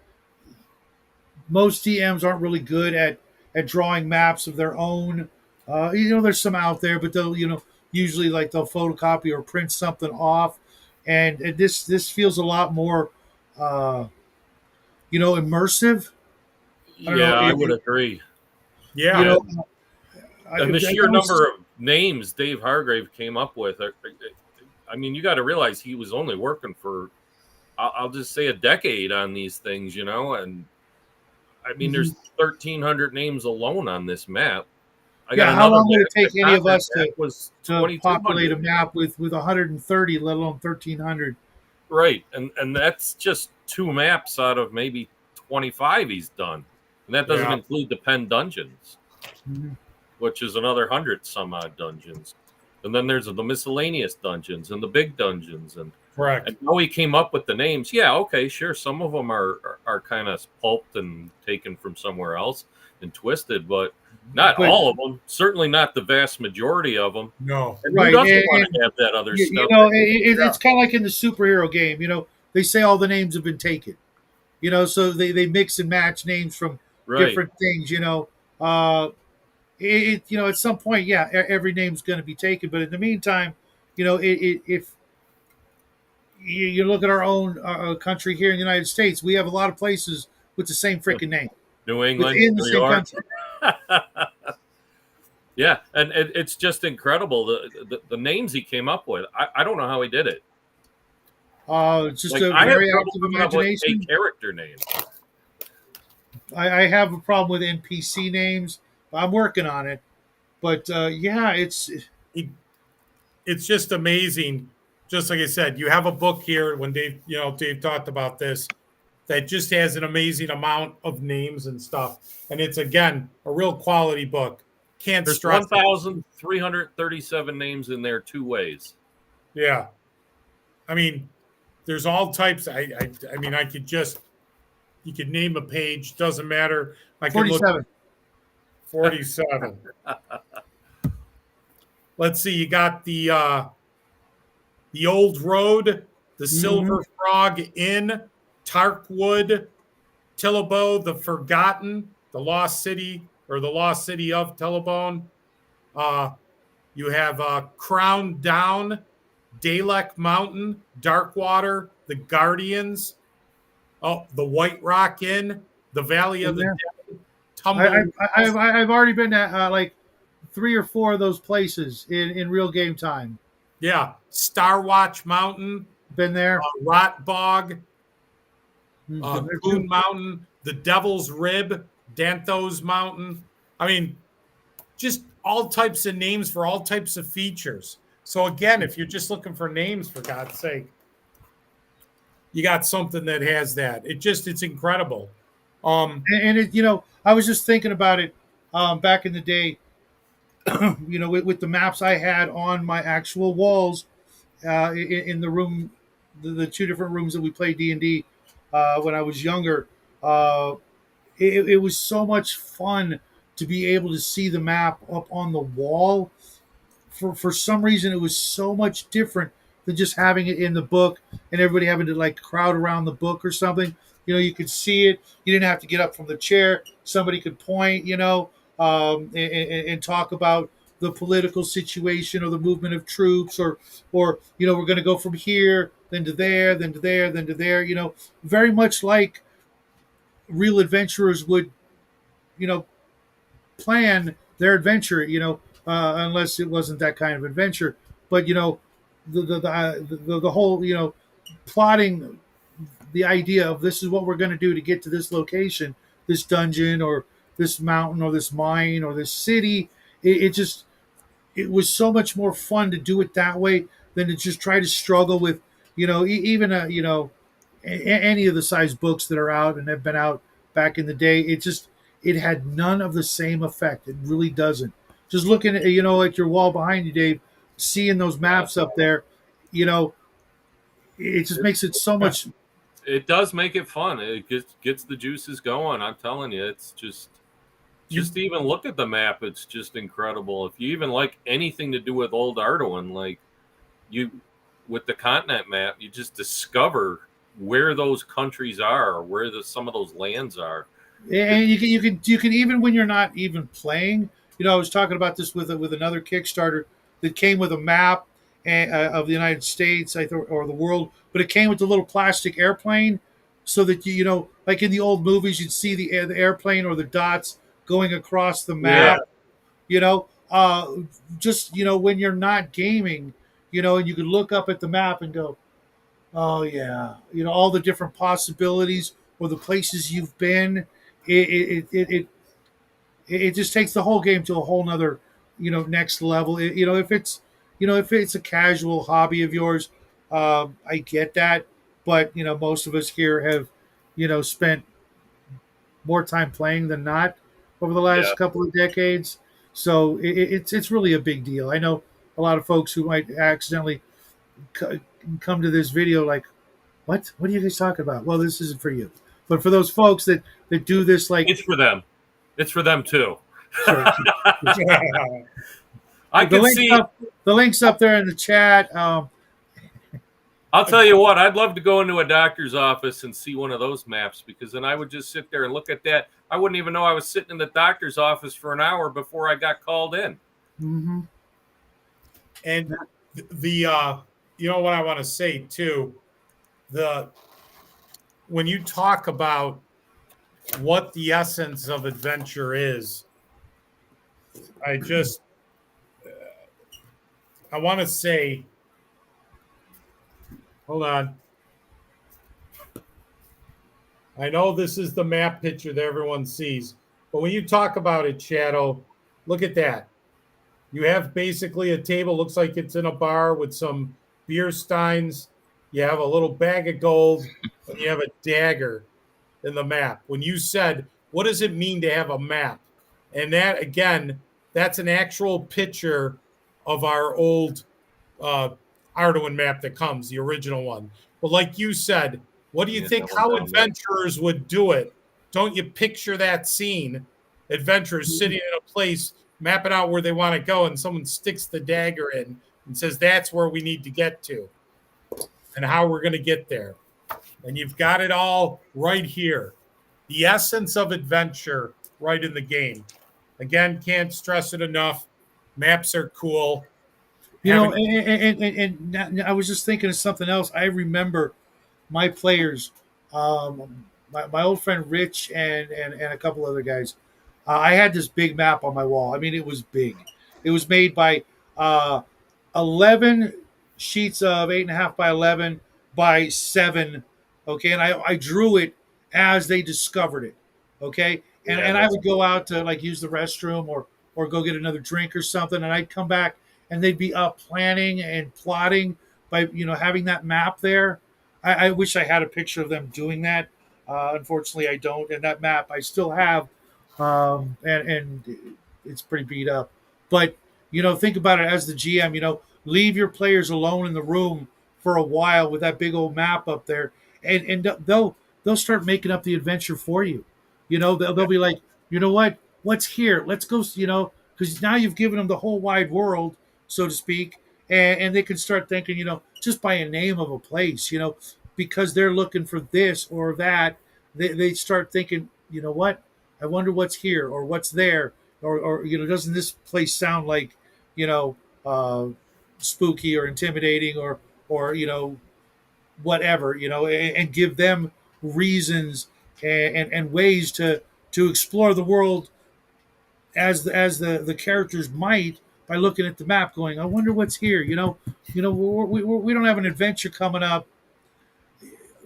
[SPEAKER 2] most DMs aren't really good at drawing maps of their own. There's some out there, but they'll usually like they'll photocopy or print something off, and this feels a lot more immersive. I don't know.
[SPEAKER 3] Yeah, I would agree.
[SPEAKER 2] You
[SPEAKER 4] yeah.
[SPEAKER 2] know,
[SPEAKER 3] And
[SPEAKER 2] I,
[SPEAKER 3] and the
[SPEAKER 2] I
[SPEAKER 3] sheer
[SPEAKER 2] was,
[SPEAKER 3] number of names Dave Hargrave came up with. I mean, you got to realize he was only working for, I'll just say, a decade on these things, and I mean, there's 1,300 names alone on this map. I got
[SPEAKER 2] yeah. How
[SPEAKER 3] another
[SPEAKER 2] long would
[SPEAKER 3] map
[SPEAKER 2] it take
[SPEAKER 3] that's
[SPEAKER 2] any
[SPEAKER 3] on
[SPEAKER 2] of
[SPEAKER 3] that
[SPEAKER 2] us
[SPEAKER 3] map was
[SPEAKER 2] to populate a
[SPEAKER 3] 2,200.
[SPEAKER 2] map with 130, let alone 1,300?
[SPEAKER 3] Right, and that's just two maps out of maybe 25 he's done, and that doesn't
[SPEAKER 4] Yeah.
[SPEAKER 3] include the Pen dungeons,
[SPEAKER 2] Mhm.
[SPEAKER 3] which is another 100 some odd dungeons, and then there's the miscellaneous dungeons and the big dungeons, and
[SPEAKER 4] Correct.
[SPEAKER 3] And how he came up with the names, yeah, okay, sure. Some of them are kind of pulped and taken from somewhere else and twisted, but not
[SPEAKER 2] But
[SPEAKER 3] all of them. Certainly not the vast majority of them.
[SPEAKER 4] No.
[SPEAKER 3] And who
[SPEAKER 2] right,
[SPEAKER 3] doesn't want
[SPEAKER 2] and
[SPEAKER 3] to have that other
[SPEAKER 2] you
[SPEAKER 3] stuff?
[SPEAKER 2] know,
[SPEAKER 3] Yeah,
[SPEAKER 2] it's kind of like in the superhero game. They say all the names have been taken. So they mix and match names from
[SPEAKER 3] right.
[SPEAKER 2] different things. At some point, yeah, every name's going to be taken. But in the meantime, if you look at our own country here in the United States, we have a lot of places with the same freaking name
[SPEAKER 3] New England,
[SPEAKER 2] within the
[SPEAKER 3] New
[SPEAKER 2] same
[SPEAKER 3] York.
[SPEAKER 2] country.
[SPEAKER 3] Yeah, and it's just incredible the names he came up with. I don't know how he did it.
[SPEAKER 2] It's just
[SPEAKER 3] Like
[SPEAKER 2] a
[SPEAKER 3] I have
[SPEAKER 2] very
[SPEAKER 3] trouble
[SPEAKER 2] active
[SPEAKER 3] coming up with a
[SPEAKER 2] imagination.
[SPEAKER 3] character name.
[SPEAKER 2] I have a problem with NPC names. I'm working on it, but yeah,
[SPEAKER 4] It, it's just amazing. Just like I said, you have a book here when Dave talked about this that just has an amazing amount of names and stuff. And it's again a real quality book. Can't
[SPEAKER 3] There's
[SPEAKER 4] stress it.
[SPEAKER 3] 1,337 names in there two ways.
[SPEAKER 4] Yeah. I mean, there's all types. I mean, you could name a page, doesn't matter. I can look
[SPEAKER 2] 47.
[SPEAKER 4] 47. Let's see, you got the Old Road, the
[SPEAKER 2] Mm-hmm.
[SPEAKER 4] Silver Frog Inn, Tarkwood, Tillabo, the Forgotten, the Lost City, or the Lost City of Tillabone. Uh, you have Crown Down, Dalek Mountain, Darkwater, the Guardians, the White Rock Inn, the Valley of
[SPEAKER 2] Been
[SPEAKER 4] the
[SPEAKER 2] there.
[SPEAKER 4] Dead,
[SPEAKER 2] I,
[SPEAKER 4] Tumble.
[SPEAKER 2] I've already been at like 3 or 4 of those places in real game time.
[SPEAKER 4] Yeah, Star Watch Mountain,
[SPEAKER 2] Been there.
[SPEAKER 4] Rot Bog,
[SPEAKER 2] Been there
[SPEAKER 4] Coon
[SPEAKER 2] too.
[SPEAKER 4] Mountain, the Devil's Rib, Danthos Mountain. I mean, just all types of names for all types of features. So again, if you're just looking for names, for God's sake, you got something that has that. It's incredible.
[SPEAKER 2] And I was just thinking about it back in the day. With the maps I had on my actual walls in the room, the 2 different rooms that we played D&D when I was younger. Uh, it was so much fun to be able to see the map up on the wall. For some reason, it was so much different than just having it in the book and everybody having to like crowd around the book or something. You could see it. You didn't have to get up from the chair. Somebody could point, and talk about the political situation or the movement of troops, or we're going to go from here, then to there, then to there, then to there. Very much like real adventurers would, you know, plan their adventure. Unless it wasn't that kind of adventure. But the whole plotting the idea of this is what we're going to do to get to this location, this dungeon or this mountain or this mine or this city. It was so much more fun to do it that way than to just try to struggle with even any of the size books that are out and have been out back in the day. It had none of the same effect. It really doesn't. Just looking at like your wall behind you, Dave, seeing those maps up there, you know, it just makes it so much.
[SPEAKER 3] It does make it fun. It gets the juices going. I'm telling you, it's just to even look at the map. It's just incredible. If you even like anything to do with old Arduin, like you with the continent map, you just discover where those countries are, where some of those lands are.
[SPEAKER 2] And you can even when you're not even playing. I was talking about this with another Kickstarter that came with a map of the United States, or the world, but it came with a little plastic airplane, so that like in the old movies, you'd see the airplane or the dots going across the
[SPEAKER 3] Yeah,
[SPEAKER 2] map. You know, uh, just when you're not gaming, and you could look up at the map and go, oh yeah, all the different possibilities or the places you've been. It just takes the whole game to a whole nother next level. If it's a casual hobby of yours, I get that, but most of us here have spent more time playing than not over the
[SPEAKER 3] yeah.
[SPEAKER 2] last couple of decades. So it's really a big deal. I know a lot of folks who might accidentally come to this video like, what? What are you guys talking about? Well, this isn't for you. But for those folks that do this, like,
[SPEAKER 3] It's for them. It's for them too.
[SPEAKER 2] sure,
[SPEAKER 3] I
[SPEAKER 2] the
[SPEAKER 3] can
[SPEAKER 2] links
[SPEAKER 3] see.
[SPEAKER 2] up, the links up there in the chat.
[SPEAKER 3] I'll tell you what. I'd love to go into a doctor's office and see one of those maps, because then I would just sit there and look at that. I wouldn't even know I was sitting in the doctor's office for an hour before I got called in.
[SPEAKER 2] Mm-hmm.
[SPEAKER 4] And the you know what I want to say too, when you talk about what the essence of adventure is, I want to say, hold on. I know this is the map picture that everyone sees, but when you talk about it, Shadow, look at that. You have basically a table, looks like it's in a bar with some beer steins. You have a little bag of gold, and you have a dagger in the map. When you said, what does it mean to have a map? And that, again, that's an actual picture of our old Arduin map that comes, the original one. But like you said, what do you
[SPEAKER 3] Yeah,
[SPEAKER 4] think
[SPEAKER 3] that one
[SPEAKER 4] how
[SPEAKER 3] down there.
[SPEAKER 4] adventurers would do it? Don't you picture that scene? Adventurers sitting in a place, mapping out where they want to go, and someone sticks the dagger in and says, that's where we need to get to and how we're going to get there. And you've got it all right here. The essence of adventure right in the game. Again, can't stress it enough. Maps are cool.
[SPEAKER 2] You know,
[SPEAKER 4] Having
[SPEAKER 2] and I was just thinking of something else. I remember my players, my old friend Rich and a couple other guys. I had this big map on my wall. I mean, it was big. It was made by uh, 11 sheets of 8.5 by 11 by 7. Okay, and I drew it as they discovered it. Okay,
[SPEAKER 3] Yeah,
[SPEAKER 2] and I
[SPEAKER 3] that's
[SPEAKER 2] would go out to like use the restroom or go get another drink or something, and I'd come back and they'd be up planning and plotting by having that map there. I wish I had a picture of them doing that. Unfortunately, I don't. And that map I still have, and it's pretty beat up. But think about it as the GM. Leave your players alone in the room for a while with that big old map up there, and they'll start making up the adventure for you. They'll be like, you know what? What's here? Let's go. Because now you've given them the whole wide world, so to speak, and they can start thinking, just by a name of a place, because they're looking for this or that, they start thinking, you know what? I wonder what's here or what's there, or doesn't this place sound like, you know, uh, spooky or intimidating or whatever, and give them reasons and ways to explore the world as the characters might by looking at the map, going, I wonder what's here. We don't have an adventure coming up,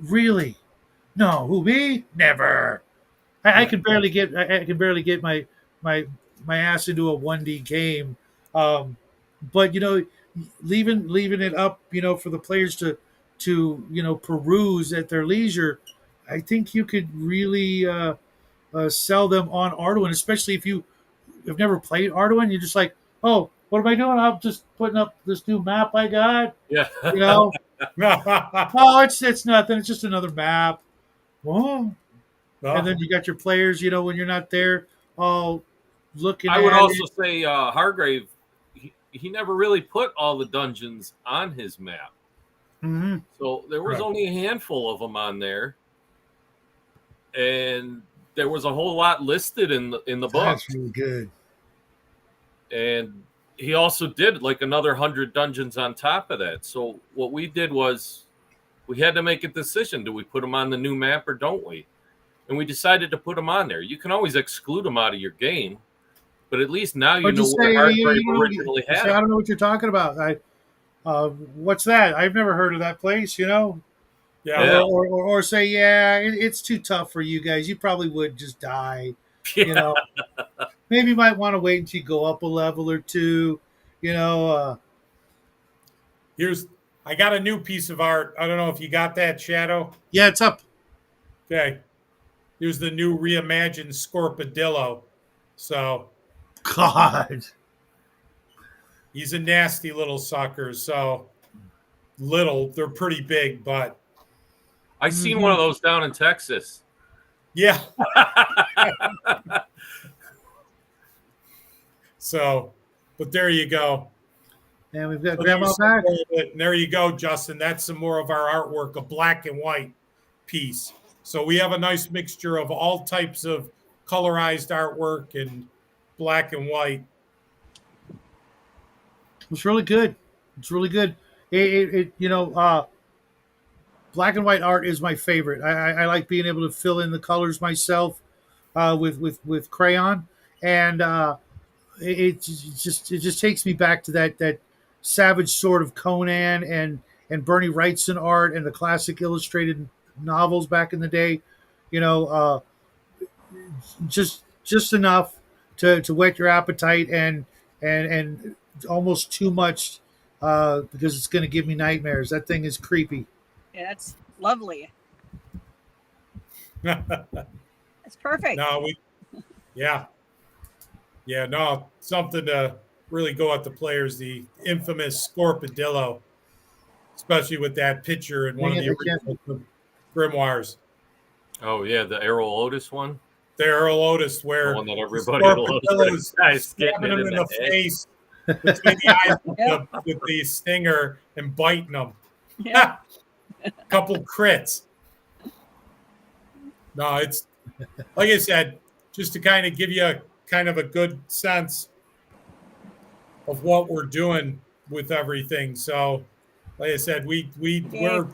[SPEAKER 2] really. No, who me? Never. I
[SPEAKER 4] yeah,
[SPEAKER 2] can barely get I can barely get my my ass into a 1D game, but leaving it up, for the players to peruse at their leisure. I think you could really sell them on Arduin, especially if you have never played Arduin. You're just like, oh, what am I doing? I'm just putting up this new map I got.
[SPEAKER 3] yeah.
[SPEAKER 2] You know, oh, it's nothing. It's just another map. Oh, and then you got your players, when you're not there, all looking
[SPEAKER 3] I would
[SPEAKER 2] at
[SPEAKER 3] also
[SPEAKER 2] it.
[SPEAKER 3] say Hargrave. He never really put all the dungeons on his map,
[SPEAKER 2] Mm-hmm.
[SPEAKER 3] so there was
[SPEAKER 4] Right.
[SPEAKER 3] only a handful of them on there, and there was a whole lot listed in the book.
[SPEAKER 2] That's really good.
[SPEAKER 3] And he also did like another 100 dungeons on top of that. So what we did was we had to make a decision: do we put them on the new map or don't we? And we decided to put them on there. You can always exclude them out of your game, but at least now you
[SPEAKER 2] Or
[SPEAKER 3] know
[SPEAKER 2] just
[SPEAKER 3] where
[SPEAKER 2] say,
[SPEAKER 3] Hargrave originally
[SPEAKER 2] just
[SPEAKER 3] had
[SPEAKER 2] say, I
[SPEAKER 3] them.
[SPEAKER 2] don't know what you're talking about. What's that? I've never heard of that place.
[SPEAKER 4] yeah.
[SPEAKER 3] Yeah.
[SPEAKER 2] Or say, yeah, it's too tough for you guys. You probably would just die. You
[SPEAKER 3] Yeah.
[SPEAKER 2] know, maybe you might want to wait until you go up a level or two. You know,
[SPEAKER 4] I got a new piece of art. I don't know if you got that, Shadow.
[SPEAKER 2] yeah, it's up.
[SPEAKER 4] Okay. Here's the new reimagined Scorpadillo. So
[SPEAKER 2] God,
[SPEAKER 4] he's a nasty little sucker. So little. They're pretty big, but
[SPEAKER 3] I seen one of those down in Texas.
[SPEAKER 4] yeah. So, but there you go.
[SPEAKER 2] And we've got
[SPEAKER 4] So
[SPEAKER 2] Grandma
[SPEAKER 4] there's some
[SPEAKER 2] back.
[SPEAKER 4] more of it. And there you go, Justin. That's some more of our artwork, a black and white piece. So we have a nice mixture of all types of colorized artwork and black and white.
[SPEAKER 2] It's really good. It's really good. Black and white art is my favorite. I like being able to fill in the colors myself with crayon, and it just takes me back to that savage sort of Conan and Bernie Wrightson art and the classic illustrated novels back in the day. You know, just enough to whet your appetite and almost too much because it's going to give me nightmares. That thing is creepy.
[SPEAKER 6] Yeah, that's lovely. It's perfect.
[SPEAKER 4] No, yeah. No, something to really go at the players. The infamous Scorpadillo, especially with that picture in one of the original grimoires.
[SPEAKER 3] Oh yeah, the Errol Otis one.
[SPEAKER 4] The Errol Otis, where
[SPEAKER 3] The one that everybody loves.
[SPEAKER 4] Guy's stabbing him in the face between the eyes with the stinger and biting him.
[SPEAKER 6] Yeah.
[SPEAKER 4] Couple crits. No, it's like I said, just to kind of give you a good sense of what we're doing with everything. So, like I said, we're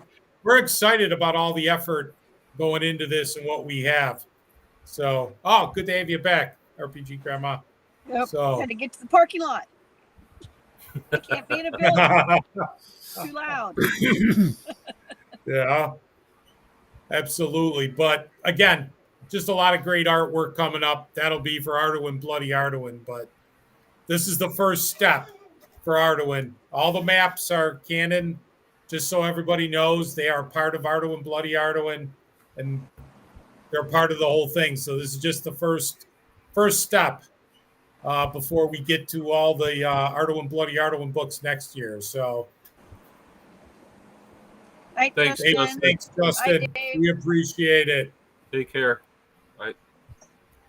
[SPEAKER 4] excited about all the effort going into this and what we have. So, good to have you back, RPG Grandma.
[SPEAKER 6] Yep.
[SPEAKER 4] So,
[SPEAKER 6] Had to get to the parking lot. I can't be in a building. Too loud.
[SPEAKER 4] yeah, absolutely. But again, just a lot of great artwork coming up. That'll be for Arduin Bloody Arduin. But this is the first step for Arduin. All the maps are canon, just so everybody knows they are part of Arduin Bloody Arduin, and they're part of the whole thing. So this is just the first step before we get to all the Arduin Bloody Arduin books next year. So
[SPEAKER 3] Thanks,
[SPEAKER 6] Justin.
[SPEAKER 4] thanks, Justin. We appreciate it.
[SPEAKER 3] Take care. Bye.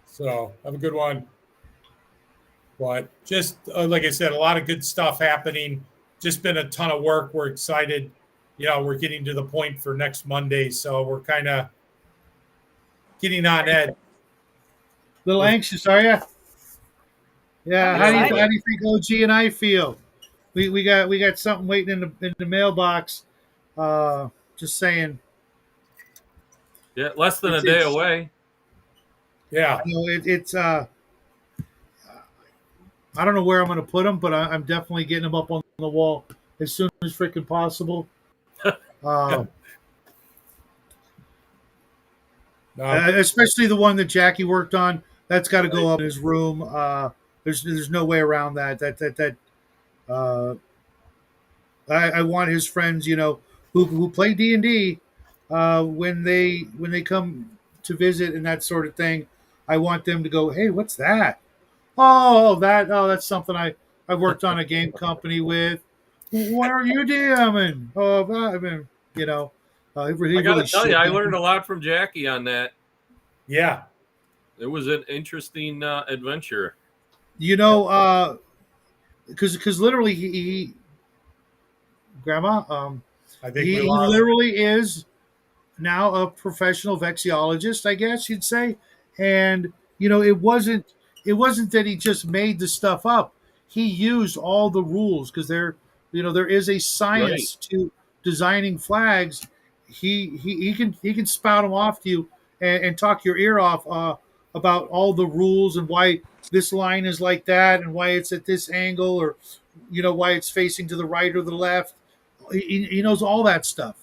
[SPEAKER 4] So have a good one. But just like I said, a lot of good stuff happening. Just been a ton of work. We're excited. We're getting to the point for next Monday, so we're kind of getting on edge.
[SPEAKER 2] A little anxious, are you? Yeah. How do you think OG and I feel? We got something waiting in the mailbox. Just saying.
[SPEAKER 3] Yeah, less than a day away.
[SPEAKER 4] Yeah.
[SPEAKER 2] It's I don't know where I'm going to put them, but I'm definitely getting them up on the wall as soon as freaking possible. Especially the one that Jackie worked on. That's got to go up in his room. There's no way around that. I want his friends, who play D&D, when they come to visit and that sort of thing. I want them to go, hey, what's that? That's something I worked on a game company with. What are you DMing?
[SPEAKER 3] I gotta tell you, I learned a lot from Jackie on that.
[SPEAKER 4] Yeah.
[SPEAKER 3] It was an interesting adventure.
[SPEAKER 2] Because literally he Grandma,
[SPEAKER 4] I think
[SPEAKER 2] he literally is now a professional vexiologist, I guess you'd say. And it wasn't that he just made the stuff up. He used all the rules because there is a science to designing flags. He can spout them off to you and talk your ear off about all the rules and why this line is like that and why it's at this angle or why it's facing to the right or the left. He knows all that stuff.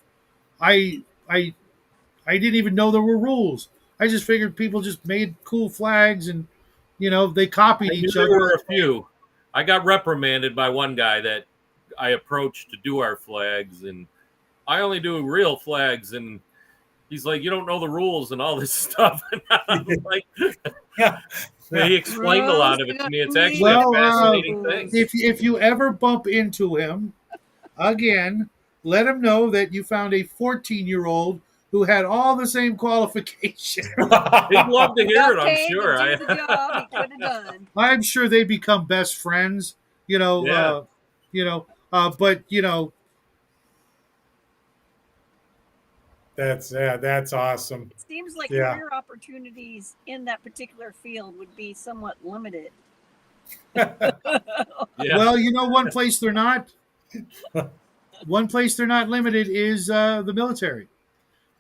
[SPEAKER 2] I didn't even know there were rules. I just figured people just made cool flags and they copied each other.
[SPEAKER 3] There were a few. I got reprimanded by one guy that I approached to do our flags, and I only do real flags, and he's like, you don't know the rules and all this stuff. And I was like, he explained a lot of it to me. It's actually a fascinating thing.
[SPEAKER 2] If you ever bump into him again, let them know that you found a 14-year-old who had all the same qualifications.
[SPEAKER 3] He'd love to hear it, I'm
[SPEAKER 6] Paid
[SPEAKER 3] sure.
[SPEAKER 6] to do the job he could have done.
[SPEAKER 2] I'm sure they become best friends. You know,
[SPEAKER 3] Yeah.
[SPEAKER 2] but you know,
[SPEAKER 4] That's awesome.
[SPEAKER 6] It seems like
[SPEAKER 4] Yeah.
[SPEAKER 6] career opportunities in that particular field would be somewhat limited.
[SPEAKER 3] Yeah.
[SPEAKER 2] well, you know, one place they're not. One place they're not limited is the military.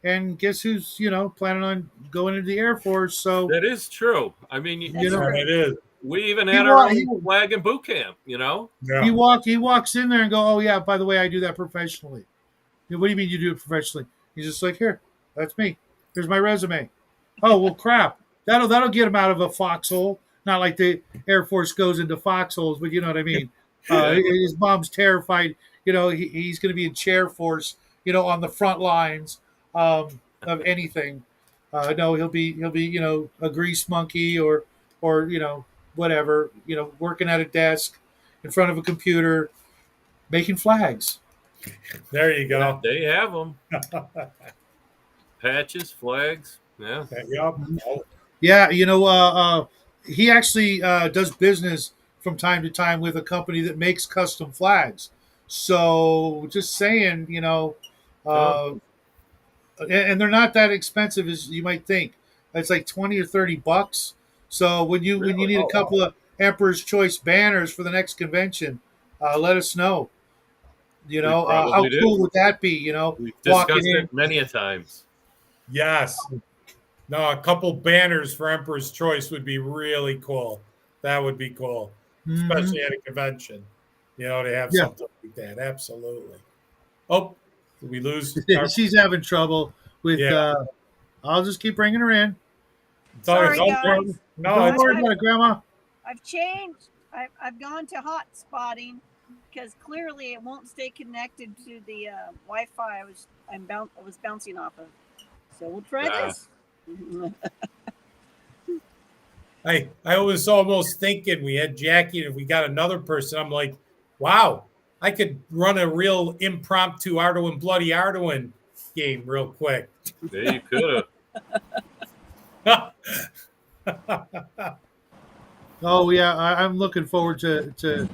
[SPEAKER 2] And guess who's planning on going into the Air Force? So
[SPEAKER 3] That is true. I mean,
[SPEAKER 2] you know,
[SPEAKER 4] It is.
[SPEAKER 3] we even
[SPEAKER 2] he
[SPEAKER 3] had our
[SPEAKER 2] wa-
[SPEAKER 3] own
[SPEAKER 2] he,
[SPEAKER 3] flag in boot camp, you know?
[SPEAKER 2] he
[SPEAKER 4] Yeah.
[SPEAKER 2] walks in there and go, oh yeah, by the way, I do that professionally. What do you mean you do it professionally? He's just like, here, that's me. Here's my resume. Oh well, crap. That'll get him out of a foxhole. Not like the Air Force goes into foxholes, but you know what I mean.
[SPEAKER 3] Yeah.
[SPEAKER 2] His mom's terrified. He's going to be in chair force. On the front lines of anything. No, he'll be a grease monkey or whatever. Working at a desk in front of a computer making flags.
[SPEAKER 4] There you go.
[SPEAKER 3] They have them. Patches, flags. Yeah.
[SPEAKER 4] Yep. Oh,
[SPEAKER 2] Yeah, he actually does business from time to time with a company that makes custom flags. So just saying, uh, and they're not that expensive as you might think. It's like 20 or $30. So when you
[SPEAKER 3] Really?
[SPEAKER 2] need a
[SPEAKER 4] oh,
[SPEAKER 2] couple of Emperor's Choice banners for the next convention, let us know.
[SPEAKER 3] We
[SPEAKER 2] How
[SPEAKER 3] probably
[SPEAKER 2] cool
[SPEAKER 3] do.
[SPEAKER 2] would that be?
[SPEAKER 3] We've
[SPEAKER 2] Walking
[SPEAKER 3] discussed
[SPEAKER 2] in.
[SPEAKER 3] it many a times.
[SPEAKER 4] yes. No, a couple banners for Emperor's Choice would be really cool. That would be cool,
[SPEAKER 2] Mhm.
[SPEAKER 4] especially at a convention. To have
[SPEAKER 2] Yeah,
[SPEAKER 4] something like that. Absolutely. Oh, did we lose?
[SPEAKER 2] she's having trouble with.
[SPEAKER 4] Yeah.
[SPEAKER 2] I'll just keep bringing her in.
[SPEAKER 6] Sorry,
[SPEAKER 4] Don't
[SPEAKER 6] guys.
[SPEAKER 4] worry. No,
[SPEAKER 2] Don't
[SPEAKER 4] it's
[SPEAKER 2] worry about it, Grandma.
[SPEAKER 6] I've changed. I've gone to hot spotting because clearly it won't stay connected to the Wi-Fi I was bouncing off of. So we'll try
[SPEAKER 3] Ah.
[SPEAKER 6] this.
[SPEAKER 4] I was almost thinking we had Jackie, and if we got another person, I'm like, wow, I could run a real impromptu Arduin Bloody Arduin game real quick.
[SPEAKER 3] Yeah, you could have.
[SPEAKER 2] Oh yeah, I'm looking forward to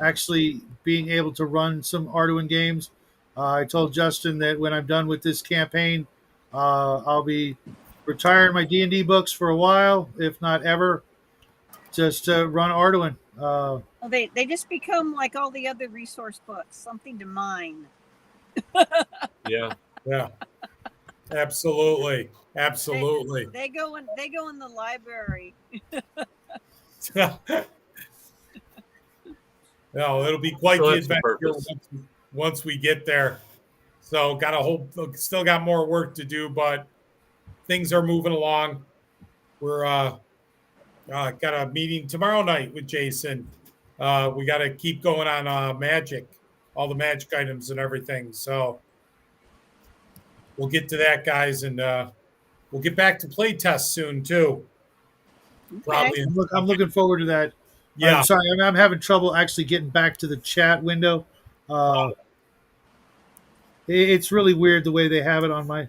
[SPEAKER 2] actually being able to run some Arduin games. I told Justin that when I'm done with this campaign, I'll be retiring my D&D books for a while, if not ever, just to run Arduin.
[SPEAKER 6] Well, they just become like all the other resource books, something to mine.
[SPEAKER 3] Yeah.
[SPEAKER 4] Yeah, absolutely, absolutely.
[SPEAKER 6] They go in the library.
[SPEAKER 4] No, it'll be quite
[SPEAKER 3] So
[SPEAKER 4] the
[SPEAKER 3] that's the
[SPEAKER 4] adventure
[SPEAKER 3] purpose.
[SPEAKER 4] once we get there. So still got more work to do, but things are moving along. We're got a meeting tomorrow night with Jason. We got to keep going on magic, all the magic items and everything. So we'll get to that, guys, and we'll get back to play tests soon too. Probably.
[SPEAKER 2] I'm looking forward to that.
[SPEAKER 4] Yeah.
[SPEAKER 2] I'm sorry, I'm having trouble actually getting back to the chat window. It's really weird the way they have it on my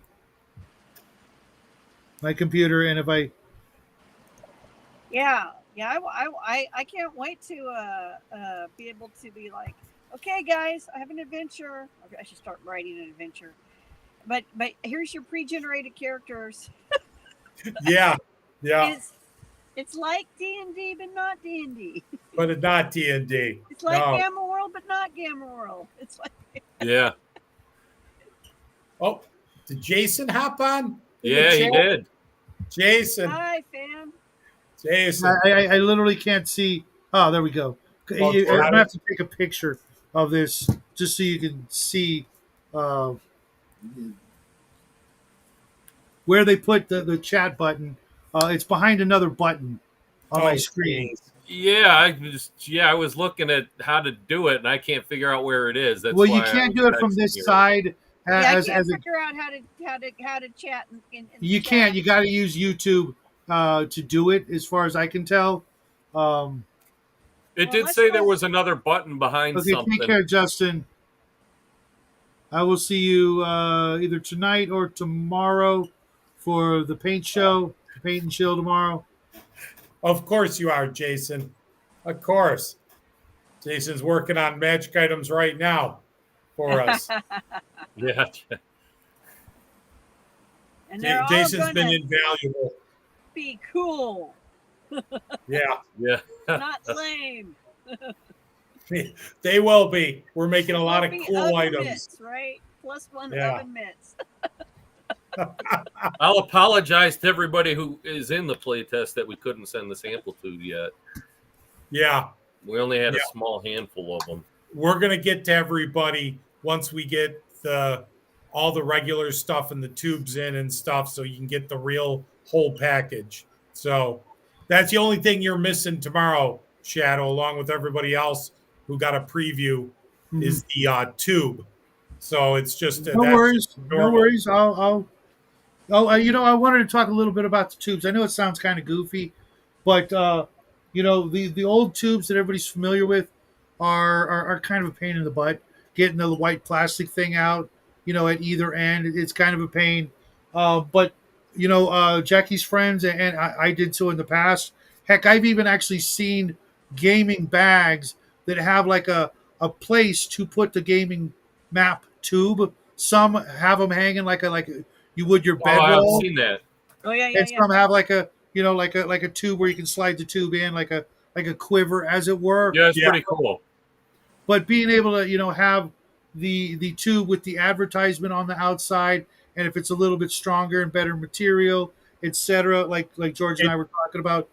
[SPEAKER 2] computer, and if I
[SPEAKER 6] Yeah, I can't wait to be able to be like, okay, guys, I have an adventure. I should start writing an adventure. But here's your pre-generated characters.
[SPEAKER 4] Yeah. Yeah.
[SPEAKER 6] It's like D&D, but not D&D.
[SPEAKER 4] But it's not D&D.
[SPEAKER 6] It's like
[SPEAKER 4] No.
[SPEAKER 6] Gamma World, but not Gamma World. It's like
[SPEAKER 3] Yeah.
[SPEAKER 4] Oh, did Jason hop on? in the
[SPEAKER 3] Yeah, he
[SPEAKER 4] chat?
[SPEAKER 3] did.
[SPEAKER 4] Jason.
[SPEAKER 6] hi, fam.
[SPEAKER 4] Jason.
[SPEAKER 2] I literally can't see. Oh, there we go.
[SPEAKER 4] Oh,
[SPEAKER 2] I'm
[SPEAKER 4] got
[SPEAKER 2] gonna
[SPEAKER 4] it.
[SPEAKER 2] have to take a picture of this just so you can see where they put the chat button. It's behind another button on my screen.
[SPEAKER 4] geez.
[SPEAKER 3] Yeah, I was looking at how to do it, and I can't figure out where it is. That's
[SPEAKER 2] Well, you
[SPEAKER 3] why I
[SPEAKER 2] can't
[SPEAKER 3] was
[SPEAKER 2] do it from
[SPEAKER 3] texting
[SPEAKER 2] this
[SPEAKER 3] you.
[SPEAKER 2] side.
[SPEAKER 6] Yeah, I
[SPEAKER 2] As
[SPEAKER 6] can't
[SPEAKER 2] a,
[SPEAKER 6] figure out how to chat in the
[SPEAKER 2] you
[SPEAKER 6] chat.
[SPEAKER 2] can't. You got to use YouTube to do it, as far as I can tell.
[SPEAKER 3] It
[SPEAKER 6] Well,
[SPEAKER 3] did
[SPEAKER 6] let's
[SPEAKER 3] say
[SPEAKER 6] go-
[SPEAKER 3] there was another button behind
[SPEAKER 2] Okay,
[SPEAKER 3] something.
[SPEAKER 2] take care, Justin. I will see you either tonight or tomorrow for the paint show, the paint and chill tomorrow.
[SPEAKER 4] Of course you are, Jason. Of course. Jason's working on magic items right now for us.
[SPEAKER 3] Yeah.
[SPEAKER 6] And they're all
[SPEAKER 4] Jason's
[SPEAKER 6] going
[SPEAKER 4] been
[SPEAKER 6] to
[SPEAKER 4] invaluable.
[SPEAKER 6] be cool,
[SPEAKER 4] Yeah,
[SPEAKER 3] Yeah.
[SPEAKER 6] not lame.
[SPEAKER 4] they will be. We're making a lot
[SPEAKER 6] There'll
[SPEAKER 4] of
[SPEAKER 6] be
[SPEAKER 4] cool
[SPEAKER 6] oven
[SPEAKER 4] items.
[SPEAKER 6] mitts, right? Plus one
[SPEAKER 4] Yeah.
[SPEAKER 6] oven mitts.
[SPEAKER 3] I'll apologize to everybody who is in the playtest that we couldn't send the sample to yet.
[SPEAKER 4] Yeah,
[SPEAKER 3] We only had a
[SPEAKER 4] Yeah.
[SPEAKER 3] small handful of them.
[SPEAKER 4] we're gonna get to everybody once we get all the regular stuff and the tubes in and stuff, so you can get the real whole package. So that's the only thing you're missing tomorrow, Shadow, along with everybody else who got a preview, is the tube. So it's just
[SPEAKER 2] No
[SPEAKER 4] that's
[SPEAKER 2] worries. No
[SPEAKER 4] normal.
[SPEAKER 2] worries. I wanted to talk a little bit about the tubes. I know it sounds kind of goofy, but the old tubes that everybody's familiar with are kind of a pain in the butt. Getting the white plastic thing out, at either end, it's kind of a pain. But Jackie's friends and I did so in the past. Heck, I've even actually seen gaming bags that have like a place to put the gaming map tube. Some have them hanging like you would your
[SPEAKER 3] Oh, I've
[SPEAKER 2] bedroll,
[SPEAKER 3] seen that.
[SPEAKER 6] Oh yeah, yeah,
[SPEAKER 2] and
[SPEAKER 6] yeah.
[SPEAKER 2] some have like a tube where you can slide the tube in like a quiver, as it were.
[SPEAKER 3] Yeah, it's
[SPEAKER 4] Yeah.
[SPEAKER 3] pretty cool.
[SPEAKER 2] But being able to have the tube with the advertisement on the outside, and if it's a little bit stronger and better material, etc., like George and I were talking about,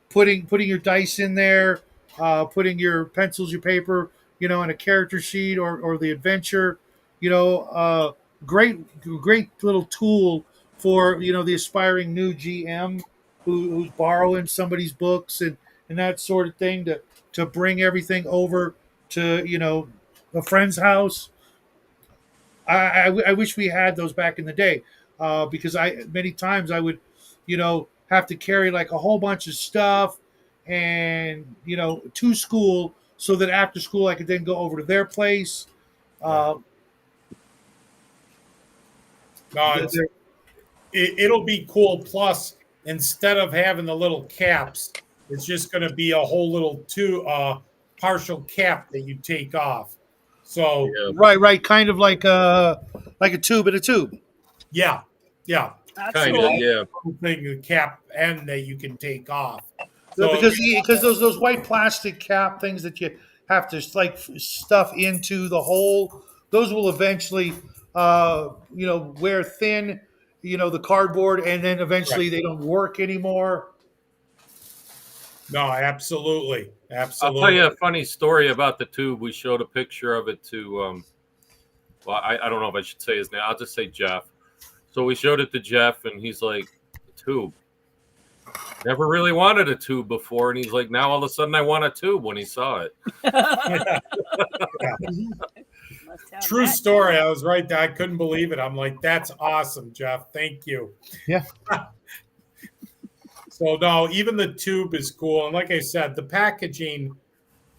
[SPEAKER 2] putting your dice in there, putting your pencils, your paper, in a character sheet or the adventure, great little tool for the aspiring new GM who's borrowing somebody's books and that sort of thing to bring everything over to a friend's house. I wish we had those back in the day, because I many times I would have to carry like a whole bunch of stuff and to school, so that after school I could then go over to their place. Uh,
[SPEAKER 4] No, it'll be cool. Plus, instead of having the little caps, it's just going to be a whole little partial cap that you take off. So
[SPEAKER 3] Yeah.
[SPEAKER 2] right, kind of like a tube in a tube.
[SPEAKER 4] yeah, yeah,
[SPEAKER 6] That's
[SPEAKER 3] Kind
[SPEAKER 6] cool.
[SPEAKER 3] of, yeah.
[SPEAKER 4] thing the cap end that you can take off. So
[SPEAKER 2] Because those white plastic cap things that you have to like stuff into the hole, those will eventually wear thin, the cardboard, and then eventually they don't work anymore.
[SPEAKER 4] no, absolutely,
[SPEAKER 3] I'll
[SPEAKER 4] absolutely.
[SPEAKER 3] tell you a funny story about the tube. We showed a picture of it to, well, I don't know if I should say his name. I'll just say Jeff. So we showed it to Jeff, and he's like, tube. Never really wanted a tube before. And he's like, now all of a sudden I want a tube when he saw it.
[SPEAKER 6] Must have
[SPEAKER 4] True
[SPEAKER 6] that.
[SPEAKER 4] story. I was right there. I couldn't believe it. I'm like, that's awesome, Jeff. Thank you.
[SPEAKER 2] Yeah.
[SPEAKER 4] So no, even the tube is cool. And like I said, the packaging,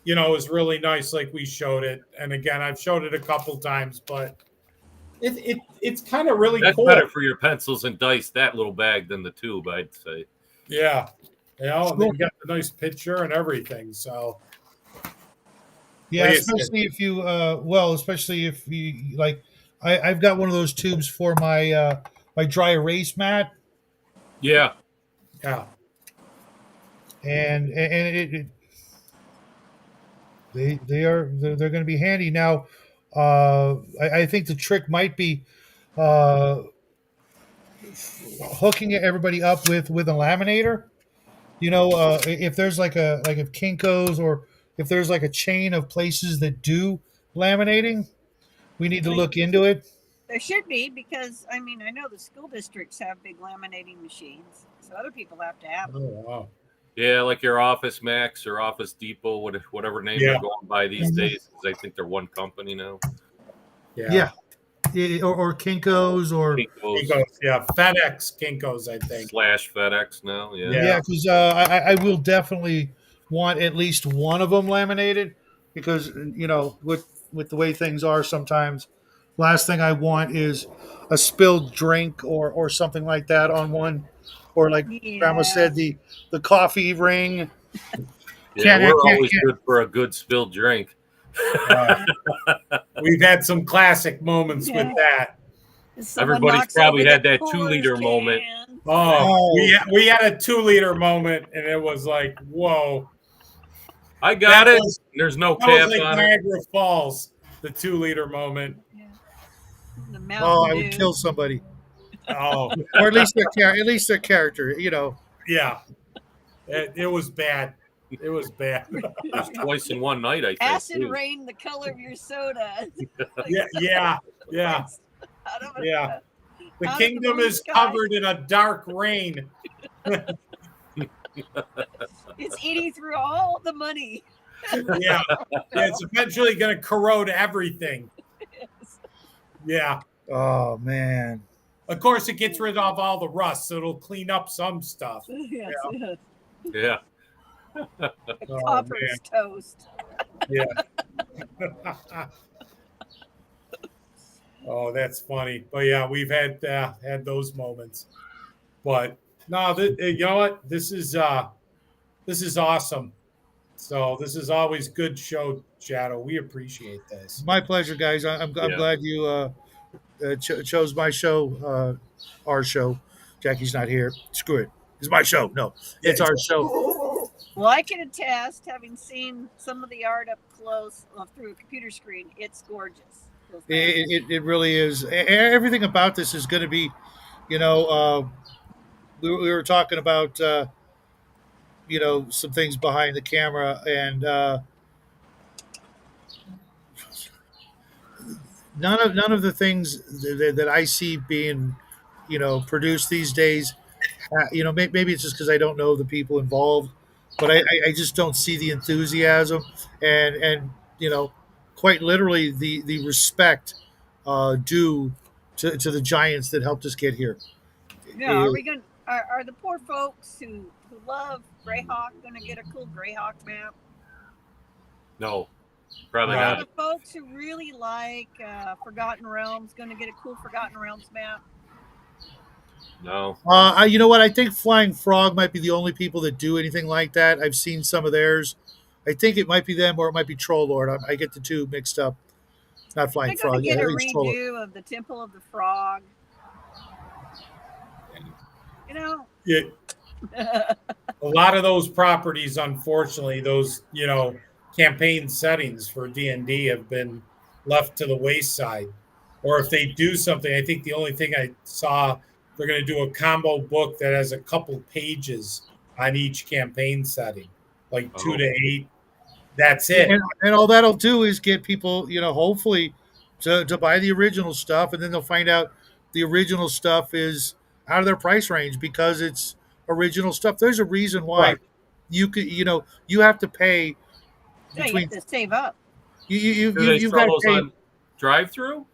[SPEAKER 4] is really nice, like we showed it. And again, I've showed it a couple times, but it's kind of really
[SPEAKER 3] That's
[SPEAKER 4] cool.
[SPEAKER 3] better for your pencils and dice, that little bag, than the tube, I'd say.
[SPEAKER 4] Yeah. And then you got the nice picture and everything. So
[SPEAKER 2] Yeah,
[SPEAKER 4] Like I
[SPEAKER 2] especially if you especially if you like, I've got one of those tubes for my my dry erase mat,
[SPEAKER 3] Yeah.
[SPEAKER 4] yeah.
[SPEAKER 2] and they're going to be handy now. I think the trick might be hooking everybody up with a laminator. If there's like if Kinko's, or if there's like a chain of places that do laminating, we need to look into it.
[SPEAKER 6] There should be, because I mean I know the school districts have big laminating machines, so other people have to have
[SPEAKER 4] Oh,
[SPEAKER 6] them.
[SPEAKER 4] wow.
[SPEAKER 3] Yeah, like your Office Max or Office Depot, whatever name
[SPEAKER 4] Yeah.
[SPEAKER 3] they're going by these
[SPEAKER 2] Mhm.
[SPEAKER 3] days, because I think they're one company now.
[SPEAKER 4] Yeah.
[SPEAKER 2] Or Kinko's, or
[SPEAKER 4] Kinko's, yeah. FedEx Kinko's, I think.
[SPEAKER 3] / FedEx now. Yeah.
[SPEAKER 2] yeah, because I will definitely want at least one of them laminated, because with the way things are sometimes, Last thing I want is a spilled drink or something like that on one, or like Grandma
[SPEAKER 6] Yeah.
[SPEAKER 2] said, the coffee ring.
[SPEAKER 3] Yeah,
[SPEAKER 2] Can't
[SPEAKER 3] we're
[SPEAKER 2] can't
[SPEAKER 3] always
[SPEAKER 2] can't.
[SPEAKER 3] good for a good spilled drink.
[SPEAKER 4] Uh,
[SPEAKER 6] Yeah.
[SPEAKER 4] we've had some classic moments with
[SPEAKER 6] Yeah.
[SPEAKER 4] that.
[SPEAKER 6] Someone
[SPEAKER 3] Everybody's
[SPEAKER 6] knocks over
[SPEAKER 3] probably
[SPEAKER 6] the
[SPEAKER 3] had that
[SPEAKER 6] Coors
[SPEAKER 3] 2 liter moment.
[SPEAKER 6] can.
[SPEAKER 4] Oh,
[SPEAKER 2] Oh,
[SPEAKER 4] we had a 2 liter moment, and it was like, whoa,
[SPEAKER 3] I
[SPEAKER 4] that
[SPEAKER 3] got it.
[SPEAKER 4] was
[SPEAKER 3] There's no
[SPEAKER 4] that was
[SPEAKER 3] cap
[SPEAKER 4] like
[SPEAKER 3] on it.
[SPEAKER 4] Niagara Falls, the 2 liter moment.
[SPEAKER 6] Yeah. The
[SPEAKER 2] oh,
[SPEAKER 6] Mountain
[SPEAKER 2] I would
[SPEAKER 6] Dew.
[SPEAKER 2] kill somebody,
[SPEAKER 4] Oh,
[SPEAKER 2] or at least their character.
[SPEAKER 4] yeah, it was bad. It was bad.
[SPEAKER 3] It was twice in one night, I think.
[SPEAKER 6] Acid
[SPEAKER 3] Too.
[SPEAKER 6] rain, the color of your soda. Like,
[SPEAKER 4] Yeah, yeah.
[SPEAKER 6] it's out of
[SPEAKER 4] Yeah. The
[SPEAKER 6] out of the
[SPEAKER 4] kingdom
[SPEAKER 6] blue
[SPEAKER 4] is
[SPEAKER 6] sky.
[SPEAKER 4] covered in a dark rain.
[SPEAKER 6] It's eating through all the money.
[SPEAKER 4] Yeah. It's eventually going to corrode everything. Yeah.
[SPEAKER 2] Oh man.
[SPEAKER 4] Of course, it gets rid of all the rust, so it'll clean up some stuff.
[SPEAKER 6] Yes, yes.
[SPEAKER 3] Yeah.
[SPEAKER 4] Oh,
[SPEAKER 6] Copper's toast.
[SPEAKER 4] Yeah. Oh, that's funny. But yeah, we've had those moments. But no, you know what? This is awesome. So this is always good show, Shadow. We appreciate this.
[SPEAKER 2] My pleasure, guys. I'm
[SPEAKER 3] Yeah.
[SPEAKER 2] glad you chose my show, our show. Jackie's not here. Screw it. It's my show. No, it's our show.
[SPEAKER 6] Well, I can attest, having seen some of the art up close through a computer screen, it's gorgeous.
[SPEAKER 2] It really is. Everything about this is going to be, we were talking about, some things behind the camera, and none of the things that I see being, produced these days. Maybe it's just because I don't know the people involved, but I just don't see the enthusiasm and quite literally the respect due to the giants that helped us get here.
[SPEAKER 6] Yeah, are we going? Are the poor folks who love Greyhawk going to get a cool Greyhawk map?
[SPEAKER 3] No, probably
[SPEAKER 4] No.
[SPEAKER 6] Are
[SPEAKER 3] not.
[SPEAKER 6] the folks who really like Forgotten Realms going to get a cool Forgotten Realms map?
[SPEAKER 3] No.
[SPEAKER 2] You know what? I think Flying Frog might be the only people that do anything like that. I've seen some of theirs. I think it might be them or it might be Troll Lord. I get the two mixed up. Not Flying
[SPEAKER 6] They're going
[SPEAKER 2] Frog.
[SPEAKER 6] to
[SPEAKER 2] Yeah,
[SPEAKER 6] get
[SPEAKER 2] at
[SPEAKER 6] a
[SPEAKER 2] least Troll Lord.
[SPEAKER 6] redo of the Temple of the Frog. You know,
[SPEAKER 4] Yeah. A lot of those properties, unfortunately, those campaign settings for D&D have been left to the wayside. Or if they do something, I think the only thing I saw, they're going to do a combo book that has a couple pages on each campaign setting, like 2 to 8. That's it.
[SPEAKER 2] And all that'll do is get people, hopefully to buy the original stuff, and then they'll find out the original stuff is out of their price range because it's original stuff. There's a reason why
[SPEAKER 4] Right.
[SPEAKER 2] you have to pay
[SPEAKER 6] yeah, you
[SPEAKER 2] between
[SPEAKER 6] have to save up.
[SPEAKER 3] Do they
[SPEAKER 2] you've
[SPEAKER 3] sell
[SPEAKER 2] got to
[SPEAKER 3] those
[SPEAKER 2] pay.
[SPEAKER 3] on drive-through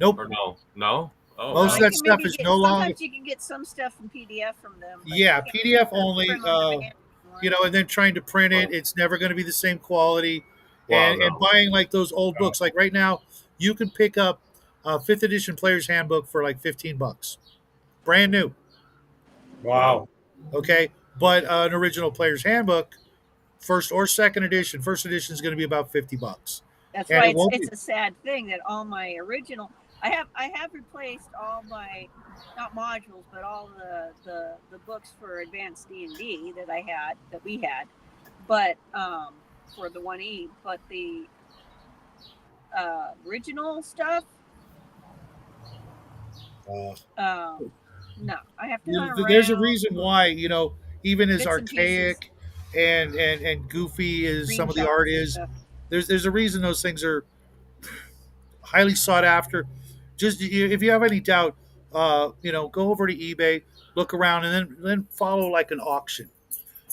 [SPEAKER 2] Nope.
[SPEAKER 3] or no? No. Oh,
[SPEAKER 2] Most
[SPEAKER 3] no.
[SPEAKER 2] of
[SPEAKER 6] You
[SPEAKER 2] that
[SPEAKER 6] can
[SPEAKER 2] stuff
[SPEAKER 6] maybe
[SPEAKER 2] is
[SPEAKER 6] get,
[SPEAKER 2] no longer.
[SPEAKER 6] sometimes you can get some stuff in PDF from them. but
[SPEAKER 2] Yeah,
[SPEAKER 6] you can't
[SPEAKER 2] PDF
[SPEAKER 6] get the
[SPEAKER 2] only.
[SPEAKER 6] print on demand anymore.
[SPEAKER 2] And then trying to print it, it's never going to be the same quality.
[SPEAKER 3] Wow,
[SPEAKER 2] And
[SPEAKER 3] no.
[SPEAKER 2] buying like those old
[SPEAKER 4] No.
[SPEAKER 2] books, like right now, you can pick up a fifth edition Player's Handbook for like $15, brand new.
[SPEAKER 4] Wow.
[SPEAKER 2] Okay, but an original Player's Handbook, first or second edition, first edition is going to be about $50.
[SPEAKER 6] That's
[SPEAKER 2] And
[SPEAKER 6] why
[SPEAKER 2] it won't
[SPEAKER 6] it's
[SPEAKER 2] be.
[SPEAKER 6] a sad thing that all my original I have replaced all my not modules but all the books for advanced D&D that we had, but for the 1E, but the original stuff no, I have to hunt
[SPEAKER 2] There's a
[SPEAKER 6] around,
[SPEAKER 2] reason why even as
[SPEAKER 6] bits and pieces,
[SPEAKER 2] archaic and goofy as some of the
[SPEAKER 6] screenshots
[SPEAKER 2] art
[SPEAKER 6] and
[SPEAKER 2] is,
[SPEAKER 6] stuff.
[SPEAKER 2] there's a reason those things are highly sought after. Just if you have any doubt, go over to eBay, look around, and then follow like an auction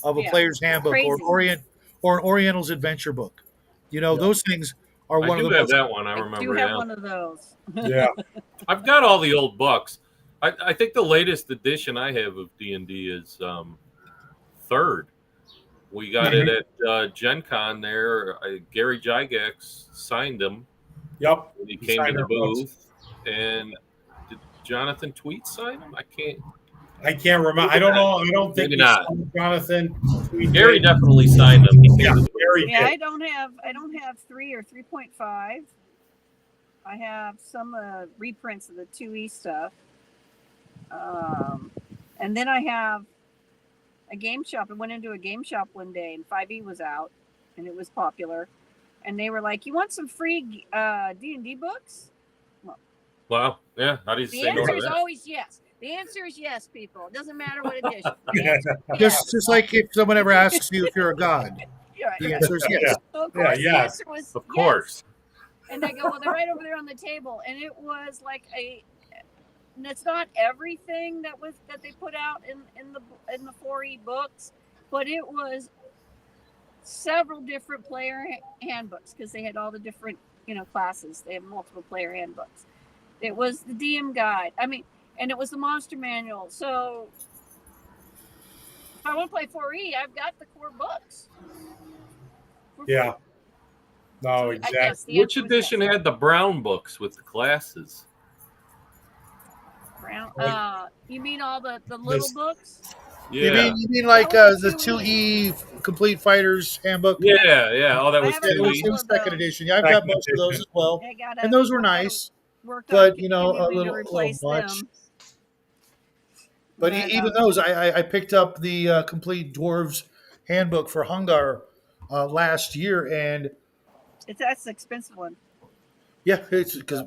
[SPEAKER 2] of a
[SPEAKER 6] Yeah,
[SPEAKER 2] Player's
[SPEAKER 6] it's
[SPEAKER 2] Handbook or
[SPEAKER 6] crazy.
[SPEAKER 2] an Oriental's Adventure Book.
[SPEAKER 4] Yeah.
[SPEAKER 2] Those things are
[SPEAKER 3] I
[SPEAKER 2] one of
[SPEAKER 3] do
[SPEAKER 2] the
[SPEAKER 3] have
[SPEAKER 2] most.
[SPEAKER 3] that one. I
[SPEAKER 6] I do
[SPEAKER 3] remember.
[SPEAKER 6] have
[SPEAKER 3] Yeah.
[SPEAKER 6] one of those.
[SPEAKER 4] Yeah.
[SPEAKER 3] I've got all the old books. I think the latest edition I have of D&D is third. We got it at Gen Con there. Gary Gygax signed them,
[SPEAKER 4] Yep.
[SPEAKER 3] when he
[SPEAKER 4] He
[SPEAKER 3] came to
[SPEAKER 4] signed
[SPEAKER 3] the
[SPEAKER 4] our books.
[SPEAKER 3] booth. And did Jonathan Tweet sign him? I can't.
[SPEAKER 4] I can't remember. I don't know. I don't think
[SPEAKER 3] Maybe
[SPEAKER 4] we
[SPEAKER 3] not.
[SPEAKER 4] saw Jonathan. We
[SPEAKER 3] Gary
[SPEAKER 4] did.
[SPEAKER 3] definitely signed him. He came
[SPEAKER 4] Yeah,
[SPEAKER 3] to the booth.
[SPEAKER 4] Gary
[SPEAKER 6] Yeah,
[SPEAKER 4] did.
[SPEAKER 6] I don't have 3 or 3.5. I have some reprints of the 2E stuff. And then I have a game shop. I went into a game shop one day and 5E was out and it was popular. And they were like, "You want some free D&D books?"
[SPEAKER 3] Wow. Yeah. How do you
[SPEAKER 6] The
[SPEAKER 3] say no
[SPEAKER 6] answer
[SPEAKER 3] to
[SPEAKER 6] is
[SPEAKER 3] that?
[SPEAKER 6] always yes. The answer is yes, people. It doesn't matter what edition. The
[SPEAKER 4] Yeah.
[SPEAKER 6] answer is yes.
[SPEAKER 2] Just like if someone ever asks you if you're a god,
[SPEAKER 6] Yeah,
[SPEAKER 2] the answer is yes.
[SPEAKER 4] Yeah.
[SPEAKER 6] so of
[SPEAKER 4] Yeah,
[SPEAKER 6] course the
[SPEAKER 4] yes.
[SPEAKER 6] answer was
[SPEAKER 3] Of
[SPEAKER 6] yes.
[SPEAKER 3] course.
[SPEAKER 6] And I go, well, they're right over there on the table. And it was like and it's not everything that they put out in the 4E books, but it was several different player handbooks because they had all the different classes. They have multiple player handbooks. It was the DM guide. I mean, and it was the monster manual. So if I want to play 4E, I've got the core books.
[SPEAKER 4] Yeah. No,
[SPEAKER 6] So,
[SPEAKER 4] exactly.
[SPEAKER 6] yes, the
[SPEAKER 3] Which
[SPEAKER 6] answer was
[SPEAKER 3] edition
[SPEAKER 6] yes.
[SPEAKER 3] had the brown books with the classes?
[SPEAKER 6] Brown. You mean all the little
[SPEAKER 4] This-
[SPEAKER 6] books?
[SPEAKER 3] Yeah.
[SPEAKER 2] You mean like
[SPEAKER 6] That was
[SPEAKER 2] the
[SPEAKER 6] the
[SPEAKER 2] 2E Complete Fighters Handbook?
[SPEAKER 3] Yeah. Yeah. Oh, that
[SPEAKER 6] I
[SPEAKER 3] was
[SPEAKER 6] have a
[SPEAKER 2] Yeah, it was,
[SPEAKER 3] 2E.
[SPEAKER 6] couple
[SPEAKER 2] it was
[SPEAKER 6] of
[SPEAKER 2] second
[SPEAKER 6] those.
[SPEAKER 2] edition. Yeah, I've got most of those as well,
[SPEAKER 6] I got
[SPEAKER 2] and those were nice.
[SPEAKER 6] worked
[SPEAKER 2] But
[SPEAKER 6] on
[SPEAKER 2] you know, a
[SPEAKER 6] continuing to
[SPEAKER 2] little
[SPEAKER 6] replace
[SPEAKER 2] much.
[SPEAKER 6] them.
[SPEAKER 2] But even those, I picked up the complete Dwarves Handbook for Hungar last year, and
[SPEAKER 6] that's an expensive one.
[SPEAKER 2] yeah, it's because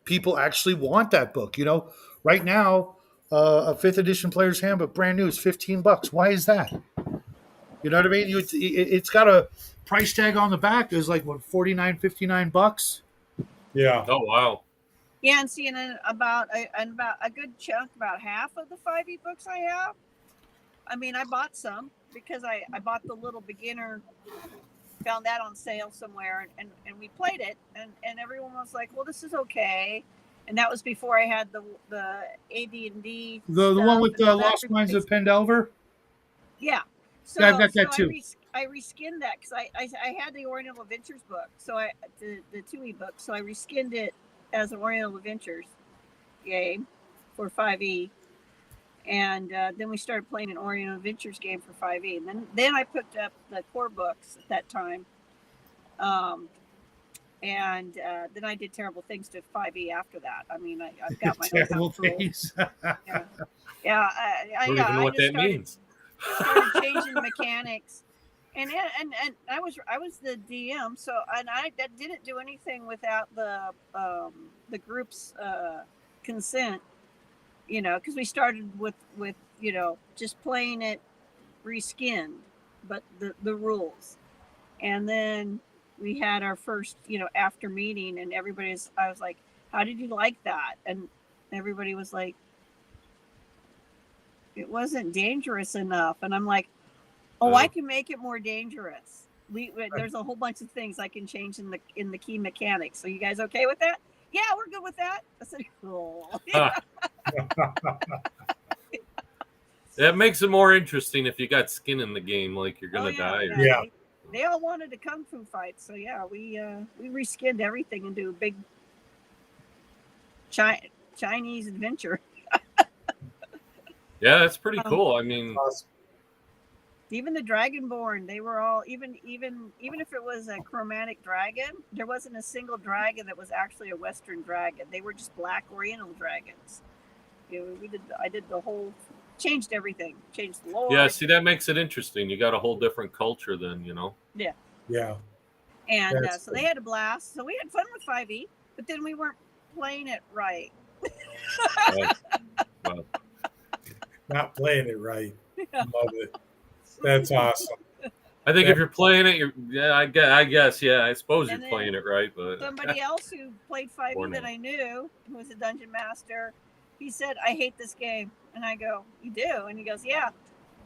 [SPEAKER 2] people actually want that book. Right now, a fifth edition player's handbook, brand new, is $15. Why is that? You know what I mean? It's got a price tag on the back. It's like what, $49.59.
[SPEAKER 4] Yeah.
[SPEAKER 3] Oh, wow.
[SPEAKER 6] Yeah, and see, and then about a good chunk, about half of the 5e books I have. I mean, I bought some because I bought the little beginner, found that on sale somewhere, and we played it, and everyone was like, "Well, this is okay," and that was before I had the AD&D.
[SPEAKER 2] The one with
[SPEAKER 6] the
[SPEAKER 2] Lost Mines of Pendelver.
[SPEAKER 6] Yeah. So,
[SPEAKER 2] Yeah, I've got that too.
[SPEAKER 6] I reskinned that because I had the Oriental Adventures book, so the 2E book, so I reskinned it as an Oriental Adventures game for 5e, and then we started playing an Oriental Adventures game for 5e, and then I picked up the core books at that time, and then I did terrible things to 5e after that. I mean, I've got my own
[SPEAKER 2] Terrible
[SPEAKER 6] house rules.
[SPEAKER 2] things.
[SPEAKER 6] Yeah,
[SPEAKER 3] I don't even know what that means.
[SPEAKER 6] started changing the mechanics, and I was the DM, so and I that didn't do anything without the group's consent, because we started with just playing it reskinned, but the rules, and then we had our first after meeting, and I was like, how did you like that? And everybody was like, it wasn't dangerous enough. And I'm like, oh, I can make it more dangerous. There's a whole bunch of things I can change in the key mechanics. So you guys okay with that? Yeah, we're good with that. I said, cool.
[SPEAKER 3] That makes it more interesting if you got skin in the game, like you're gonna die.
[SPEAKER 4] Yeah.
[SPEAKER 6] They all wanted a kung fu fight, so yeah, we reskinned everything into a big Chinese adventure.
[SPEAKER 3] Yeah, that's pretty cool. I mean,
[SPEAKER 6] even the Dragonborn, they were all even if it was a chromatic dragon, there wasn't a single dragon that was actually a Western dragon. They were just black Oriental dragons. I did the whole, changed everything, changed the lore.
[SPEAKER 3] yeah, see, that makes it interesting. You got a whole different culture then,
[SPEAKER 6] Yeah.
[SPEAKER 4] Yeah.
[SPEAKER 6] And so they had a blast. So we had fun with 5e, but then we weren't playing it right.
[SPEAKER 3] Wow.
[SPEAKER 4] Not playing it right. Love it. That's awesome.
[SPEAKER 3] I think if you're playing it, I guess, yeah, I suppose
[SPEAKER 6] And
[SPEAKER 3] you're
[SPEAKER 6] then
[SPEAKER 3] playing it right, but
[SPEAKER 6] somebody else who played 5e that I knew, who was a dungeon master, he said, I hate this game. And I go, you do? And he goes, yeah.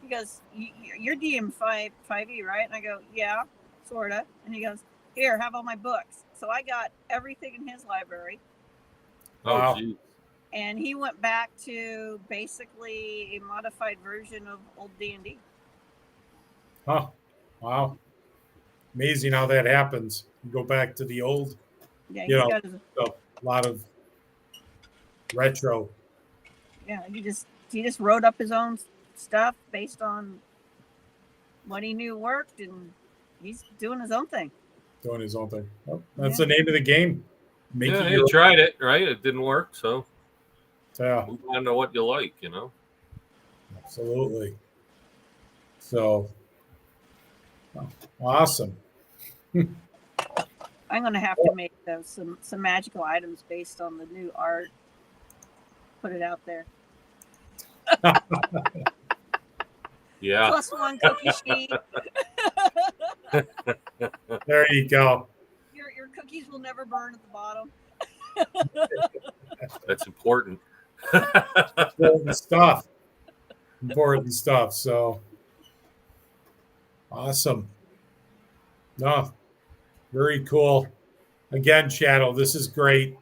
[SPEAKER 6] He goes, you're DM 5e, right? And I go, yeah, sort of. And he goes, here, have all my books. So I got everything in his library.
[SPEAKER 3] oh, geez.
[SPEAKER 6] And he went back to basically a modified version of old D&D.
[SPEAKER 4] Oh, wow. Amazing how that happens. You go back to the old.
[SPEAKER 6] Yeah,
[SPEAKER 4] You
[SPEAKER 6] he's
[SPEAKER 4] know,
[SPEAKER 6] got his.
[SPEAKER 4] so a lot of retro.
[SPEAKER 6] Yeah, he just wrote up his own stuff based on what he knew worked, and he's doing his own thing.
[SPEAKER 4] Doing his own thing. Well, that's
[SPEAKER 6] Yeah.
[SPEAKER 4] the name of the game. Make
[SPEAKER 3] Yeah,
[SPEAKER 4] it
[SPEAKER 3] you
[SPEAKER 4] your
[SPEAKER 3] tried it, right? It didn't work, so
[SPEAKER 4] yeah,
[SPEAKER 3] move on to what you like, you know.
[SPEAKER 4] absolutely. So awesome.
[SPEAKER 6] I'm gonna have to make some magical items based on the new art. Put it out there.
[SPEAKER 3] Yeah.
[SPEAKER 6] +1 cookie sheet.
[SPEAKER 4] There you go.
[SPEAKER 6] Your cookies will never burn at the bottom.
[SPEAKER 3] That's important.
[SPEAKER 4] Important stuff. Important stuff. So awesome. No, very cool. Again, Shadow, this is great.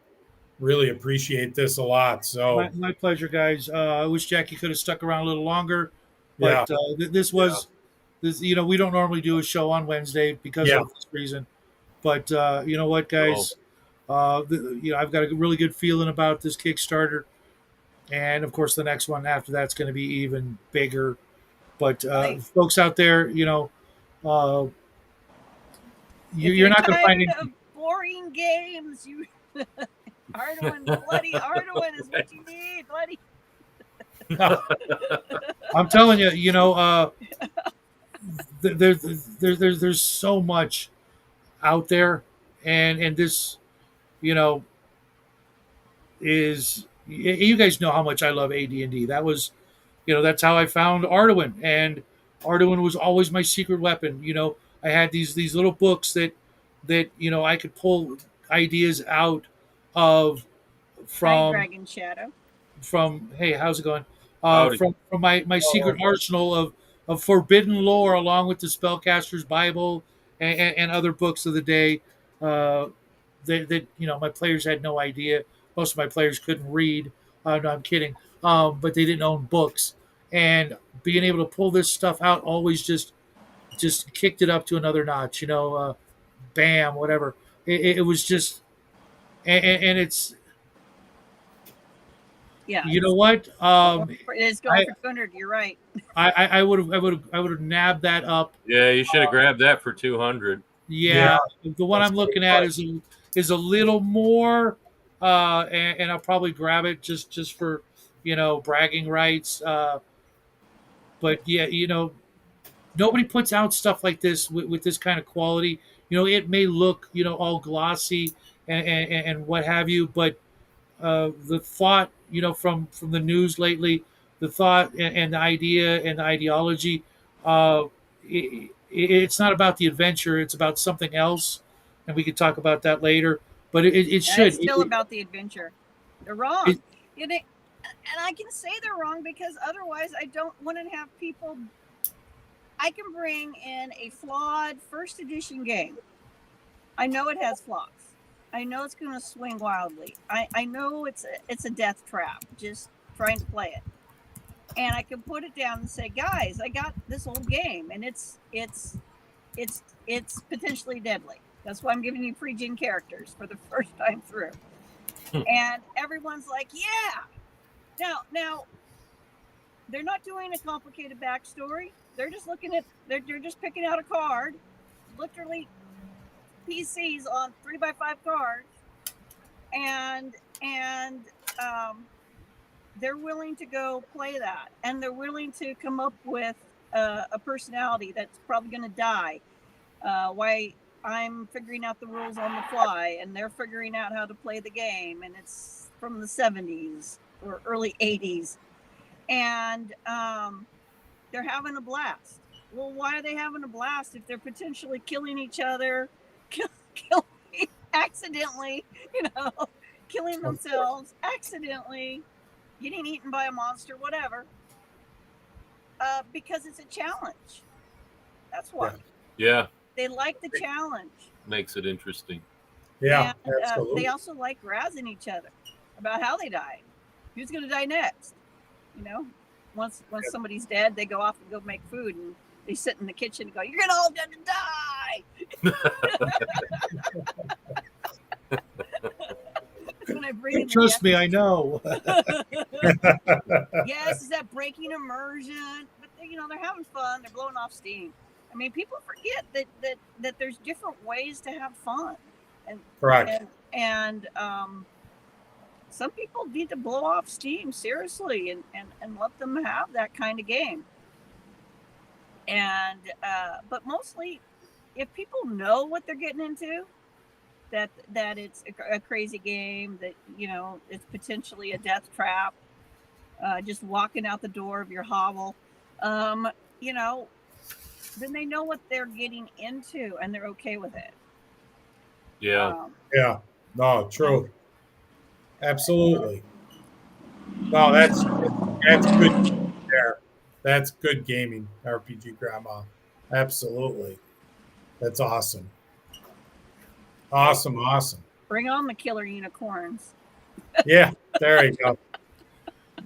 [SPEAKER 4] Really appreciate this a lot. So
[SPEAKER 2] My pleasure, guys. I wish Jackie could have stuck around a little longer,
[SPEAKER 4] yeah,
[SPEAKER 2] but this was this. You know, we don't normally do a show on Wednesday because
[SPEAKER 4] yeah,
[SPEAKER 2] of this reason. But you know what,
[SPEAKER 3] Oh,
[SPEAKER 2] guys? You know, I've got a really good feeling about this Kickstarter, and of course, the next one after that's going to be even bigger. But
[SPEAKER 6] Right.
[SPEAKER 2] folks out there, you know, uh,
[SPEAKER 6] If
[SPEAKER 2] you're
[SPEAKER 6] you're
[SPEAKER 2] not going to
[SPEAKER 6] tired
[SPEAKER 2] find any.
[SPEAKER 6] of boring games, you Arduin, bloody Arduin is what you need, bloody.
[SPEAKER 2] I'm telling you, you know, there's so much out there, and this, you know, is you guys know how much I love AD&D. That was, you know, that's how I found Arduin, and Arduin was always my secret weapon. You know, I had these little books that you know I could pull ideas out of
[SPEAKER 6] Hi,
[SPEAKER 2] from
[SPEAKER 6] Dragon Shadow.
[SPEAKER 2] hey, how's it going?
[SPEAKER 3] howdy.
[SPEAKER 2] From my secret arsenal of forbidden lore, along with the spellcaster's Bible and other books of the day. Uh, that you know my players had no idea. Most of my players couldn't read. No, I'm kidding. But they didn't own books, and being able to pull this stuff out always just kicked it up to another notch. You know, bam, whatever. It was just, and it's,
[SPEAKER 6] Yeah,
[SPEAKER 2] you know what?
[SPEAKER 6] it's going for 200. You're right.
[SPEAKER 2] I would have nabbed that up.
[SPEAKER 3] Yeah, you should have grabbed that for 200.
[SPEAKER 2] Yeah, the one
[SPEAKER 4] That's
[SPEAKER 2] I'm looking
[SPEAKER 4] great
[SPEAKER 2] at
[SPEAKER 4] price.
[SPEAKER 2] is a little more, and I'll probably grab it just for, you know, bragging rights. But yeah, you know, nobody puts out stuff like this with this kind of quality. You know, it may look, you know, all glossy and what have you, but the thought, you know, from the news lately, the thought and the idea and the ideology, it's not about the adventure; it's about something else, and we could talk about that later. But it
[SPEAKER 6] And it's
[SPEAKER 2] should.
[SPEAKER 6] still about the adventure. They're wrong.
[SPEAKER 2] It-
[SPEAKER 6] You know, and I can say they're wrong because otherwise I don't want to have people. I can bring in a flawed first edition game. I know it has flaws. I know it's going to swing wildly. I know it's a death trap just trying to play it. And I can put it down and say, guys, I got this old game, and it's potentially deadly. That's why I'm giving you pre-gen characters for the first time through. And everyone's like, yeah. Now, they're not doing a complicated backstory. They're just they're just picking out a card, literally PCs on 3x5 cards, and they're willing to go play that, and they're willing to come up with a personality that's probably going to die. Why I'm figuring out the rules on the fly, and they're figuring out how to play the game, and it's from the 70s or early 80s, and they're having a blast. Well, why are they having a blast if they're potentially killing each other, killing accidentally, killing themselves accidentally, getting eaten by a monster, whatever, because it's a challenge. That's why.
[SPEAKER 3] Yeah,
[SPEAKER 6] They like the challenge.
[SPEAKER 3] makes it interesting.
[SPEAKER 4] Yeah,
[SPEAKER 6] And
[SPEAKER 4] absolutely.
[SPEAKER 6] they also like razzing each other about how they died. Who's going to die next? Once somebody's dead, they go off and go make food, and they sit in the kitchen and go, "You're all going to die." everything that
[SPEAKER 2] Trust
[SPEAKER 6] Jeff
[SPEAKER 2] me,
[SPEAKER 6] is
[SPEAKER 2] I know.
[SPEAKER 6] yes, is that breaking immersion? But they're having fun. They're blowing off steam. I mean, people forget that there's different ways to have fun, and
[SPEAKER 4] Correct.
[SPEAKER 6] and some people need to blow off steam seriously and let them have that kind of game. And but mostly, if people know what they're getting into, that it's a crazy game, that it's potentially a death trap, just walking out the door of your hovel, um, you know, then they know what they're getting into and they're okay with it.
[SPEAKER 3] Yeah.
[SPEAKER 4] Yeah. No, true. Absolutely. No, that's good there. That's good gaming, RPG Grandma. Absolutely. That's awesome. Awesome, awesome.
[SPEAKER 6] Bring on the killer unicorns.
[SPEAKER 4] Yeah, there you go.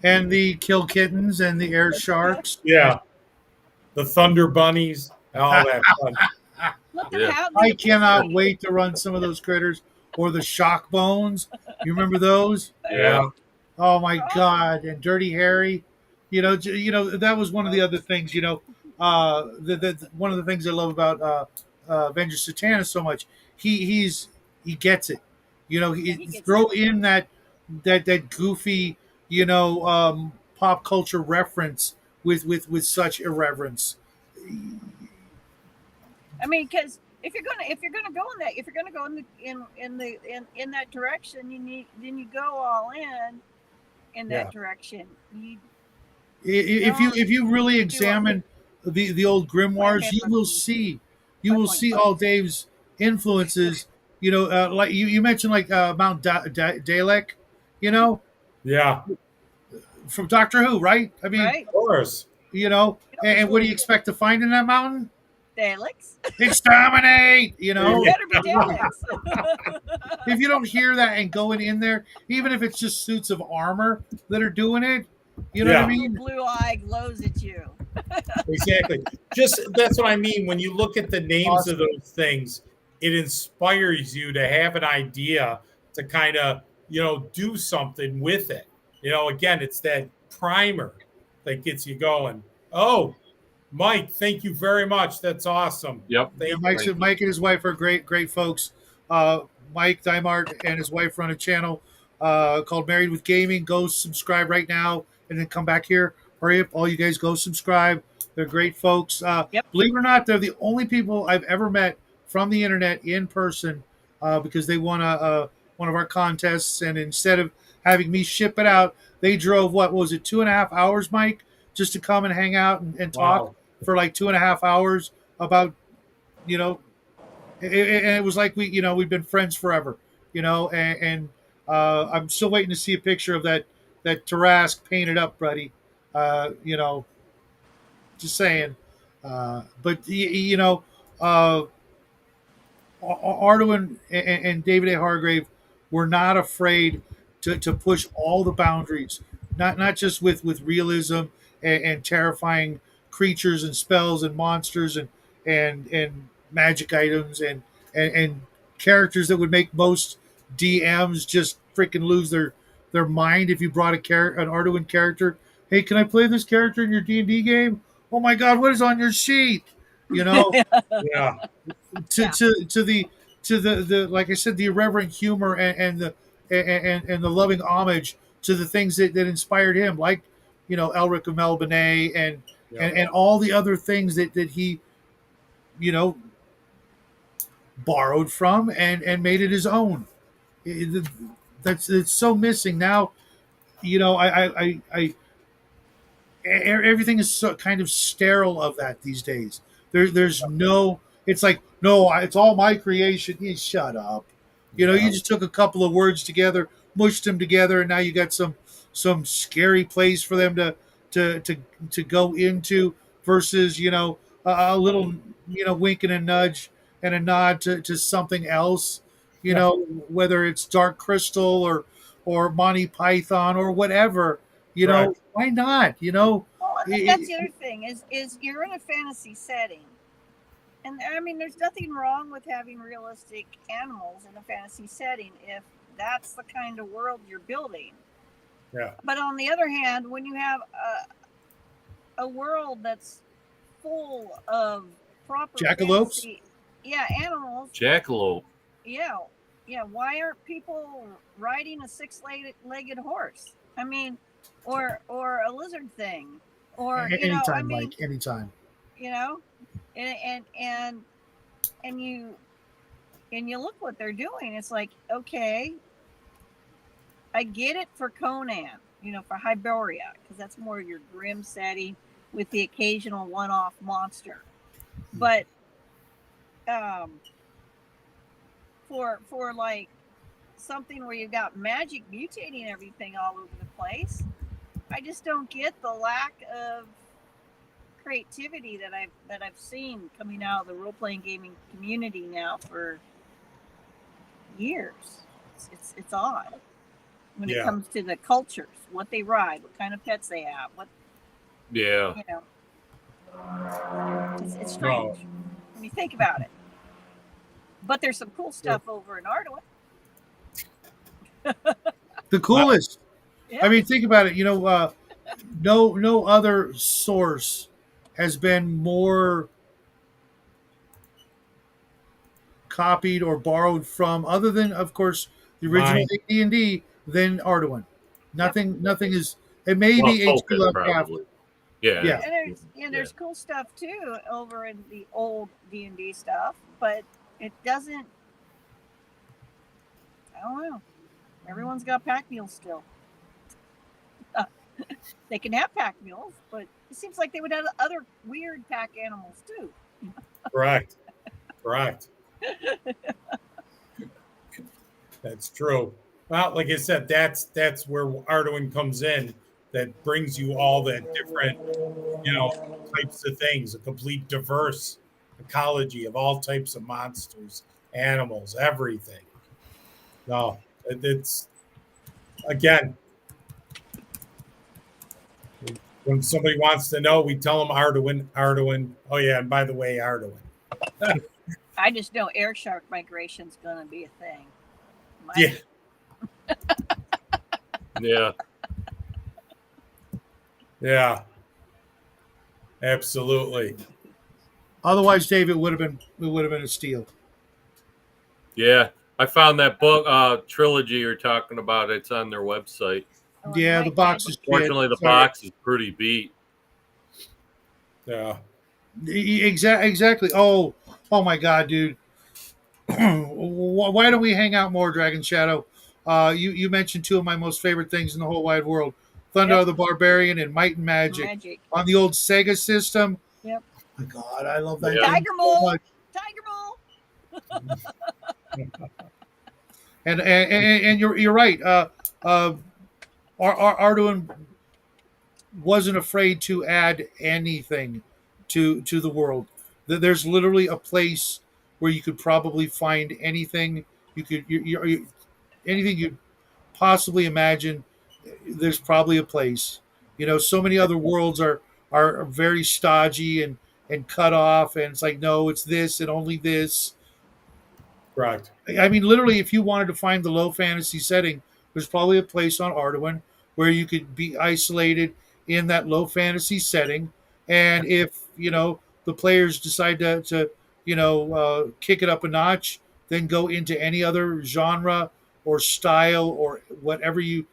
[SPEAKER 2] And the kill kittens and the air sharks.
[SPEAKER 4] Yeah. The Thunder Bunnies, all that fun.
[SPEAKER 6] Let them
[SPEAKER 3] Yeah.
[SPEAKER 6] have the
[SPEAKER 2] I cannot
[SPEAKER 6] epiphany.
[SPEAKER 2] wait to run some of those critters or the shock bones. You remember those?
[SPEAKER 4] Yeah.
[SPEAKER 2] Oh my God! And Dirty Harry, that was one of the other things. One of the things I love about Avenger Satana so much. He gets it.
[SPEAKER 6] Yeah,
[SPEAKER 2] He
[SPEAKER 6] he gets
[SPEAKER 2] throw
[SPEAKER 6] it.
[SPEAKER 2] in that goofy, pop culture reference with such irreverence.
[SPEAKER 6] I mean, because if you're gonna go in that if you're gonna go in that direction, you go all in that
[SPEAKER 4] Yeah.
[SPEAKER 6] direction. You
[SPEAKER 2] If you really
[SPEAKER 6] do a
[SPEAKER 2] examine the old
[SPEAKER 6] plan
[SPEAKER 2] grimoires,
[SPEAKER 6] A,
[SPEAKER 2] you
[SPEAKER 6] plan
[SPEAKER 2] will
[SPEAKER 6] B,
[SPEAKER 2] see
[SPEAKER 6] five.
[SPEAKER 2] all Dave's influences. Like you mentioned, like Mount Dalek,
[SPEAKER 4] Yeah.
[SPEAKER 2] from Doctor Who, right? I mean,
[SPEAKER 6] Right?
[SPEAKER 4] Of course.
[SPEAKER 6] There's
[SPEAKER 2] and what do
[SPEAKER 6] little
[SPEAKER 2] you expect to find in that mountain?
[SPEAKER 6] Daleks.
[SPEAKER 2] Exterminate.
[SPEAKER 6] It better be Daleks.
[SPEAKER 2] If you don't hear that and going in there, even if it's just suits of armor that are doing it, you know what I
[SPEAKER 4] Yeah.
[SPEAKER 6] Little
[SPEAKER 2] mean?
[SPEAKER 6] blue eye glows at you.
[SPEAKER 4] Exactly. Just that's what I mean. When you look at the names of
[SPEAKER 2] Awesome.
[SPEAKER 4] those things, it inspires you to have an idea to kind of, do something with it. Again, it's that primer that gets you going. Oh, Mike, thank you very much. That's awesome.
[SPEAKER 3] Yep.
[SPEAKER 2] Yeah,
[SPEAKER 4] Thank
[SPEAKER 3] Thank you.
[SPEAKER 2] Mike and his wife are great folks. Mike Dimart and his wife run a channel called Married with Gaming. Go subscribe right now and then come back here. Hurry up, all you guys, go subscribe. They're great folks.
[SPEAKER 6] Yep.
[SPEAKER 2] Believe it or not, they're the only people I've ever met from the internet in person because they won one of our contests, and instead of having me ship it out, they drove what was it, 2.5 hours, Mike, just to come and hang out and talk
[SPEAKER 4] Wow.
[SPEAKER 2] for like 2.5 hours about you know and it was like we've been friends forever, and I'm still waiting to see a picture of that Tarask painted up, buddy. Just saying. But uh, Arduin and David A. Hargrave were not afraid to push all the boundaries, not just with realism and terrifying creatures and spells and monsters and magic items and characters that would make most DMs just freaking lose their mind if you brought an Arduin character. Hey, can I play this character in your D&D game? Oh my God, what is on your sheet? You know,
[SPEAKER 4] Yeah.
[SPEAKER 6] Yeah.
[SPEAKER 2] to the like I said, the irreverent humor and the loving homage to the things that inspired him, like Elric of Melbourne
[SPEAKER 4] Yeah.
[SPEAKER 2] and all the other things that he you know borrowed from and made it his own. That's it's so missing now. Everything is so kind of sterile of that these days. There's no. It's like no, it's all my creation. Shut up. You just took a couple of words together, mushed them together, and now you got some scary place for them to to to go into versus a little wink and a nudge and a nod to something else.
[SPEAKER 4] Yeah.
[SPEAKER 2] Whether it's Dark Crystal or Monty Python or whatever.
[SPEAKER 4] Correct.
[SPEAKER 2] Why not?
[SPEAKER 6] Well, I think that's the other thing is you're in a fantasy setting, and I mean, there's nothing wrong with having realistic animals in a fantasy setting if that's the kind of world you're building.
[SPEAKER 4] Yeah.
[SPEAKER 6] But on the other hand, when you have a world that's full of proper
[SPEAKER 2] Jackalopes?
[SPEAKER 6] fantasy, animals,
[SPEAKER 3] Jackalope.
[SPEAKER 6] yeah, why aren't people riding a 6-legged horse? I mean, or a lizard thing, or
[SPEAKER 2] Anytime, Mike. Anytime.
[SPEAKER 6] and you look what they're doing. It's like, okay, I get it for Conan, for Hyboria, because that's more your grim setting with the occasional one-off monster. But for like something where you've got magic mutating everything all over the place, I just don't get the lack of creativity that I've seen coming out of the role-playing gaming community now for years. It's odd when it comes to the cultures, what they ride, what kind of pets they have,
[SPEAKER 3] Yeah.
[SPEAKER 6] It's strange when you think about it. But there's some cool stuff over in Arduin.
[SPEAKER 2] The coolest.
[SPEAKER 6] Yeah.
[SPEAKER 2] I mean, think about it. No other source has been more copied or borrowed from, other than, of course, the original AD&D, than Arduin. Nothing is. It may be H.P.
[SPEAKER 3] Focus,
[SPEAKER 2] Lovecraft.
[SPEAKER 3] probably. Yeah.
[SPEAKER 6] And there's cool stuff too over in the old D&D stuff, but it doesn't. I don't know. Everyone's got pack mules still. They can have pack mules, but it seems like they would have other weird pack animals too.
[SPEAKER 4] Correct. That's true. Well, like I said, that's where Arduin comes in. That brings you all the different, types of things, a complete diverse ecology of all types of monsters, animals, everything. No, it's, again, when somebody wants to know, we tell them Arduin. Oh yeah, and by the way, Arduin.
[SPEAKER 6] I just know air shark migration's going to be a thing.
[SPEAKER 4] Yeah, absolutely.
[SPEAKER 2] Otherwise, Dave, it would have been a steal.
[SPEAKER 3] Yeah, I found that book trilogy you're talking about. It's on their website.
[SPEAKER 2] Yeah, the box is.
[SPEAKER 3] Fortunately, the box is pretty beat.
[SPEAKER 4] Yeah.
[SPEAKER 2] Exactly. Oh my God, dude. Why don't we hang out more, Dragon Shadow? You mentioned two of my most favorite things in the whole wide world: Thunder the Barbarian and Might and Magic on the old Sega system.
[SPEAKER 6] Yep.
[SPEAKER 2] Oh my God, I love that.
[SPEAKER 6] Tiger Mole. Tiger
[SPEAKER 2] Mole. And you're right. Arduin wasn't afraid to add anything to the world. There's literally a place where you could probably find anything anything you'd possibly imagine. There's probably a place. So many other worlds are very stodgy and cut off, and it's like, no, it's this and only this.
[SPEAKER 4] Right.
[SPEAKER 2] I mean, literally, if you wanted to find the low fantasy setting, there's probably a place on Arduin where you could be isolated in that low fantasy setting. And if, the players decide to kick it up a notch, then go into any other genre or style or whatever you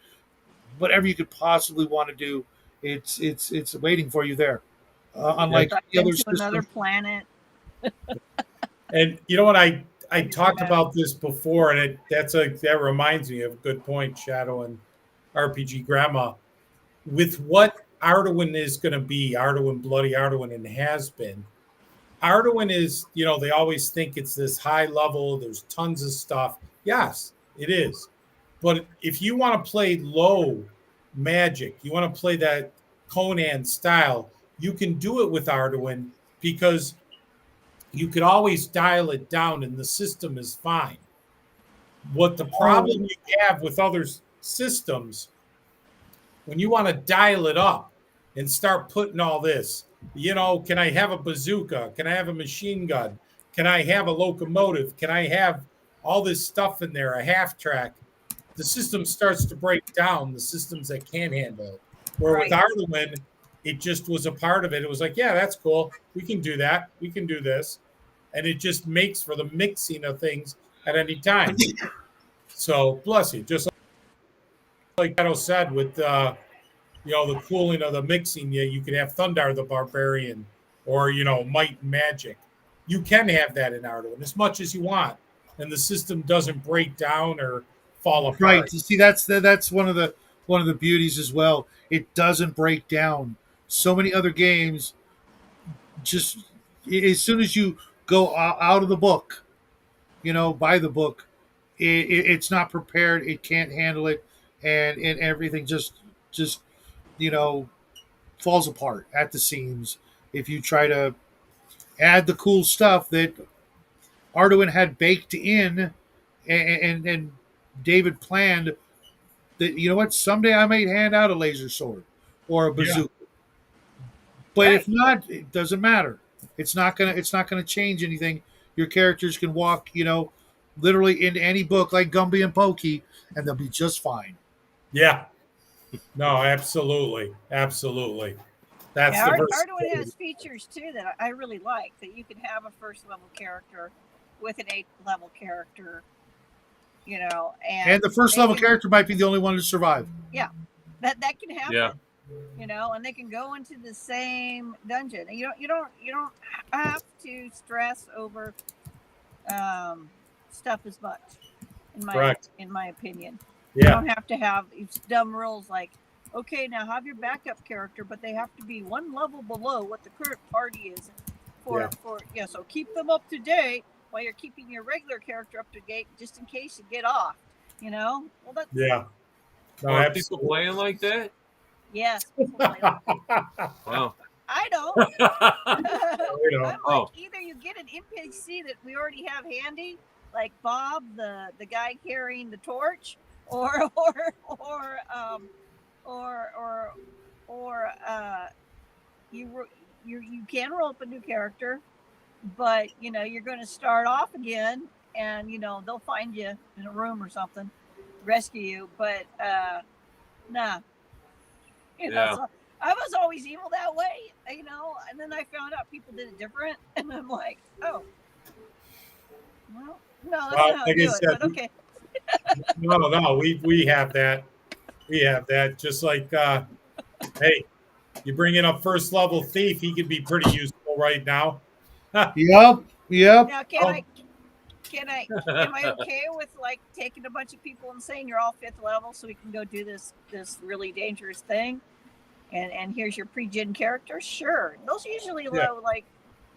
[SPEAKER 2] could possibly want to do, it's waiting for you there. Unlike the other system.
[SPEAKER 6] Another planet.
[SPEAKER 4] And you know what, I talked about this before, and that reminds me of a good point, Shadow and RPG Grandma. With what Arduin is going to be, Arduin, Bloody Arduin, and has been, Arduin is, they always think it's this high level, there's tons of stuff. Yes, it is. But if you want to play low magic, you want to play that Conan style, you can do it with Arduin, because you could always dial it down and the system is fine. What the problem you have with other systems, when you want to dial it up and start putting all this, can I have a bazooka? Can I have a machine gun? Can I have a locomotive? Can I have all this stuff in there, a half track? the system starts to break down, the systems that can't handle it. Where with
[SPEAKER 6] Right.
[SPEAKER 4] Arduin, it just was a part of it. It was like, yeah, that's cool. We can do that. We can do this. And it just makes for the mixing of things at any time. So bless you. Just like Shadow said, with the cooling of the mixing, yeah, you could have Thundar the Barbarian or Might and Magic. You can have that in Arduin as much as you want, and the system doesn't break down or fall
[SPEAKER 2] Right.
[SPEAKER 4] apart.
[SPEAKER 2] You see, that's one of the beauties as well. It doesn't break down. So many other games just as soon as you go out of the book, by the book, it's not prepared. It can't handle it, and everything just you know falls apart at the seams if you try to add the cool stuff that Arduin had baked in, and David planned that what someday I might hand out a laser sword or a
[SPEAKER 4] Yeah,
[SPEAKER 2] bazooka. But if
[SPEAKER 6] Right.
[SPEAKER 2] not, it doesn't matter. It's not gonna change anything. Your characters can walk, literally into any book like Gumby and Pokey, and they'll be just fine.
[SPEAKER 4] yeah. No, absolutely, absolutely. That's
[SPEAKER 6] Yeah,
[SPEAKER 4] the
[SPEAKER 6] Arduin
[SPEAKER 4] versatility.
[SPEAKER 6] has features too that I really like. That you can have a first level character with an 8th level character,
[SPEAKER 2] And
[SPEAKER 6] and
[SPEAKER 2] the first
[SPEAKER 6] they
[SPEAKER 2] level
[SPEAKER 6] can,
[SPEAKER 2] character might be the only one to survive.
[SPEAKER 6] yeah, that can
[SPEAKER 3] Yeah.
[SPEAKER 6] happen. And they can go into the same dungeon. And you don't have to stress over stuff as much.
[SPEAKER 4] Correct.
[SPEAKER 6] In my opinion, you
[SPEAKER 4] Yeah,
[SPEAKER 6] don't have to have these dumb rules like, okay, now have your backup character, but they have to be one level below what the current party is.
[SPEAKER 4] Yeah.
[SPEAKER 6] So keep them up to date while you're keeping your regular character up to date, just in case you get off. Well, that's
[SPEAKER 4] yeah. No,
[SPEAKER 3] Are people
[SPEAKER 4] absolutely.
[SPEAKER 3] playing like that?
[SPEAKER 6] yes, people play like
[SPEAKER 3] Wow.
[SPEAKER 6] I don't.
[SPEAKER 4] You know.
[SPEAKER 6] I'm like, either you get an NPC that we already have handy, like Bob, the guy carrying the torch, or you can roll up a new character, but you're going to start off again, and they'll find you in a room or something, rescue you, but nah,
[SPEAKER 3] Yeah.
[SPEAKER 6] so I was always evil that way, and then I found out people did it different, and I'm like, oh, well, no, that's
[SPEAKER 4] Well,
[SPEAKER 6] not how
[SPEAKER 4] like
[SPEAKER 6] I
[SPEAKER 4] I
[SPEAKER 6] do it,
[SPEAKER 4] said,
[SPEAKER 6] but okay.
[SPEAKER 4] no, we have that. We have that. Just like, hey, you bring in a first level thief, he could be pretty useful right now.
[SPEAKER 2] Yep, yep.
[SPEAKER 6] Now,
[SPEAKER 4] Oh,
[SPEAKER 6] am I okay with like taking a bunch of people and saying you're all 5th level so we can go do this really dangerous thing? And here's your pre-gen character. Sure, those usually
[SPEAKER 4] Yeah.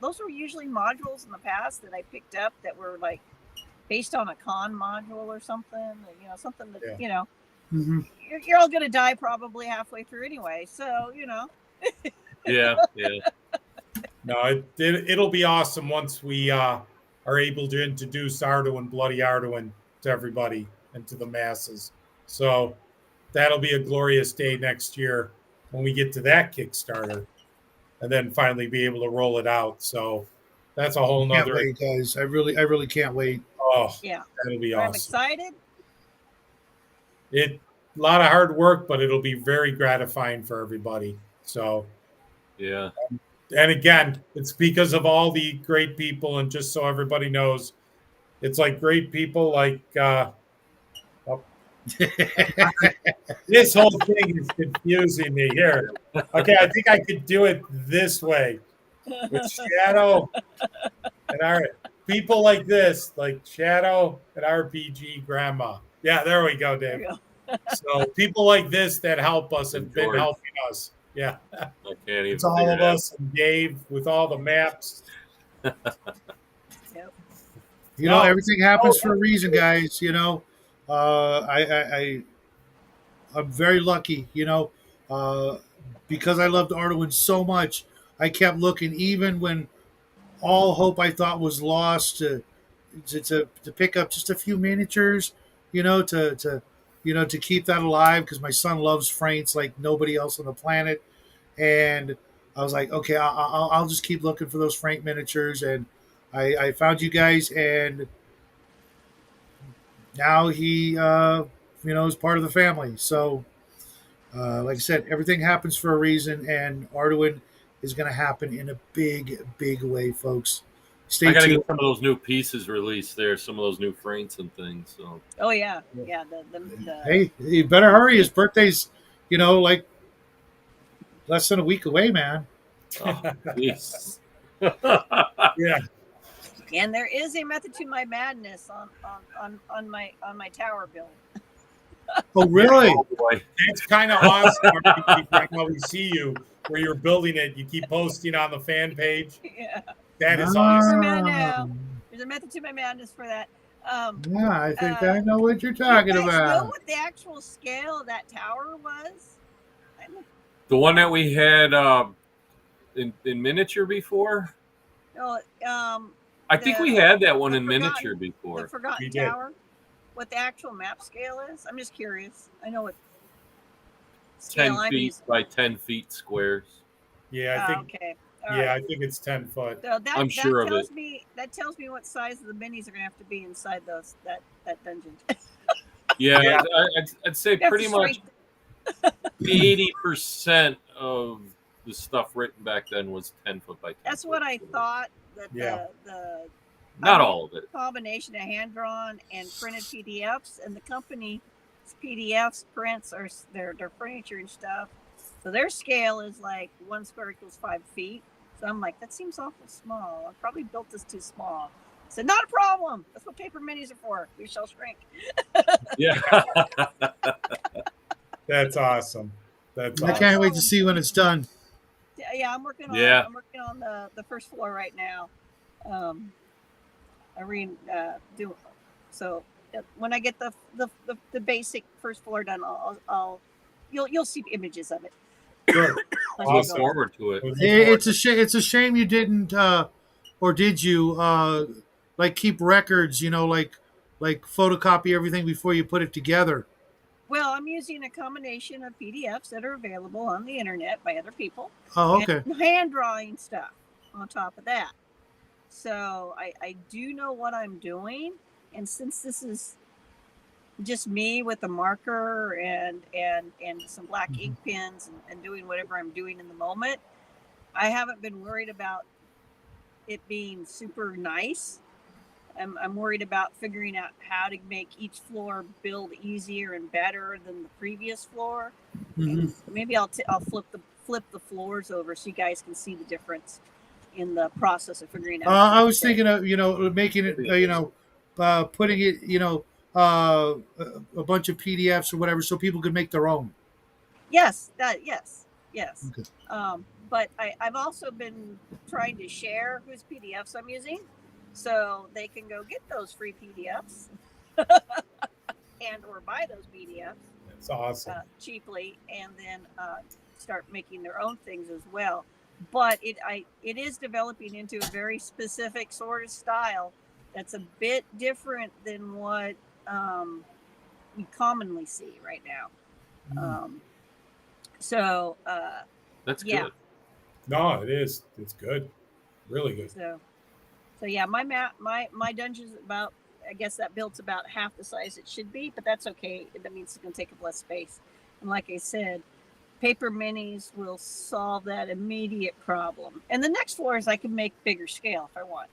[SPEAKER 6] those were usually modules in the past that I picked up that were like based on a con module or something. Something that
[SPEAKER 4] Yeah.
[SPEAKER 2] hmm
[SPEAKER 6] you're all gonna die probably halfway through anyway. So
[SPEAKER 3] Yeah. Yeah.
[SPEAKER 4] no, it'll be awesome once we are able to introduce Arduin, Bloody Arduin, to everybody and to the masses. So that'll be a glorious day next year when we get to that Kickstarter, and then finally be able to roll it out. So that's a whole
[SPEAKER 2] Can't
[SPEAKER 4] nother.
[SPEAKER 2] wait, guys. I really can't wait.
[SPEAKER 4] Oh,
[SPEAKER 6] yeah,
[SPEAKER 4] that'll be
[SPEAKER 6] I'm
[SPEAKER 4] awesome.
[SPEAKER 6] excited.
[SPEAKER 4] A lot of hard work, but it'll be very gratifying for everybody. So,
[SPEAKER 3] Yeah.
[SPEAKER 4] and again, it's because of all the great people, and just so everybody knows, it's like great people like oh, this whole thing is confusing me here. Okay, I think I could do it this way with Shadow and our people like this, like Shadow and RPG Grandma. Yeah, there we go,
[SPEAKER 6] There
[SPEAKER 4] Dave.
[SPEAKER 6] you go.
[SPEAKER 4] So people like this that help us have been
[SPEAKER 3] George.
[SPEAKER 4] helping us. Yeah,
[SPEAKER 3] I can't even
[SPEAKER 4] it's all
[SPEAKER 3] figure
[SPEAKER 4] of
[SPEAKER 3] it out.
[SPEAKER 4] us and Dave with all the maps.
[SPEAKER 6] Yep.
[SPEAKER 4] No.
[SPEAKER 2] Everything happens
[SPEAKER 4] Oh,
[SPEAKER 2] for a reason, guys. I'm very lucky. Uh, because I loved Arduin so much, I kept looking even when all hope I thought was lost to pick up just a few miniatures, to keep that alive because my son loves Franks like nobody else on the planet, and I was like, okay, I'll just keep looking for those Frank miniatures, and I found you guys, and now he is part of the family. So, like I said, everything happens for a reason, and Arduin is going to happen in a big, big way, folks.
[SPEAKER 3] I
[SPEAKER 2] Stay
[SPEAKER 3] got to
[SPEAKER 2] tuned.
[SPEAKER 3] get some of those new pieces released there, some of those new frames and things. So
[SPEAKER 6] Oh yeah, yeah. The
[SPEAKER 2] Hey, you better hurry. His birthday's, like less than a week away, man.
[SPEAKER 3] oh, jeez.
[SPEAKER 4] Yeah.
[SPEAKER 6] and there is a method to my madness on my tower build.
[SPEAKER 2] Oh, really?
[SPEAKER 3] Oh boy.
[SPEAKER 4] It's kind of awesome. Right now we see you where you're building it. You keep posting on the fan page.
[SPEAKER 6] Yeah,
[SPEAKER 4] That is
[SPEAKER 6] there's a
[SPEAKER 4] awesome.
[SPEAKER 6] method
[SPEAKER 2] Ah,
[SPEAKER 6] now. There's a method to my madness for that. Um,
[SPEAKER 2] yeah, I think
[SPEAKER 6] uh,
[SPEAKER 2] I know what you're
[SPEAKER 6] do you
[SPEAKER 2] talking
[SPEAKER 6] guys know
[SPEAKER 2] about.
[SPEAKER 6] what the actual scale of that tower was?
[SPEAKER 3] The one that we had in miniature before.
[SPEAKER 6] No,
[SPEAKER 3] I think we
[SPEAKER 6] the
[SPEAKER 3] had that one
[SPEAKER 6] the
[SPEAKER 3] in miniature
[SPEAKER 6] the
[SPEAKER 3] before.
[SPEAKER 4] We
[SPEAKER 6] Forgotten
[SPEAKER 4] did.
[SPEAKER 6] Tower. What the actual map scale is? I'm just curious. I know what scale
[SPEAKER 3] 10
[SPEAKER 6] I'm
[SPEAKER 3] feet
[SPEAKER 6] using.
[SPEAKER 3] by 10 feet squares.
[SPEAKER 4] Yeah, I think.
[SPEAKER 6] Okay. All
[SPEAKER 4] Yeah,
[SPEAKER 6] right.
[SPEAKER 4] I think it's 10 foot.
[SPEAKER 6] So
[SPEAKER 3] I'm sure of
[SPEAKER 6] tells
[SPEAKER 3] it.
[SPEAKER 6] me what size of the minis are gonna have to be inside that dungeon.
[SPEAKER 3] Yeah,
[SPEAKER 4] Yeah.
[SPEAKER 3] I'd say
[SPEAKER 6] You have
[SPEAKER 3] pretty
[SPEAKER 6] to
[SPEAKER 3] much
[SPEAKER 6] shrink.
[SPEAKER 3] 80% of the stuff written back then was 10 foot by 10
[SPEAKER 6] That's
[SPEAKER 3] foot.
[SPEAKER 6] what I thought. That
[SPEAKER 4] Yeah.
[SPEAKER 6] the
[SPEAKER 3] Not
[SPEAKER 6] I'm
[SPEAKER 3] all of it.
[SPEAKER 6] using a combination of hand drawn and printed PDFs, and the company's PDFs prints are their furniture and stuff. So their scale is like 1 square equals 5 feet. So I'm like, that seems awful small. I probably built this too small. I said, not a problem. That's what paper minis are for. We shall shrink.
[SPEAKER 3] Yeah.
[SPEAKER 4] That's awesome. That's
[SPEAKER 2] I
[SPEAKER 4] awesome.
[SPEAKER 2] can't wait to see when it's done.
[SPEAKER 6] Yeah, I'm working on
[SPEAKER 3] Yeah.
[SPEAKER 6] the first floor right now. I do so when I get the basic first floor done, I'll you'll see images of it.
[SPEAKER 4] Good.
[SPEAKER 6] As we
[SPEAKER 3] Look
[SPEAKER 4] Awesome.
[SPEAKER 6] go.
[SPEAKER 3] forward to it.
[SPEAKER 4] We'll look forward
[SPEAKER 2] It's a shame. It's a shame you didn't, or did you, like keep records? Like photocopy everything before you put it together.
[SPEAKER 6] Well, I'm using a combination of PDFs that are available on the internet by other people
[SPEAKER 2] Oh,
[SPEAKER 6] and
[SPEAKER 2] okay.
[SPEAKER 6] hand drawing stuff on top of that. So I do know what I'm doing, and since this is just me with a marker and some black ink pens and doing whatever I'm doing in the moment, I haven't been worried about it being super nice. I'm worried about figuring out how to make each floor build easier and better than the previous floor.
[SPEAKER 2] hmm
[SPEAKER 6] Maybe I'll flip the floors over so you guys can see the difference in the process of figuring out.
[SPEAKER 2] I was thinking of making it putting it a bunch of PDFs or whatever so people could make their own.
[SPEAKER 6] Yes.
[SPEAKER 2] Okay.
[SPEAKER 6] But I've also been trying to share whose PDFs I'm using, so they can go get those free PDFs and or buy those PDFs
[SPEAKER 4] That's awesome.
[SPEAKER 6] cheaply, and then start making their own things as well. But it is developing into a very specific sort of style that's a bit different than what we commonly see right now. So
[SPEAKER 3] That's
[SPEAKER 6] yeah.
[SPEAKER 3] good.
[SPEAKER 4] No, it is. It's good. Really good.
[SPEAKER 6] So yeah, my dungeon's about, I guess that build's about half the size it should be, but that's okay. That means it's gonna take up less space. And like I said, paper minis will solve that immediate problem. And the next floor is I can make bigger scale if I want.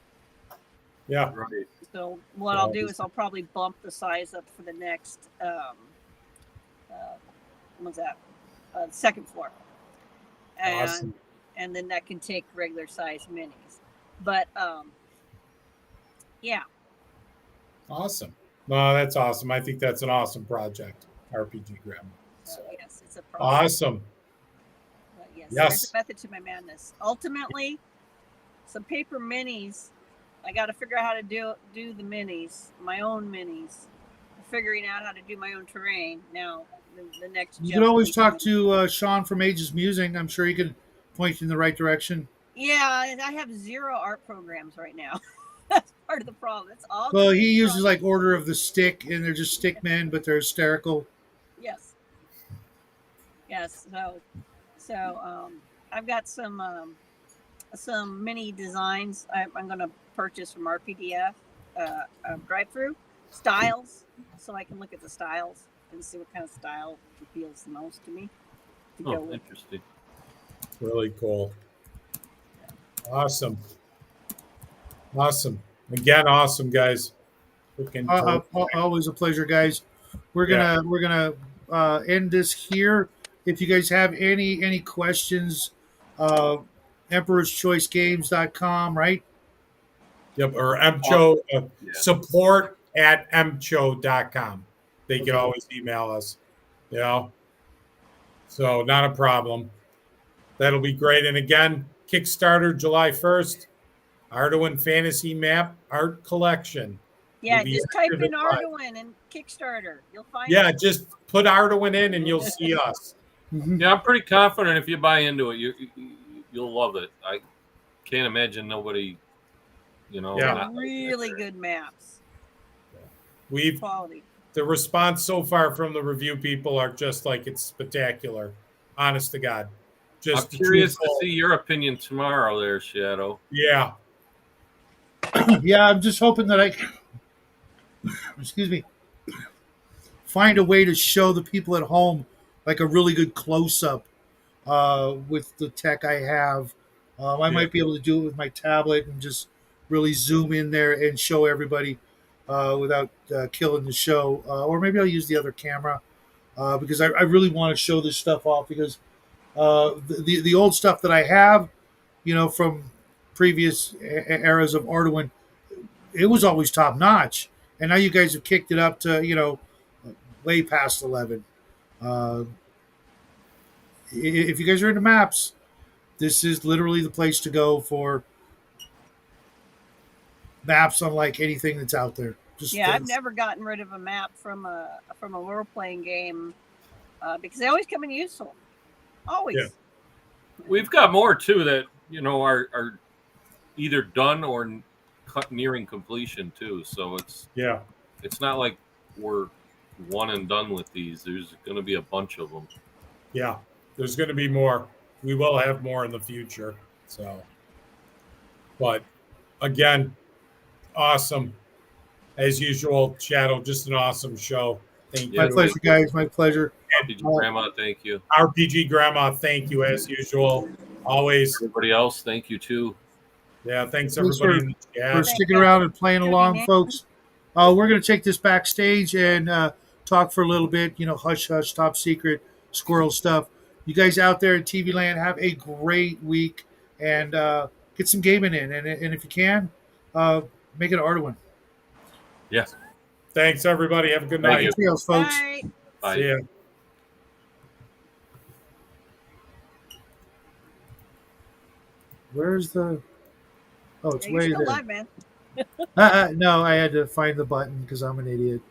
[SPEAKER 4] Yeah.
[SPEAKER 3] Right.
[SPEAKER 6] So what I'll do is I'll probably bump the size up for the next what's that? Second floor. And
[SPEAKER 4] Awesome.
[SPEAKER 6] and then that can take regular size minis. But yeah.
[SPEAKER 4] Awesome. No, that's awesome. I think that's an awesome project, RPG Grandma.
[SPEAKER 6] So yes, it's a problem.
[SPEAKER 4] Awesome.
[SPEAKER 6] But yes,
[SPEAKER 4] Yes.
[SPEAKER 6] there's a method to my madness. Ultimately, some paper minis. I got to figure out how to do the minis, my own minis. Figuring out how to do my own terrain. Now, the next.
[SPEAKER 2] You
[SPEAKER 6] jump
[SPEAKER 2] can always
[SPEAKER 6] will be
[SPEAKER 2] talk
[SPEAKER 6] coming.
[SPEAKER 2] to Sean from Ages Musing. I'm sure he can point you in the right direction.
[SPEAKER 6] Yeah, I have 0 art programs right now. That's part of the problem. It's all.
[SPEAKER 2] Well,
[SPEAKER 6] gonna
[SPEAKER 2] he
[SPEAKER 6] be
[SPEAKER 2] uses
[SPEAKER 6] from-
[SPEAKER 2] like Order of the Stick, and they're just stick men, but they're hysterical.
[SPEAKER 6] Yes. Yes. So I've got some mini designs I'm going to purchase from RPDF drive-through styles, so I can look at the styles and see what kind of style appeals the most to me to go
[SPEAKER 3] Oh,
[SPEAKER 6] with.
[SPEAKER 3] interesting.
[SPEAKER 4] Really cool. Awesome. Awesome. Again, awesome, guys. Freaking terrific.
[SPEAKER 2] Always a pleasure, guys. We're
[SPEAKER 4] Yeah.
[SPEAKER 2] gonna end this here. If you guys have any questions, uh, emperorschoicegames.com, right?
[SPEAKER 4] Yep. Or mcho
[SPEAKER 3] Yeah.
[SPEAKER 4] support at mcho.com. They can
[SPEAKER 2] Okay.
[SPEAKER 4] always email us. You know, so not a problem. That'll be great. And again, Kickstarter July 1st, Arduin Fantasy Map Art Collection.
[SPEAKER 6] Yeah,
[SPEAKER 4] Will be
[SPEAKER 6] just type
[SPEAKER 4] active
[SPEAKER 6] in
[SPEAKER 4] at 5.
[SPEAKER 6] Arduin and Kickstarter. You'll find
[SPEAKER 4] Yeah,
[SPEAKER 6] it.
[SPEAKER 4] just put Arduin in and you'll see us.
[SPEAKER 3] Yeah, I'm pretty confident if you buy into it, you'll love it. I can't imagine nobody,
[SPEAKER 4] Yeah.
[SPEAKER 6] They're
[SPEAKER 3] not
[SPEAKER 6] really good maps.
[SPEAKER 4] We've
[SPEAKER 6] Quality.
[SPEAKER 4] the response so far from the review people are just like it's spectacular. Honest to God.
[SPEAKER 3] I'm
[SPEAKER 4] Just
[SPEAKER 3] curious to
[SPEAKER 4] truthful.
[SPEAKER 3] see your opinion tomorrow, there, Shadow.
[SPEAKER 4] Yeah.
[SPEAKER 2] Yeah, I'm just hoping that I can, excuse me, find a way to show the people at home like a really good close up with the tech I have. I
[SPEAKER 4] Yeah.
[SPEAKER 2] might be able to do it with my tablet and just really zoom in there and show everybody without killing the show. Or maybe I'll use the other camera because I really want to show this stuff off because the old stuff that I have, from previous eras of Arduin, it was always top notch. And now you guys have kicked it up to, way past 11. Uh, if you guys are into maps, this is literally the place to go for maps unlike anything that's out there.
[SPEAKER 6] Yeah, I've never gotten rid of a map from a role playing game because they always come in useful. Always.
[SPEAKER 4] Yeah.
[SPEAKER 3] We've got more too that are either done or nearing completion too. So it's not like we're one and done with these. There's going to be a bunch of them.
[SPEAKER 4] Yeah. There's going to be more. We will have more in the future. So, but again, awesome. As usual, Shadow, just an awesome show. Thank
[SPEAKER 3] Yeah,
[SPEAKER 2] My
[SPEAKER 4] you.
[SPEAKER 2] pleasure, guys. My pleasure.
[SPEAKER 3] RPG Grandma, thank you.
[SPEAKER 4] RPG Grandma, thank you as usual. Always.
[SPEAKER 3] Everybody else, thank you too.
[SPEAKER 4] Yeah, thanks
[SPEAKER 2] Thanks
[SPEAKER 4] everybody in the
[SPEAKER 2] for
[SPEAKER 4] chat.
[SPEAKER 2] sticking around and playing
[SPEAKER 6] Good
[SPEAKER 2] along,
[SPEAKER 6] evening.
[SPEAKER 2] folks. We're going to take this backstage and talk for a little bit, hush hush, top secret, squirrel stuff. You guys out there in TV land, have a great week and get some gaming in. And if you can, make it an Arduin.
[SPEAKER 3] Yes.
[SPEAKER 4] Thanks everybody. Have a good
[SPEAKER 3] Thank
[SPEAKER 4] night.
[SPEAKER 3] you.
[SPEAKER 2] Cheers, folks.
[SPEAKER 6] Bye.
[SPEAKER 3] Bye.
[SPEAKER 4] See ya.
[SPEAKER 2] Where's the? Oh, it's
[SPEAKER 6] Yeah, you're
[SPEAKER 2] way
[SPEAKER 6] still
[SPEAKER 2] there.
[SPEAKER 6] alive, man.
[SPEAKER 2] No, I had to find the button because I'm an idiot.